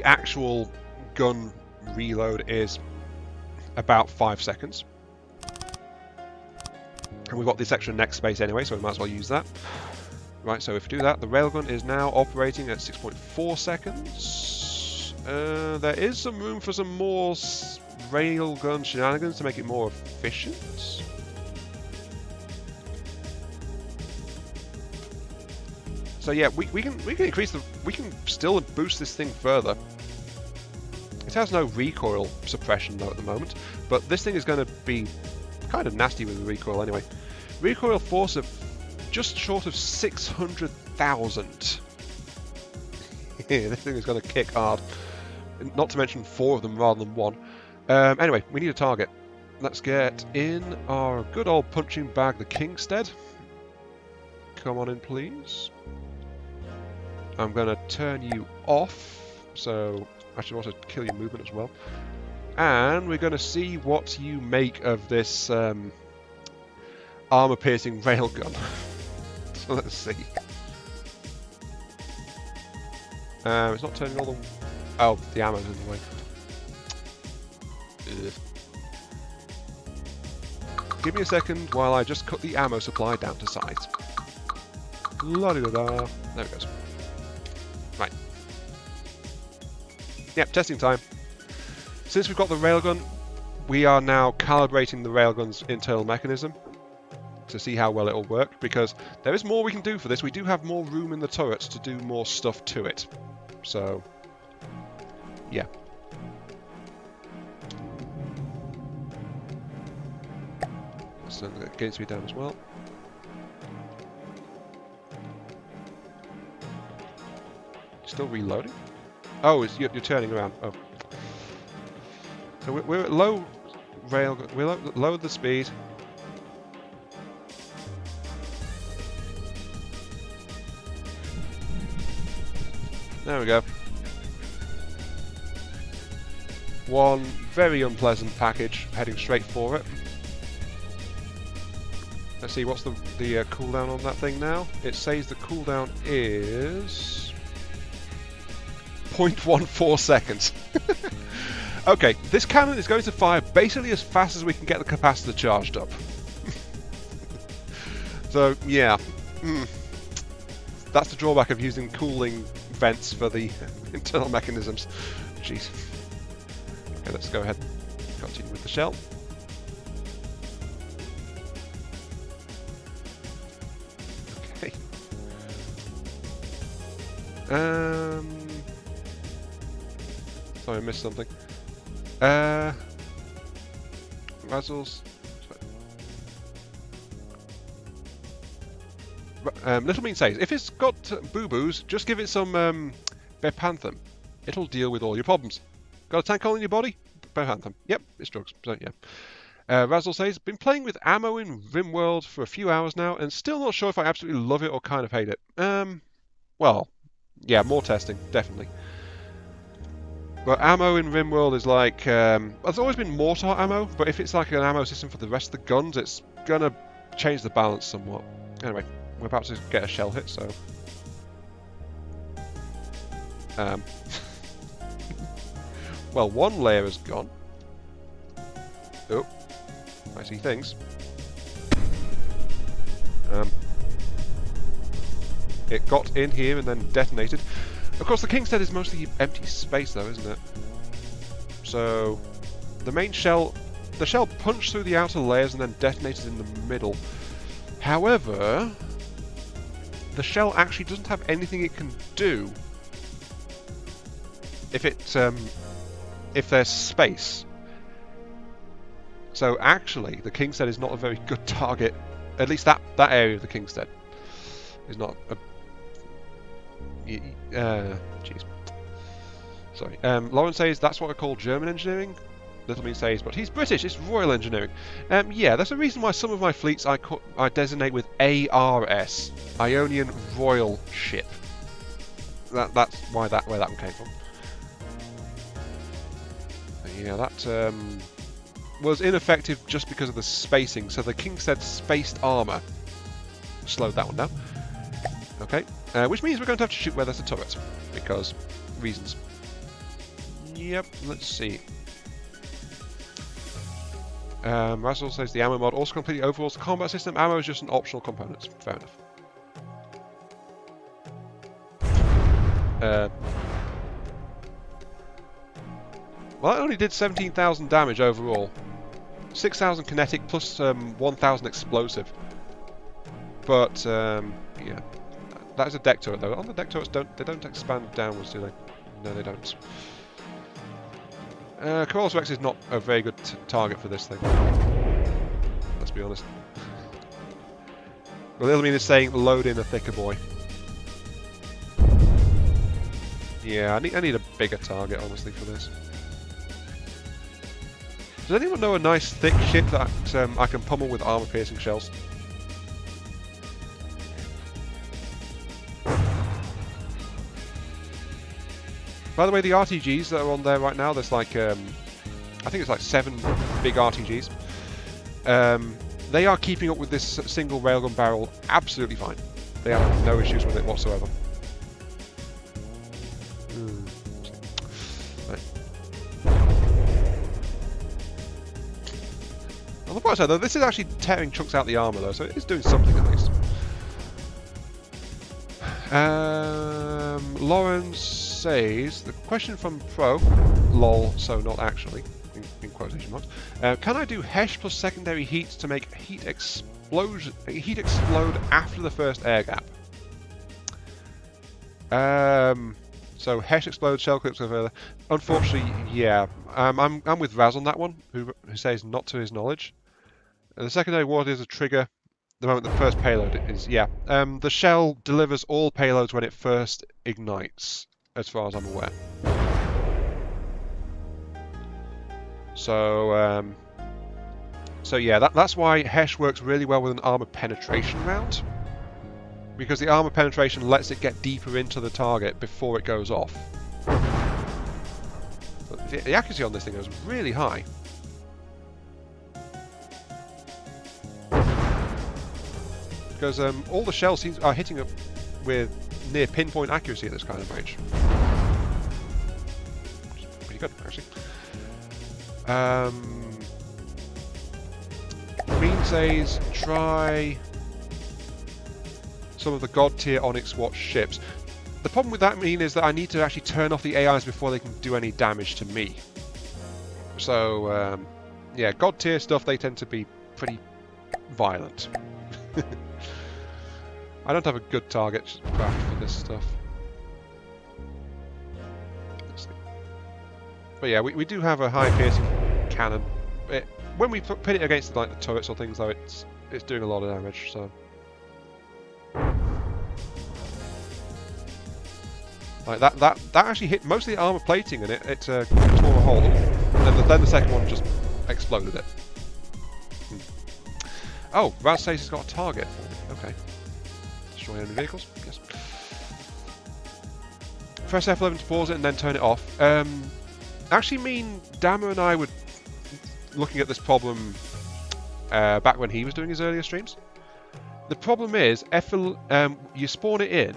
actual gun reload is about 5 seconds. And we've got this extra neck space anyway, so we might as well use that. Right, so if we do that, the railgun is now operating at 6.4 seconds. There is some room for some more railgun shenanigans to make it more efficient. So yeah, we can increase we can still boost this thing further. It has no recoil suppression though at the moment, but this thing is going to be kind of nasty with the recoil anyway. Recoil force of just short of 600,000. This thing is going to kick hard. Not to mention 4 of them rather than 1. Anyway, we need a target. let's get in our good old punching bag, the Kingstead. Come on in, please. I'm going to turn you off, so I should also kill your movement as well. And we're going to see what you make of this armor-piercing railgun. So let's see. It's not turning all the... Oh, the ammo's in the way. Ugh. Give me a second while I just cut the ammo supply down to size. La-di-da-da. There it goes. Right. Yep, testing time. Since we've got the railgun, we are now calibrating the railgun's internal mechanism to see how well it'll work, because there is more we can do for this. We do have more room in the turrets to do more stuff to it. So, yeah. Let's turn the gain speed down as well. Still reloading? Oh, you're turning around. Oh. So we're at low rail. We lowered the speed. There we go. One very unpleasant package heading straight for it. Let's see, what's the cooldown on that thing now? It says the cooldown is 0.14 seconds. Okay, this cannon is going to fire basically as fast as we can get the capacitor charged up. So, yeah. That's the drawback of using cooling vents for the internal mechanisms. Jeez. Okay, let's go ahead and continue with the shell. Okay. Sorry, I missed something. Razzles. Little Mean says, if it's got boo-boos, just give it some Bepanthen. It'll deal with all your problems. Got a tank hole in your body? Bepanthen. Yep, it's drugs. So, yeah. Razzle says, been playing with ammo in RimWorld for a few hours now, and still not sure if I absolutely love it or kind of hate it. Well, yeah, more testing, definitely. But ammo in RimWorld is like... there's always been mortar ammo, but if it's like an ammo system for the rest of the guns, it's gonna change the balance somewhat. Anyway, we're about to get a shell hit, so... well, one layer is gone. Oh, I see things. It got in here and then detonated. Of course, the Kingstead is mostly empty space, though, isn't it? So, the main shell... The shell punched through the outer layers and then detonated in the middle. However, the shell actually doesn't have anything it can do if there's space. So actually, the Kingstead is not a very good target. At least that area of the Kingstead is not a... jeez. Sorry. Lauren says, that's what I call German engineering. Little Mean says, but he's British, it's Royal Engineering. Yeah, there's a reason why some of my fleets I designate with ARS, Ionian Royal Ship. That's where that one came from. Yeah, that was ineffective just because of the spacing, so the Kingstead spaced armour slowed that one down. Okay, which means we're going to have to shoot where there's a turret, because reasons. Yep, let's see. Razzle says the ammo mod also completely overhauls the combat system. Ammo is just an optional component. Fair enough. Well, it only did 17,000 damage overall. 6,000 kinetic plus 1,000 explosive. But yeah, that is a deck turret though. On the deck turrets, they don't expand downwards, do they? No, they don't. Corollas Rex is not a very good target for this thing. Let's be honest. Well, Little Mean is saying load in a thicker boy. Yeah, I need a bigger target, honestly, for this. Does anyone know a nice thick ship that I can pummel with armor-piercing shells? By the way, the RTGs that are on there right now, there's like, I think it's like 7 big RTGs. They are keeping up with this single railgun barrel absolutely fine. They have no issues with it whatsoever. On the bright side though, this is actually tearing chunks out the armour though, so it is doing something at least. Lawrence says, the question from Pro, lol, so not actually, in quotation marks, can I do HESH plus secondary heat to make heat explode after the first air gap? So HESH explodes, shell clips go further. Unfortunately, yeah, I'm with Raz on that one, who says not to his knowledge. The secondary water is a trigger the moment the first payload is, yeah. The shell delivers all payloads when it first ignites, as far as I'm aware. So, so yeah, that's why HESH works really well with an armor penetration round, because the armor penetration lets it get deeper into the target before it goes off. But the accuracy on this thing is really high. Because all the shells are hitting up with near pinpoint accuracy at this kind of range. Which is pretty good, actually. Mean says, try some of the God tier Onyx Watch ships. The problem with that mean is that I need to actually turn off the AIs before they can do any damage to me. So, yeah, God tier stuff, they tend to be pretty violent. I don't have a good target craft for this stuff. Let's see. But yeah, we do have a high piercing cannon. When we put it against like the turrets or things, though, it's doing a lot of damage. So, like that actually hit most of the armor plating, and it tore a hole, and then the second one just exploded it. Oh, Raz says he's got a target. Okay. Destroy enemy vehicles? Yes. Press F11 to pause it and then turn it off. Actually, Dammer and I were looking at this problem back when he was doing his earlier streams. The problem is, you spawn it in,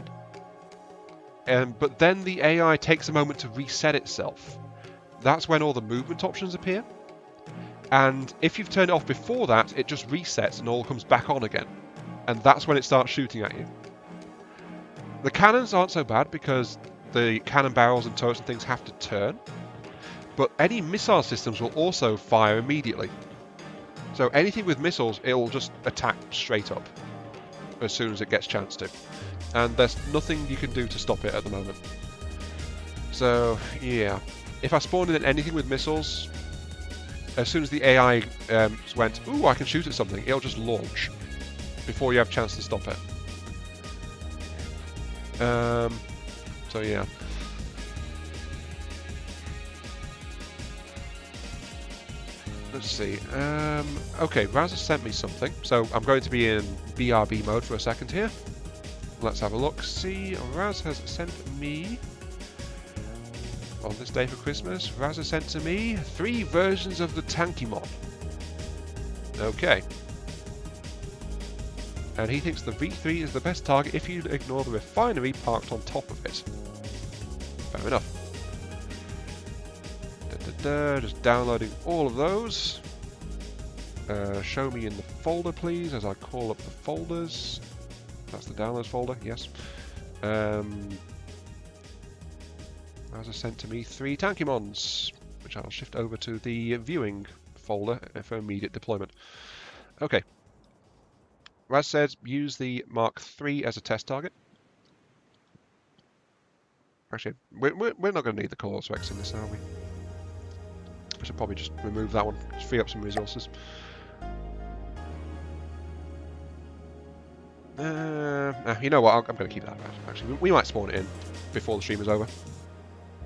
but then the AI takes a moment to reset itself. That's when all the movement options appear. And if you've turned it off before that, it just resets and all comes back on again. And that's when it starts shooting at you. The cannons aren't so bad because the cannon barrels and turrets and things have to turn. But any missile systems will also fire immediately. So anything with missiles, it'll just attack straight up as soon as it gets a chance to. And there's nothing you can do to stop it at the moment. So, yeah. If I spawned in anything with missiles, as soon as the AI went, ooh, I can shoot at something, it'll just launch before you have a chance to stop it. So yeah. Let's see. Okay, Raz has sent me something, so I'm going to be in BRB mode for a second here. Let's have a look. See, Raz has sent me, on this day for Christmas, Raz has sent to me 3 versions of the Tankymon. Okay. And he thinks the V3 is the best target if you ignore the refinery parked on top of it. Fair enough. Just downloading all of those. Show me in the folder, please, as I call up the folders. That's the downloads folder, yes. As I sent to me 3 Tankymons, which I'll shift over to the viewing folder for immediate deployment. Okay. Raz said use the Mark III as a test target. Actually, we're not going to need the Color Specs in this, are we? I should probably just remove that one, just free up some resources. You know what, I'm going to keep that around. Actually, we might spawn it in before the stream is over.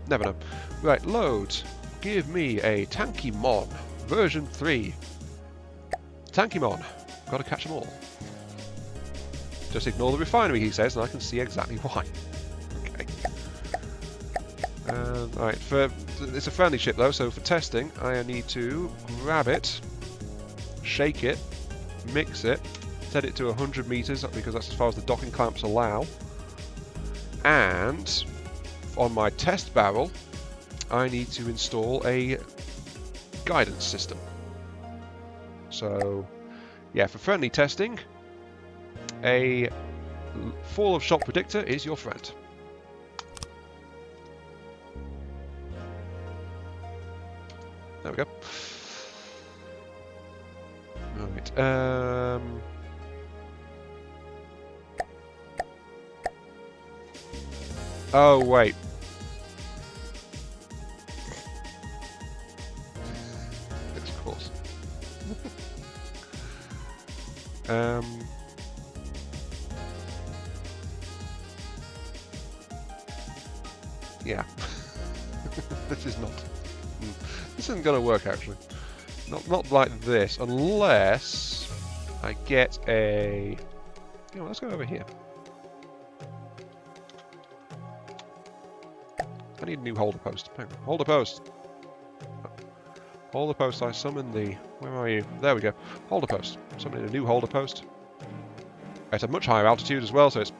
Never know. Right, load. Give me a Tankymon. Version 3. Tankymon. Gotta catch them all. Just ignore the refinery, he says, and I can see exactly why. Okay. Alright, it's a friendly ship though, so for testing, I need to grab it, shake it, mix it, set it to 100 meters because that's as far as the docking clamps allow. And on my test barrel, I need to install a guidance system. So, yeah, for friendly testing, a fall of shock predictor is your friend. There we go. Alright, oh, wait. Yes, of course. Yeah. This is not. This isn't going to work, actually. Not like this, unless I get a... You know, let's go over here. I need a new holder post. Hang on. Holder post! Holder post, I summon the... Where are you? There we go. Holder post. Summoning a new holder post. At a much higher altitude as well, so it's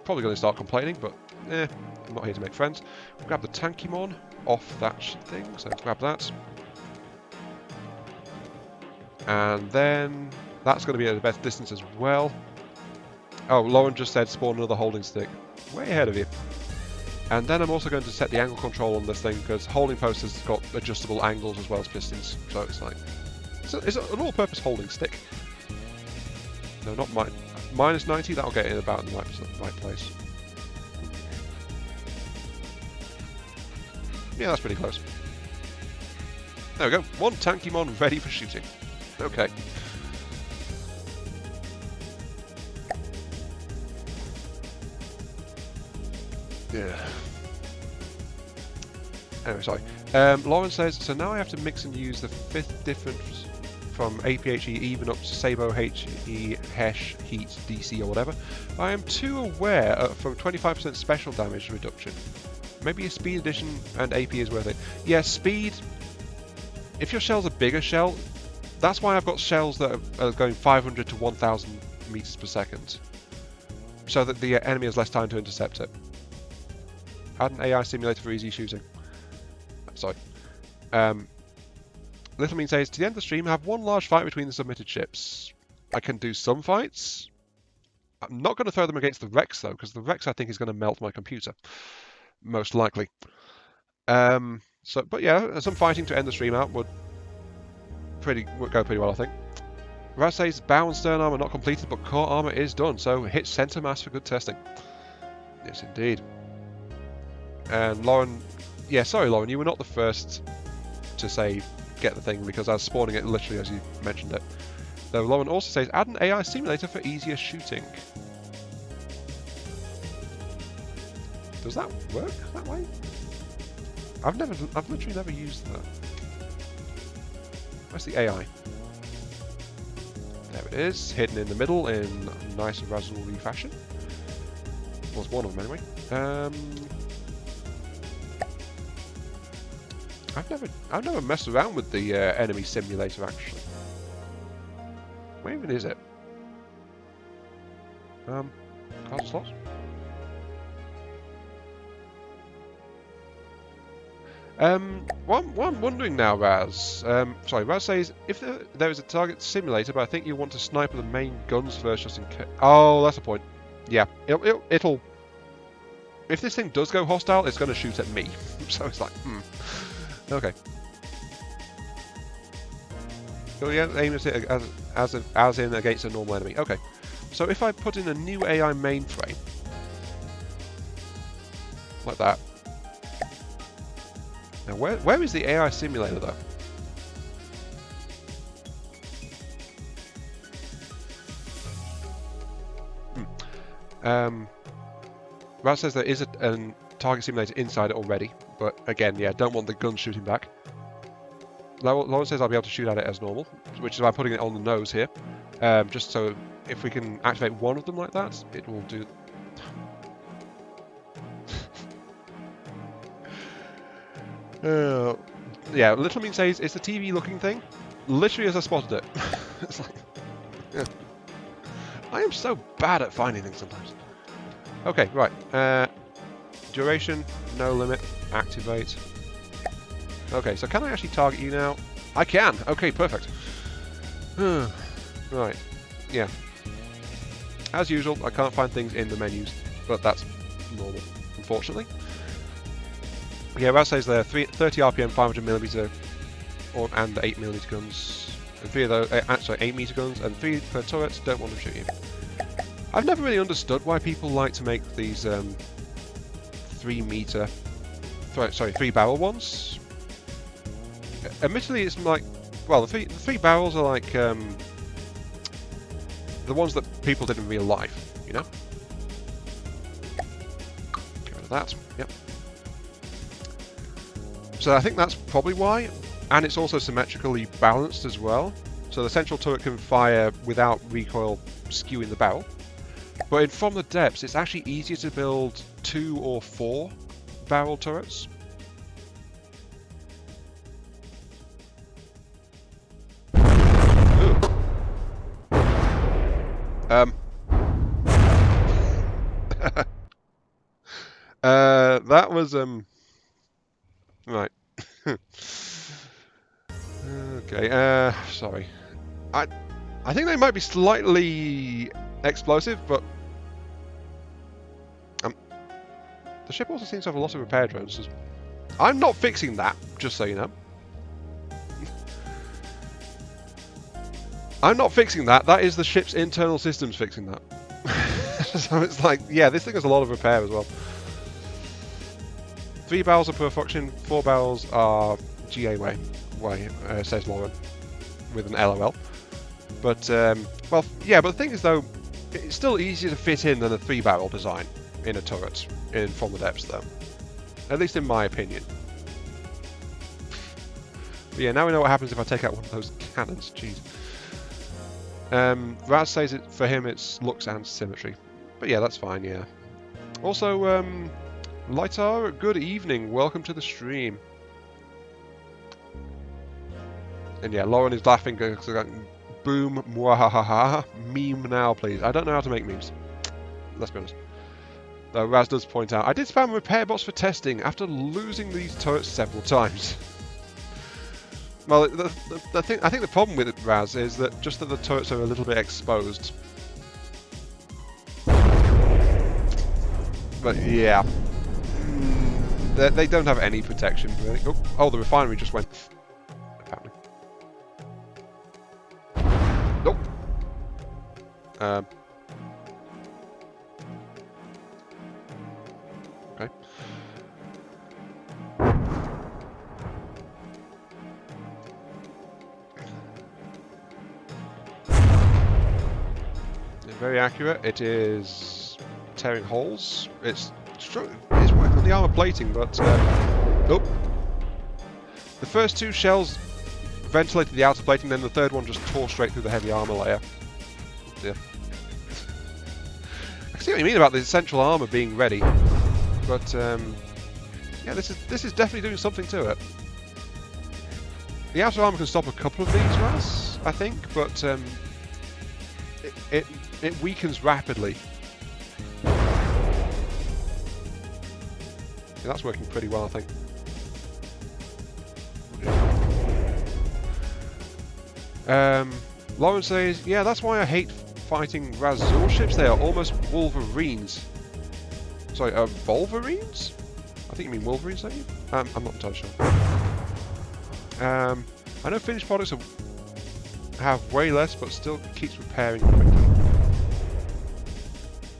probably going to start complaining, but I'm not here to make friends. Grab the Tankymon off that thing, so grab that. And then that's going to be at the best distance as well. Oh, Lauren just said spawn another holding stick. Way ahead of you. And then I'm also going to set the angle control on this thing because holding post has got adjustable angles as well as pistons. So it's like, it's an all-purpose holding stick. No, not mine. Minus 90, that'll get it about in the right place. Yeah, that's pretty close. There we go. One Tankymon ready for shooting. Okay. Yeah. Anyway, sorry. Lauren says, so now I have to mix and use the 5th difference from APHE even up to Sabo HE, Hesh, Heat, DC or whatever. I am too aware for 25% special damage reduction. Maybe a speed addition and AP is worth it. Yeah, speed. If your shell's a bigger shell, that's why I've got shells that are going 500 to 1,000 meters per second, so that the enemy has less time to intercept it. Add an AI simulator for easy shooting. Sorry. Little Mean says, to the end of the stream, have one large fight between the submitted ships. I can do some fights. I'm not going to throw them against the Rex, though, because the Rex, I think, is going to melt my computer. Most likely. But yeah, some fighting to end the stream out would go pretty well, I think. Raz says, bow and stern armor not completed, but core armor is done, so hit center mass for good testing. Yes, indeed. And Lauren... Yeah, sorry, Lauren, you were not the first to say get the thing, because I was spawning it literally as you mentioned it. Though Lauren also says, add an AI simulator for easier shooting. Does that work that way? I've literally never used that. Where's the AI? There it is, hidden in the middle in nice razzle-y fashion. Was one of them anyway. I've never messed around with the enemy simulator actually. Where even is it? Card slots? What I'm wondering now, Raz. Sorry, Raz says if there is a target simulator, but I think you want to snipe the main guns first, just in case. Oh, that's the point. Yeah, it'll. If this thing does go hostile, it's going to shoot at me. So it's like, okay. So yeah, aim at it as in against a normal enemy. Okay. So if I put in a new AI mainframe, like that. Now where is the AI simulator though? Raz says there is a target simulator inside it already, but again, yeah, don't want the gun shooting back. Lauren says I'll be able to shoot at it as normal, which is why I'm putting it on the nose here. Just so if we can activate one of them like that, it will do... Yeah, Little Mean says it's the TV looking thing. Literally as I spotted it. It's like... Yeah. I am so bad at finding things sometimes. Okay, right. Duration, no limit, activate. Okay, so can I actually target you now? I can! Okay, perfect. Right, yeah. As usual, I can't find things in the menus, but that's normal, unfortunately. Yeah, Raz says there 30 RPM, 500mm and 8mm guns. And 3 of those, 8m guns, and 3 per turret, don't want to shoot you. I've never really understood why people like to make these 3 barrel ones. Admittedly, it's like, well, the three barrels are like the ones that people did in real life, you know? Get rid of that, yep. So I think that's probably why, and it's also symmetrically balanced as well. So the central turret can fire without recoil skewing the barrel. But from the depths, it's actually easier to build 2 or 4 barrel turrets. Ooh. That was right. Okay. Sorry. I think they might be slightly explosive, but the ship also seems to have a lot of repair drones. I'm not fixing that, just so you know. I'm not fixing that. That is the ship's internal systems fixing that. So it's like, yeah, this thing has a lot of repair as well. 3 barrels are per function, 4 barrels are GA way, says Lauren, with an LOL. But, well, yeah, but the thing is, though, it's still easier to fit in than a 3 barrel design in a turret from the depths, though. At least in my opinion. But yeah, now we know what happens if I take out one of those cannons. Jeez. Raz says it for him it's looks and symmetry. But yeah, that's fine, yeah. Also, Lightar, good evening. Welcome to the stream. And yeah, Lauren is laughing because boom, mwahaha, meme now, please. I don't know how to make memes. Let's be honest. Though Raz does point out, I did spam repair bots for testing after losing these turrets several times. Well, I think the problem with it, Raz, is that just that the turrets are a little bit exposed. But yeah, they don't have any protection really. Oh, the refinery just went. Apparently. Nope. Okay. Very accurate. It is tearing holes. It's working on the armor plating, but nope. The first 2 shells ventilated the outer plating, then the third one just tore straight through the heavy armor layer. Yeah. I see what you mean about the central armor being ready, but yeah, this is definitely doing something to it. The outer armor can stop a couple of these Raz, I think, but it weakens rapidly. Yeah, that's working pretty well, I think. Lauren says, yeah, that's why I hate fighting Razor ships. They are almost Wolverines. Sorry, Wolverines? I think you mean Wolverines, don't you? I'm not entirely sure. I know finished products have way less, but still keeps repairing quickly.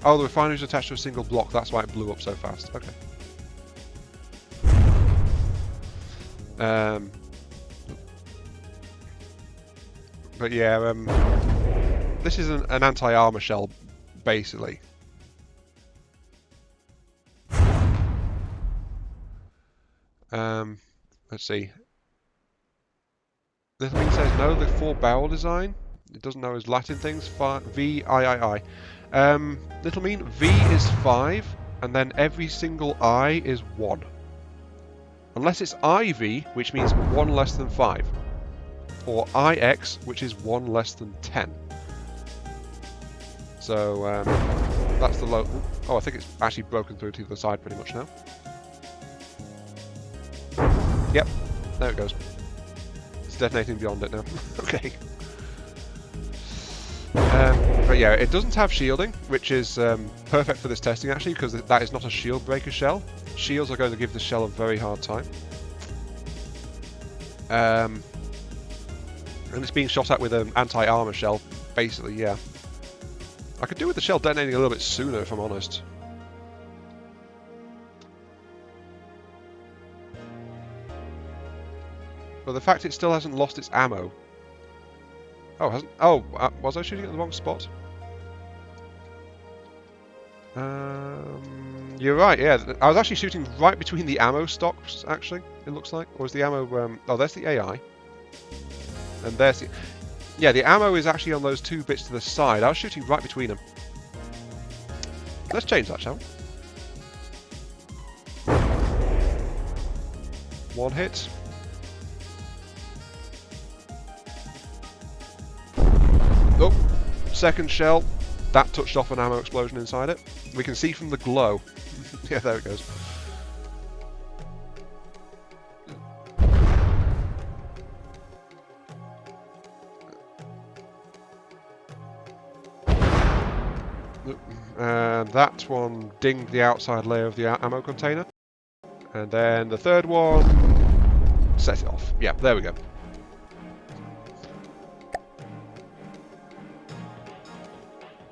Oh, the refinery is attached to a single block, that's why it blew up so fast. Okay. But yeah, this is an anti-armor shell, basically. Let's see. Little Mean says no, the 4-barrel design. It doesn't know his Latin things. V-I-I-I. Little Mean, V is 5, and then every single I is 1. Unless it's IV, which means 1 less than 5. Or IX, which is 1 less than 10. So, that's the low... Oh, I think it's actually broken through to the other side pretty much now. Yep, there it goes. It's detonating beyond it now. Okay. But yeah, it doesn't have shielding, which is perfect for this testing actually, because that is not a shield breaker shell. Shields are going to give this shell a very hard time. And it's being shot at with an anti-armor shell, basically, yeah. I could do with the shell detonating a little bit sooner, if I'm honest. But the fact it still hasn't lost its ammo. Oh, hasn't? Oh, was I shooting at the wrong spot? You're right, yeah. I was actually shooting right between the ammo stocks, actually, it looks like. Or is the ammo... oh, there's the AI. And there's the... Yeah, the ammo is actually on those 2 bits to the side. I was shooting right between them. Let's change that, shall we? 1 hit. Oh, second shell. That touched off an ammo explosion inside it. We can see from the glow. Yeah, there it goes. And that one dinged the outside layer of the ammo container. And then the third one set it off. Yeah, there we go.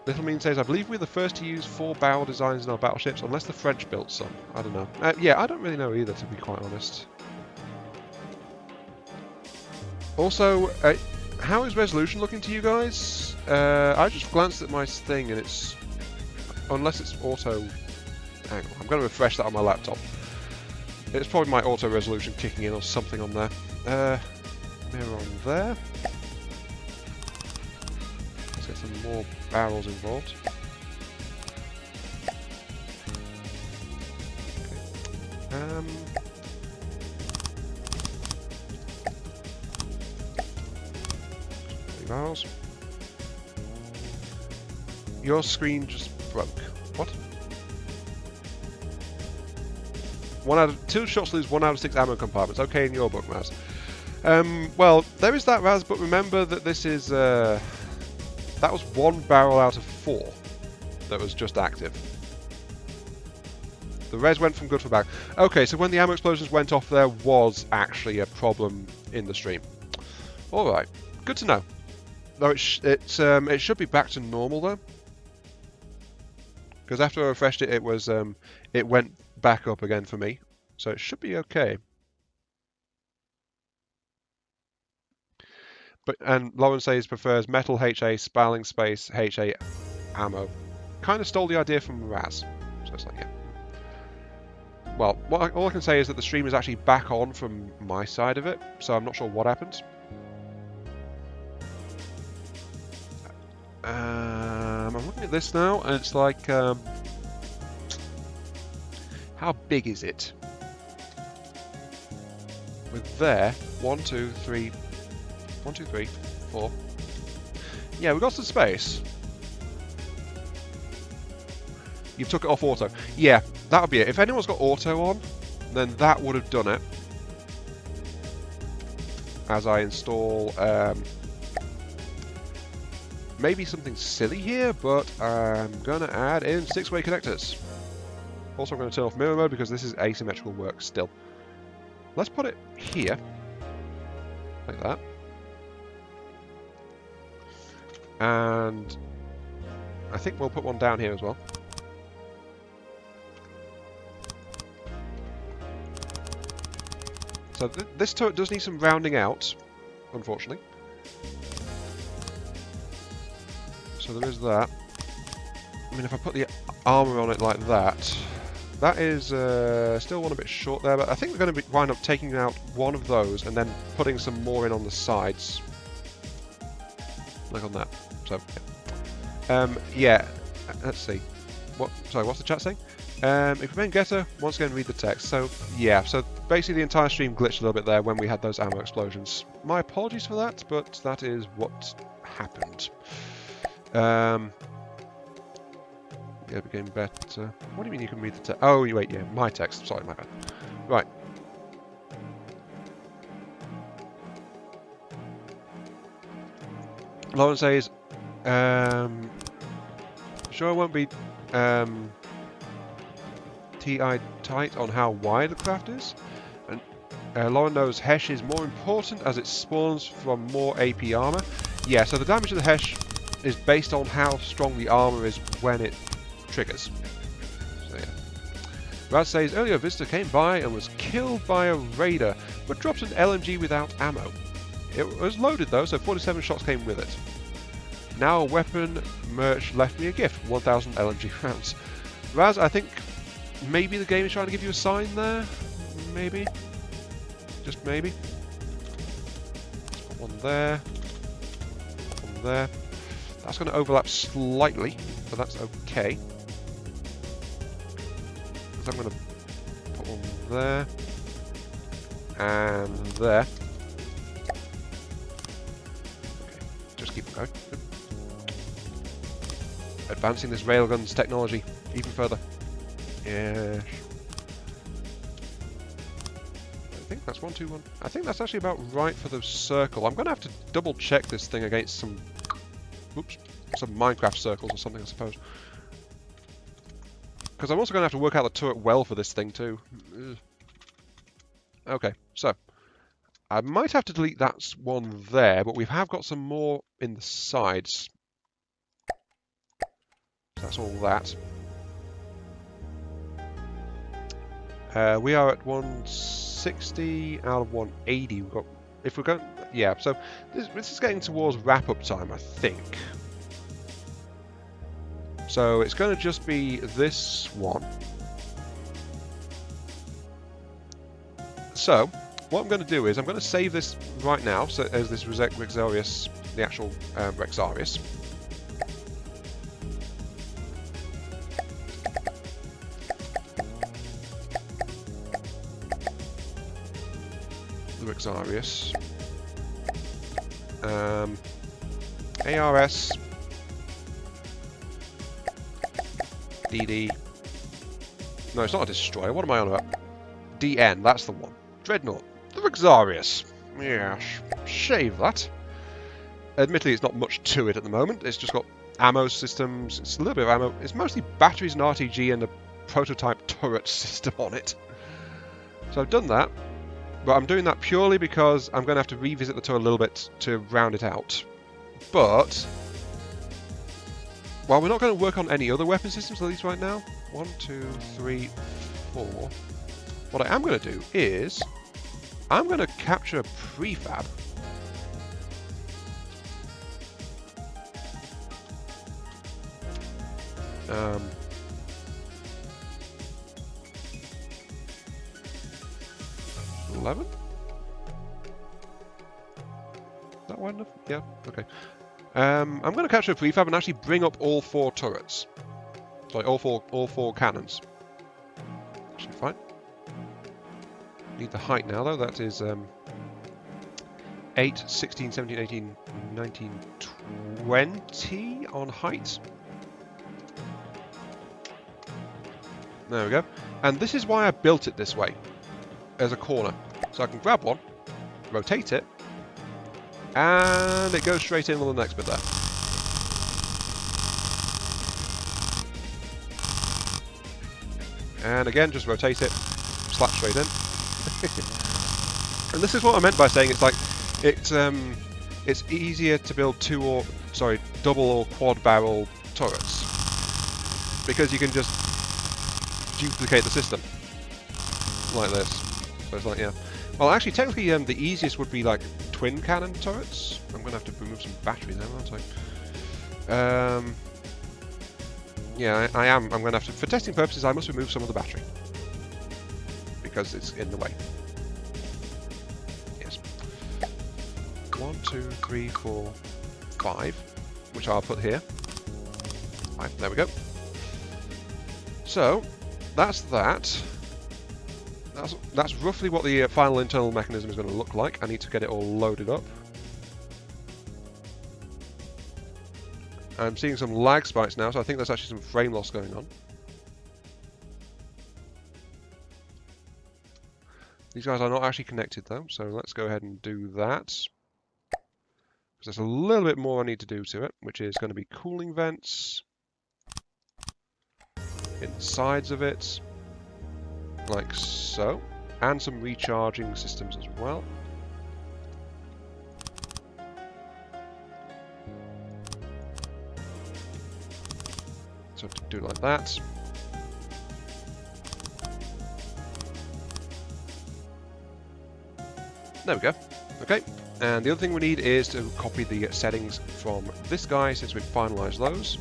Little Mean says, I believe we're the first to use 4-barrel designs in our battleships, unless the French built some. I don't know. Yeah, I don't really know either, to be quite honest. Also, how is resolution looking to you guys? I just glanced at my thing and it's... Unless it's auto... Hang on, I'm going to refresh that on my laptop. It's probably my auto resolution kicking in or something on there. Mirror on there. Let's get some more barrels involved. Okay. 3 barrels. Your screen just broke. What? 2 shots lose 1 out of 6 ammo compartments. Okay, in your book, Maz. Well, there is that, Raz, but remember that this is... that was 1 barrel out of 4 that was just active. The res went from good for bad. Okay, so when the ammo explosions went off, there was actually a problem in the stream. Alright, good to know. Though it should be back to normal, though. Because after I refreshed it, it went back up again for me. So it should be okay. And Lauren says prefers metal HA, spalling space, HA ammo. Kind of stole the idea from Raz. So it's like, yeah. Well, all I can say is that the stream is actually back on from my side of it, so I'm not sure what happened. I'm looking at this now, and it's like, how big is it? With there, 1, 2, 3, 1, 2, 3, 4. Yeah, we've got some space. You took it off auto. Yeah, that would be it. If anyone's got auto on, then that would have done it. As I install... maybe something silly here, but I'm going to add in 6-way connectors. Also, I'm going to turn off mirror mode because this is asymmetrical work still. Let's put it here. Like that. And I think we'll put one down here as well. So this turret does need some rounding out, unfortunately. So there is that. I mean, if I put the armor on it like that, that is still one a bit short there, but I think we're going to wind up taking out one of those and then putting some more in on the sides. Like on that. So, yeah. Let's see. Sorry, what's the chat saying? If remain getter, once again read the text. So, yeah. So, basically the entire stream glitched a little bit there when we had those ammo explosions. My apologies for that, but that is what happened. Yeah, it became better. What do you mean you can read the text? Oh, wait, yeah, my text. Sorry, my bad. Right. Lauren says, sure I won't be TI tight on how wide the craft is. And Lauren knows Hesh is more important as it spawns from more AP armor. Yeah, so the damage of the Hesh is based on how strong the armor is when it triggers. So yeah. Raz says, earlier a visitor came by and was killed by a raider, but dropped an LMG without ammo. It was loaded though, so 47 shots came with it. Now a weapon merch left me a gift, 1000 LMG rounds. Raz, I think maybe the game is trying to give you a sign there. Maybe. Just maybe. Let's put one there. One there. That's going to overlap slightly, but that's okay. So I'm going to put one there. And there. Okay, just keep it going. Good. Advancing this railgun's technology even further. Yeah. I think that's 1, 2, 1. I think that's actually about right for the circle. I'm going to have to double check this thing against some, oops, some Minecraft circles or something, I suppose. Because I'm also going to have to work out the turret well for this thing too. Ugh. Okay, so I might have to delete that one there, but we have got some more in the sides. That's all that. We are at 160 out of 180. We've got, if we're going, yeah. So this is getting towards wrap-up time, I think. So it's going to just be this one. So what I'm going to do is I'm going to save this right now. So as this Rexarius, the actual Rexarius. Rexarius. ARS. DD. No, it's not a destroyer. What am I on about? DN, that's the one. Dreadnought. The Rexarius. Yeah, shave that. Admittedly, it's not much to it at the moment. It's just got ammo systems. It's a little bit of ammo. It's mostly batteries and RTG and a prototype turret system on it. So I've done that. But I'm doing that purely because I'm going to have to revisit the turret a little bit to round it out. But while we're not going to work on any other weapon systems, at least right now, 1, 2, 3, 4. What I am going to do is I'm going to capture a prefab. $11? Is that wide enough? Yeah, okay. I'm going to capture a prefab and actually bring up all 4 turrets. Sorry, all four cannons. Actually fine. Need the height now though, that is 8, 16, 17, 18, 19, 20 on height. There we go. And this is why I built it this way, as a corner. So I can grab one, rotate it, and it goes straight in on the next bit there. And again, just rotate it, slap straight in. And this is what I meant by saying it's like it's easier to build double or quad barrel turrets because you can just duplicate the system like this. So it's like, yeah. Well, actually, technically, the easiest would be like twin cannon turrets. I'm gonna have to remove some batteries now, aren't I? Yeah, I am. I'm going to have to, for testing purposes, I must remove some of the battery. Because it's in the way. Yes. 1, 2, 3, 4, 5. Which I'll put here. Right, there we go. So, that's that. That's roughly what the final internal mechanism is going to look like. I need to get it all loaded up. I'm seeing some lag spikes now, so I think there's actually some frame loss going on. These guys are not actually connected though, so let's go ahead and do that. Because there's a little bit more I need to do to it, which is going to be cooling vents in the sides of it, like so, and some recharging systems as well. So to do like that. There we go. Okay, and the other thing we need is to copy the settings from this guy since we've finalized those.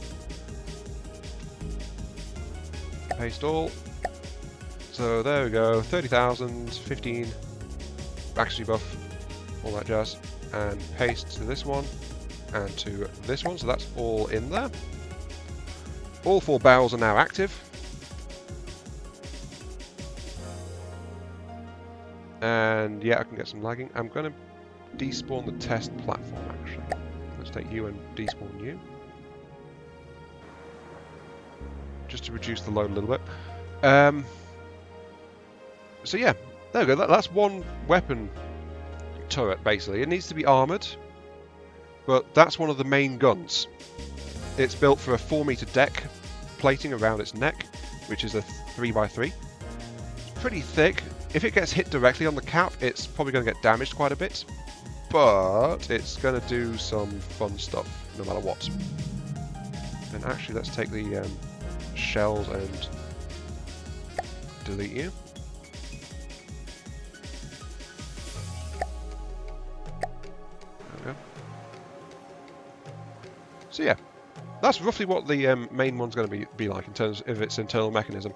Paste all. So there we go, 30,000, 15, accuracy buff, all that jazz, and paste to this one and to this one, so that's all in there. All 4 barrels are now active. And yeah, I can get some lagging. I'm going to despawn the test platform actually. Let's take you and despawn you. Just to reduce the load a little bit. So yeah, there we go. That's one weapon turret basically. It needs to be armoured, but that's one of the main guns. It's built for a 4-meter deck plating around its neck, which is a 3x3. It's pretty thick. If it gets hit directly on the cap, it's probably going to get damaged quite a bit, but it's going to do some fun stuff no matter what. And actually, let's take the shells and delete you. There we go. So yeah. That's roughly what the main one's going to be like in terms of its internal mechanism.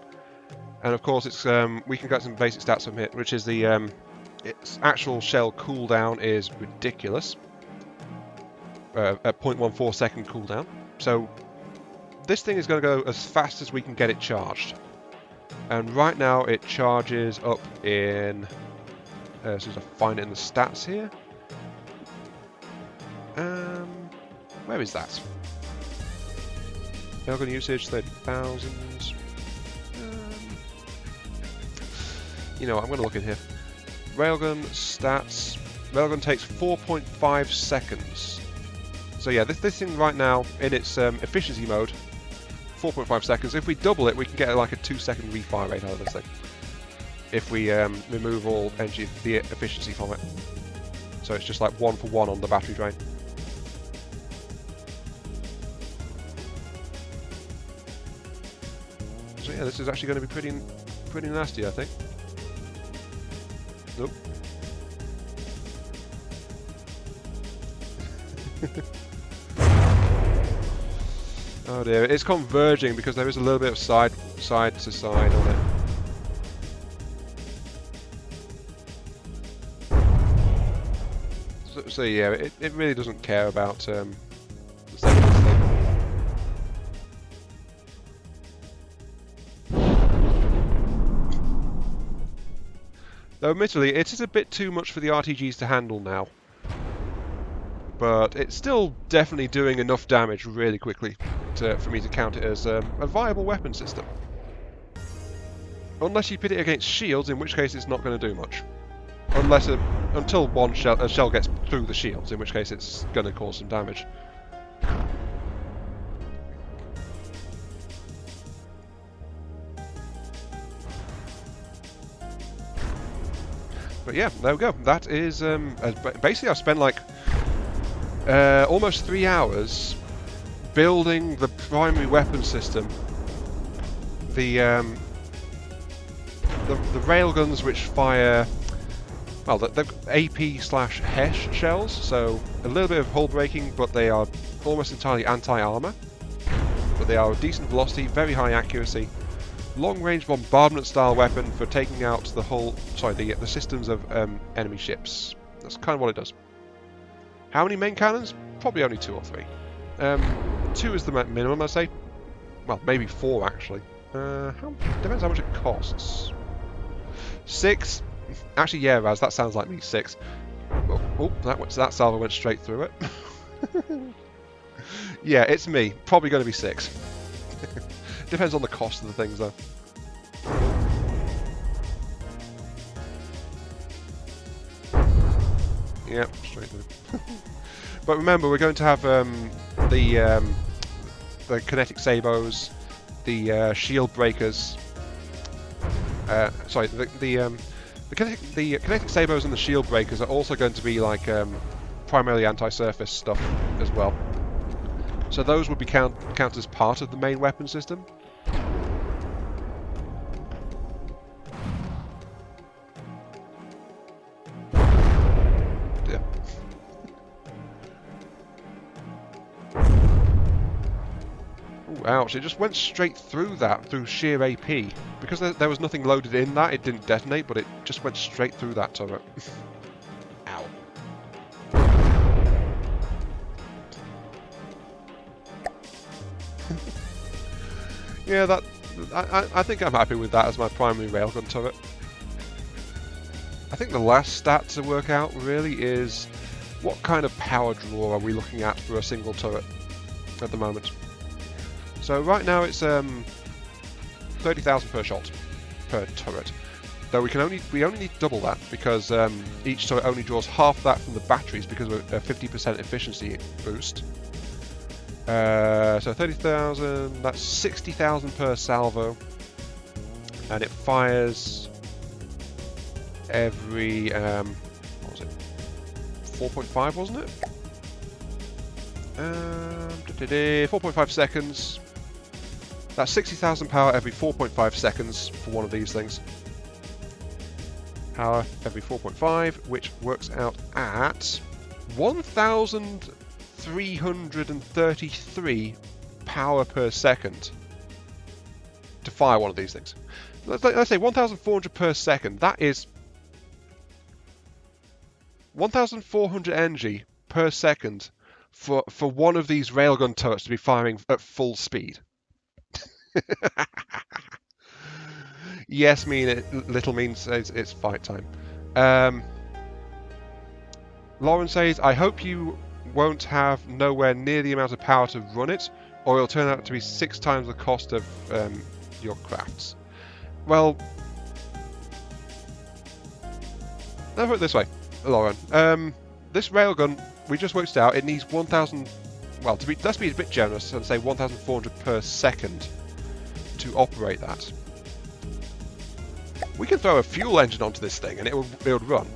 And of course, it's we can get some basic stats from it, which is the its actual shell cooldown is ridiculous at 0.14 second cooldown. So this thing is going to go as fast as we can get it charged. And right now it charges up in. So I find it in the stats here. Where is that? Railgun usage 30,000. You know what, I'm going to look in here. Railgun stats. Railgun takes 4.5 seconds. So yeah, this thing right now in its efficiency mode, 4.5 seconds. If we double it, we can get like a 2-second refire rate out of this thing. If we remove all energy, the efficiency from it. So it's just like 1-for-1 on the battery drain. So yeah, this is actually going to be pretty nasty, I think. Nope. Oh dear, it's converging because there is a little bit of side to side on it. So yeah, it really doesn't care about the state of this thing. Though admittedly, it is a bit too much for the RTGs to handle now. But it's still definitely doing enough damage really quickly for me to count it as a viable weapon system. Unless you pit it against shields, in which case it's not going to do much. Until a shell gets through the shields, in which case it's going to cause some damage. But yeah, there we go. That is basically I've spent like almost 3 hours building the primary weapon system. The railguns which fire, well, the AP/HESH shells, so a little bit of hull breaking, but they are almost entirely anti-armor. But they are a decent velocity, very high accuracy, long-range bombardment-style weapon for taking out the whole, the systems of enemy ships. That's kind of what it does. How many main cannons? Probably only 2 or 3. 2 is the minimum, I'd say. Well, maybe 4 actually. Depends how much it costs. 6. Actually, yeah, Raz, that sounds like me. 6. Oh, that salvo went straight through it. Yeah, it's me. Probably going to be 6. Depends on the cost of the things, though. Yep, straight through. But remember, we're going to have the kinetic sabos, the shield breakers. The kinetic sabos and the shield breakers are also going to be like primarily anti-surface stuff as well. So those would be count as part of the main weapon system. Yeah. Ooh, ouch, it just went straight through that, through sheer AP. Because there was nothing loaded in that, it didn't detonate, but it just went straight through that turret. Ow. Yeah, I think I'm happy with that as my primary railgun turret. I think the last stat to work out really is what kind of power draw are we looking at for a single turret at the moment. So right now it's 30,000 per shot per turret. Though we only need double that because each turret only draws half that from the batteries because of a 50% efficiency boost. So 30,000, that's 60,000 per salvo, and it fires every what was it? 4.5, wasn't it? 4.5 seconds. That's 60,000 power every 4.5 seconds for one of these things. Power every 4.5, which works out at 1,333 power per second to fire one of these things. Let's say 1,400 per second. That is 1,400 energy per second for one of these railgun turrets to be firing at full speed. Yes, little means it's fight time. Lauren says, I hope you won't have nowhere near the amount of power to run it, or it'll turn out to be 6 times the cost of your crafts. Well, let's put it this way, Lauren. This railgun, we just worked it out, it needs 1,000... Well, let's be a bit generous and say 1,400 per second to operate that. We can throw a fuel engine onto this thing and it would run.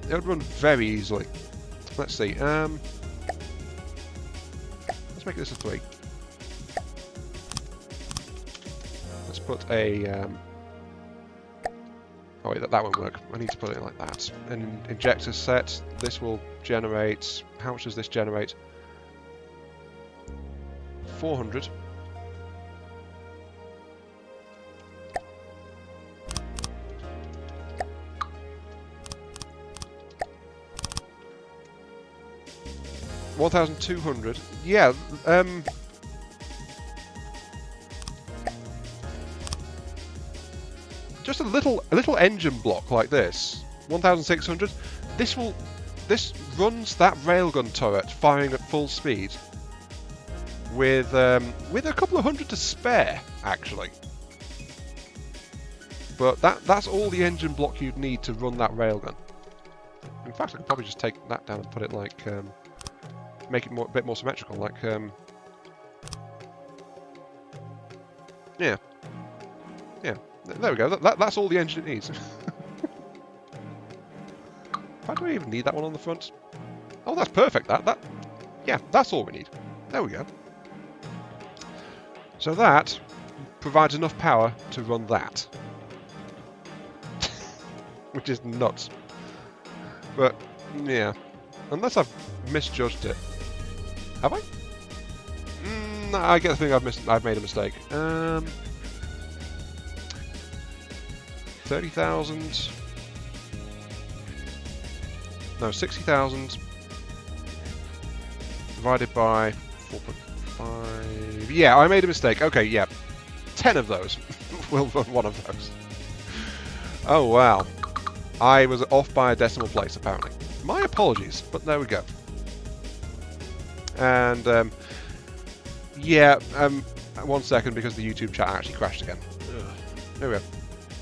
It would run very easily. Let's see. Let's make this a 3. Let's put a... Oh wait, that won't work. I need to put it like that. An injector set. This will generate... How much does this generate? 400. $1,200. Yeah. Just a little engine block like this. 1,600. This runs that railgun turret firing at full speed. With a couple of hundred to spare, actually. But that's all the engine block you'd need to run that railgun. In fact, I could probably just take that down and put it like, make it a bit more symmetrical, like, yeah, there we go. That's all the engine it needs. In fact, do we even need that one on the front? Oh, that's perfect. Yeah, that's all we need. There we go. So that provides enough power to run that. Which is nuts. But, yeah. Unless I've misjudged it. Have I? No, I get the thing I've made a mistake. 30,000. No, 60,000 divided by 4.5. Yeah, I made a mistake. Okay, yeah. 10 of those. We'll run one of those. Oh, wow. I was off by a decimal place, apparently. My apologies, but there we go. And, yeah, 1 second, because the YouTube chat actually crashed again. Ugh. There we go.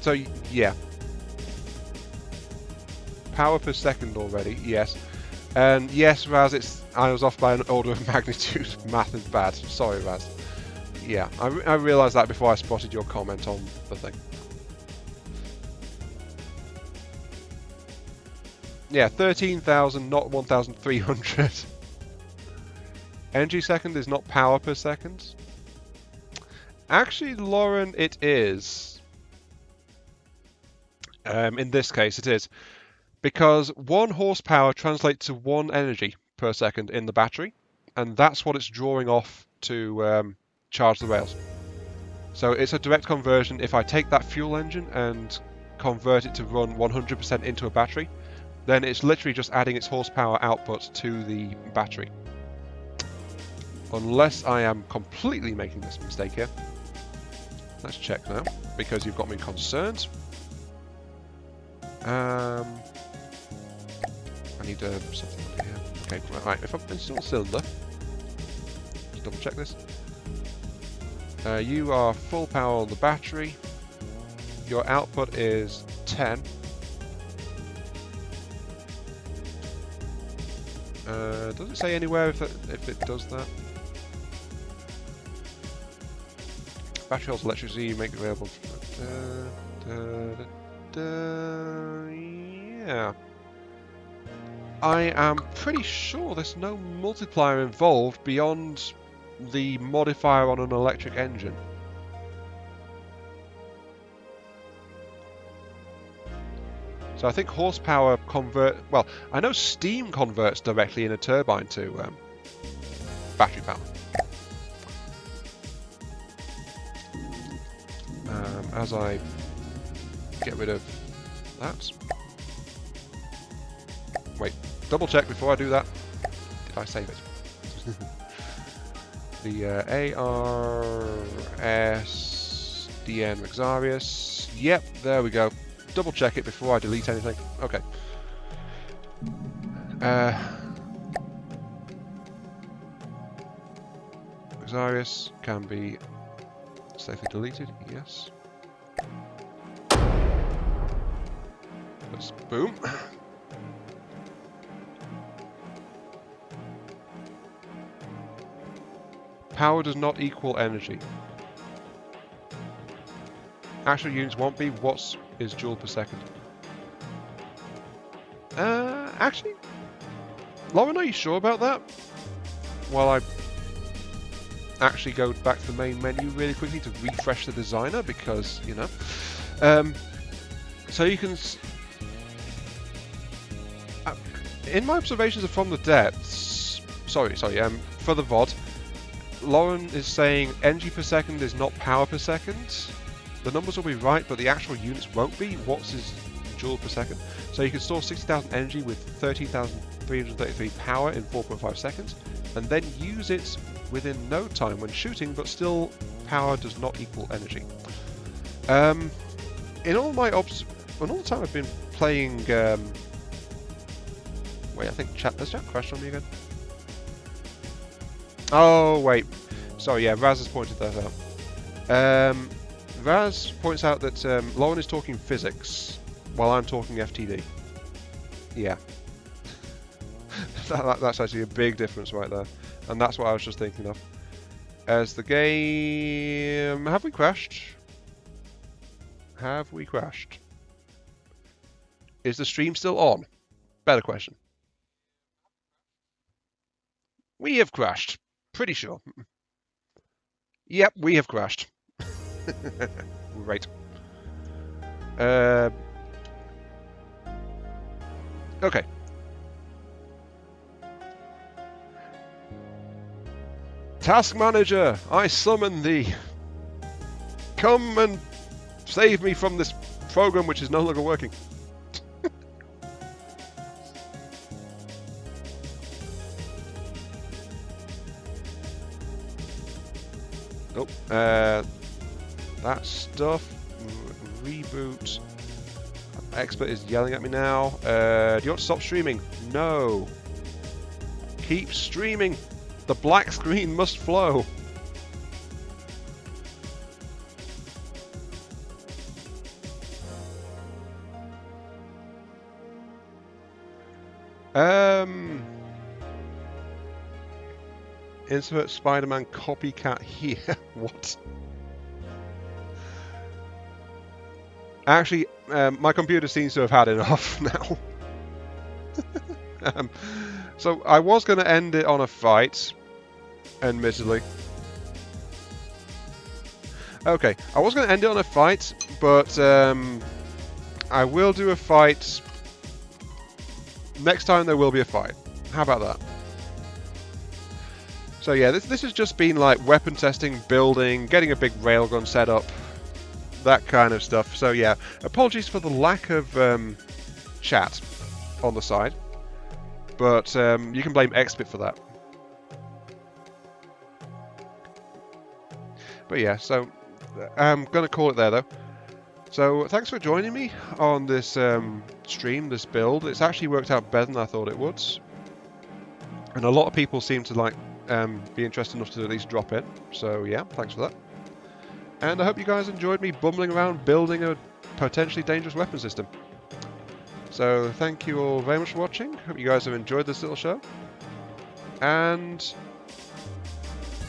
So, yeah. Power per second already, yes. And yes, Raz, I was off by an order of magnitude. Math is bad. Sorry, Raz. Yeah, I realised that before I spotted your comment on the thing. Yeah, 13,000, not 1,300. Energy second is not power per second. Actually, Lauren, it is. In this case, it is. Because 1 horsepower translates to 1 energy per second in the battery, and that's what it's drawing off to charge the rails. So it's a direct conversion. If I take that fuel engine and convert it to run 100% into a battery, then it's literally just adding its horsepower output to the battery. Unless I am completely making this mistake here. Let's check now, because you've got me concerned. I need something over here. Okay, right, if I install a cylinder, just double check this. You are full power on the battery. Your output is 10. Does it say anywhere if it does that? Battery holds electricity, you make available. Yeah. I am pretty sure there's no multiplier involved beyond the modifier on an electric engine. So I think horsepower well, I know steam converts directly in a turbine to battery power. As I get rid of that. Wait, double check before I do that. Did I save it? The ARSDN Rexarius. Yep, there we go. Double check it before I delete anything. Okay. Rexarius can be safely deleted. Yes. Let's boom. Power does not equal energy. Actual units won't be. What is joule per second? Actually, Lauren, are you sure about that? While I actually go back to the main menu really quickly to refresh the designer, because, you know. So you can... in my observations from the depths... Sorry, for the VOD, Lauren is saying energy per second is not power per second. The numbers will be right, but the actual units won't be. Watts is joule per second. So you can store 60,000 energy with 13,333 power in 4.5 seconds, and then use it within no time when shooting, but still power does not equal energy. In all my all the time I've been playing... wait, I think has chat crashed on me again? Oh, wait. Sorry, yeah, Raz has pointed that out. Raz points out that Lauren is talking physics, while I'm talking FtD. Yeah. That's actually a big difference right there. And that's what I was just thinking of. As the game... Have we crashed? Have we crashed? Is the stream still on? Better question. We have crashed. Pretty sure. Yep, we have crashed. Right. Okay. Task Manager, I summon thee. Come and save me from this program which is no longer working. Oh, that stuff. Reboot. Expert is yelling at me now. Do you want to stop streaming? No. Keep streaming. The black screen must flow. Insert Spider-Man copycat here. What? Actually, my computer seems to have had enough now. So I was going to end it on a fight, admittedly. Okay, I was going to end it on a fight, but I will do a fight. Next time there will be a fight. How about that? So yeah, this has just been like weapon testing, building, getting a big railgun set up, that kind of stuff. So yeah, apologies for the lack of chat on the side, but you can blame XBit for that. But yeah, so I'm going to call it there though. So thanks for joining me on this stream, this build. It's actually worked out better than I thought it would. And a lot of people seem to like be interested enough to at least drop in. So yeah, thanks for that. And I hope you guys enjoyed me bumbling around building a potentially dangerous weapon system. So thank you all very much for watching. Hope you guys have enjoyed this little show. And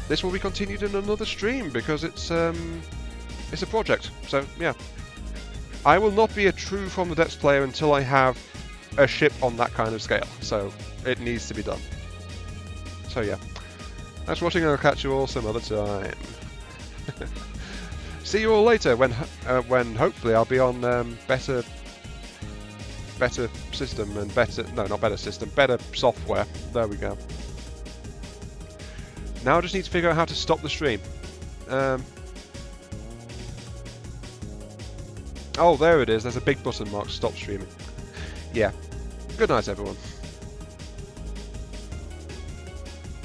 this will be continued in another stream because it's a project. So yeah, I will not be a true From the Depths player until I have a ship on that kind of scale. So it needs to be done. So yeah, thanks for watching, and I'll catch you all some other time. See you all later when hopefully I'll be on better system and better software. There we go. Now I just need to figure out how to stop the stream. Oh, there it is. There's a big button marked stop streaming. Yeah. Good night, everyone.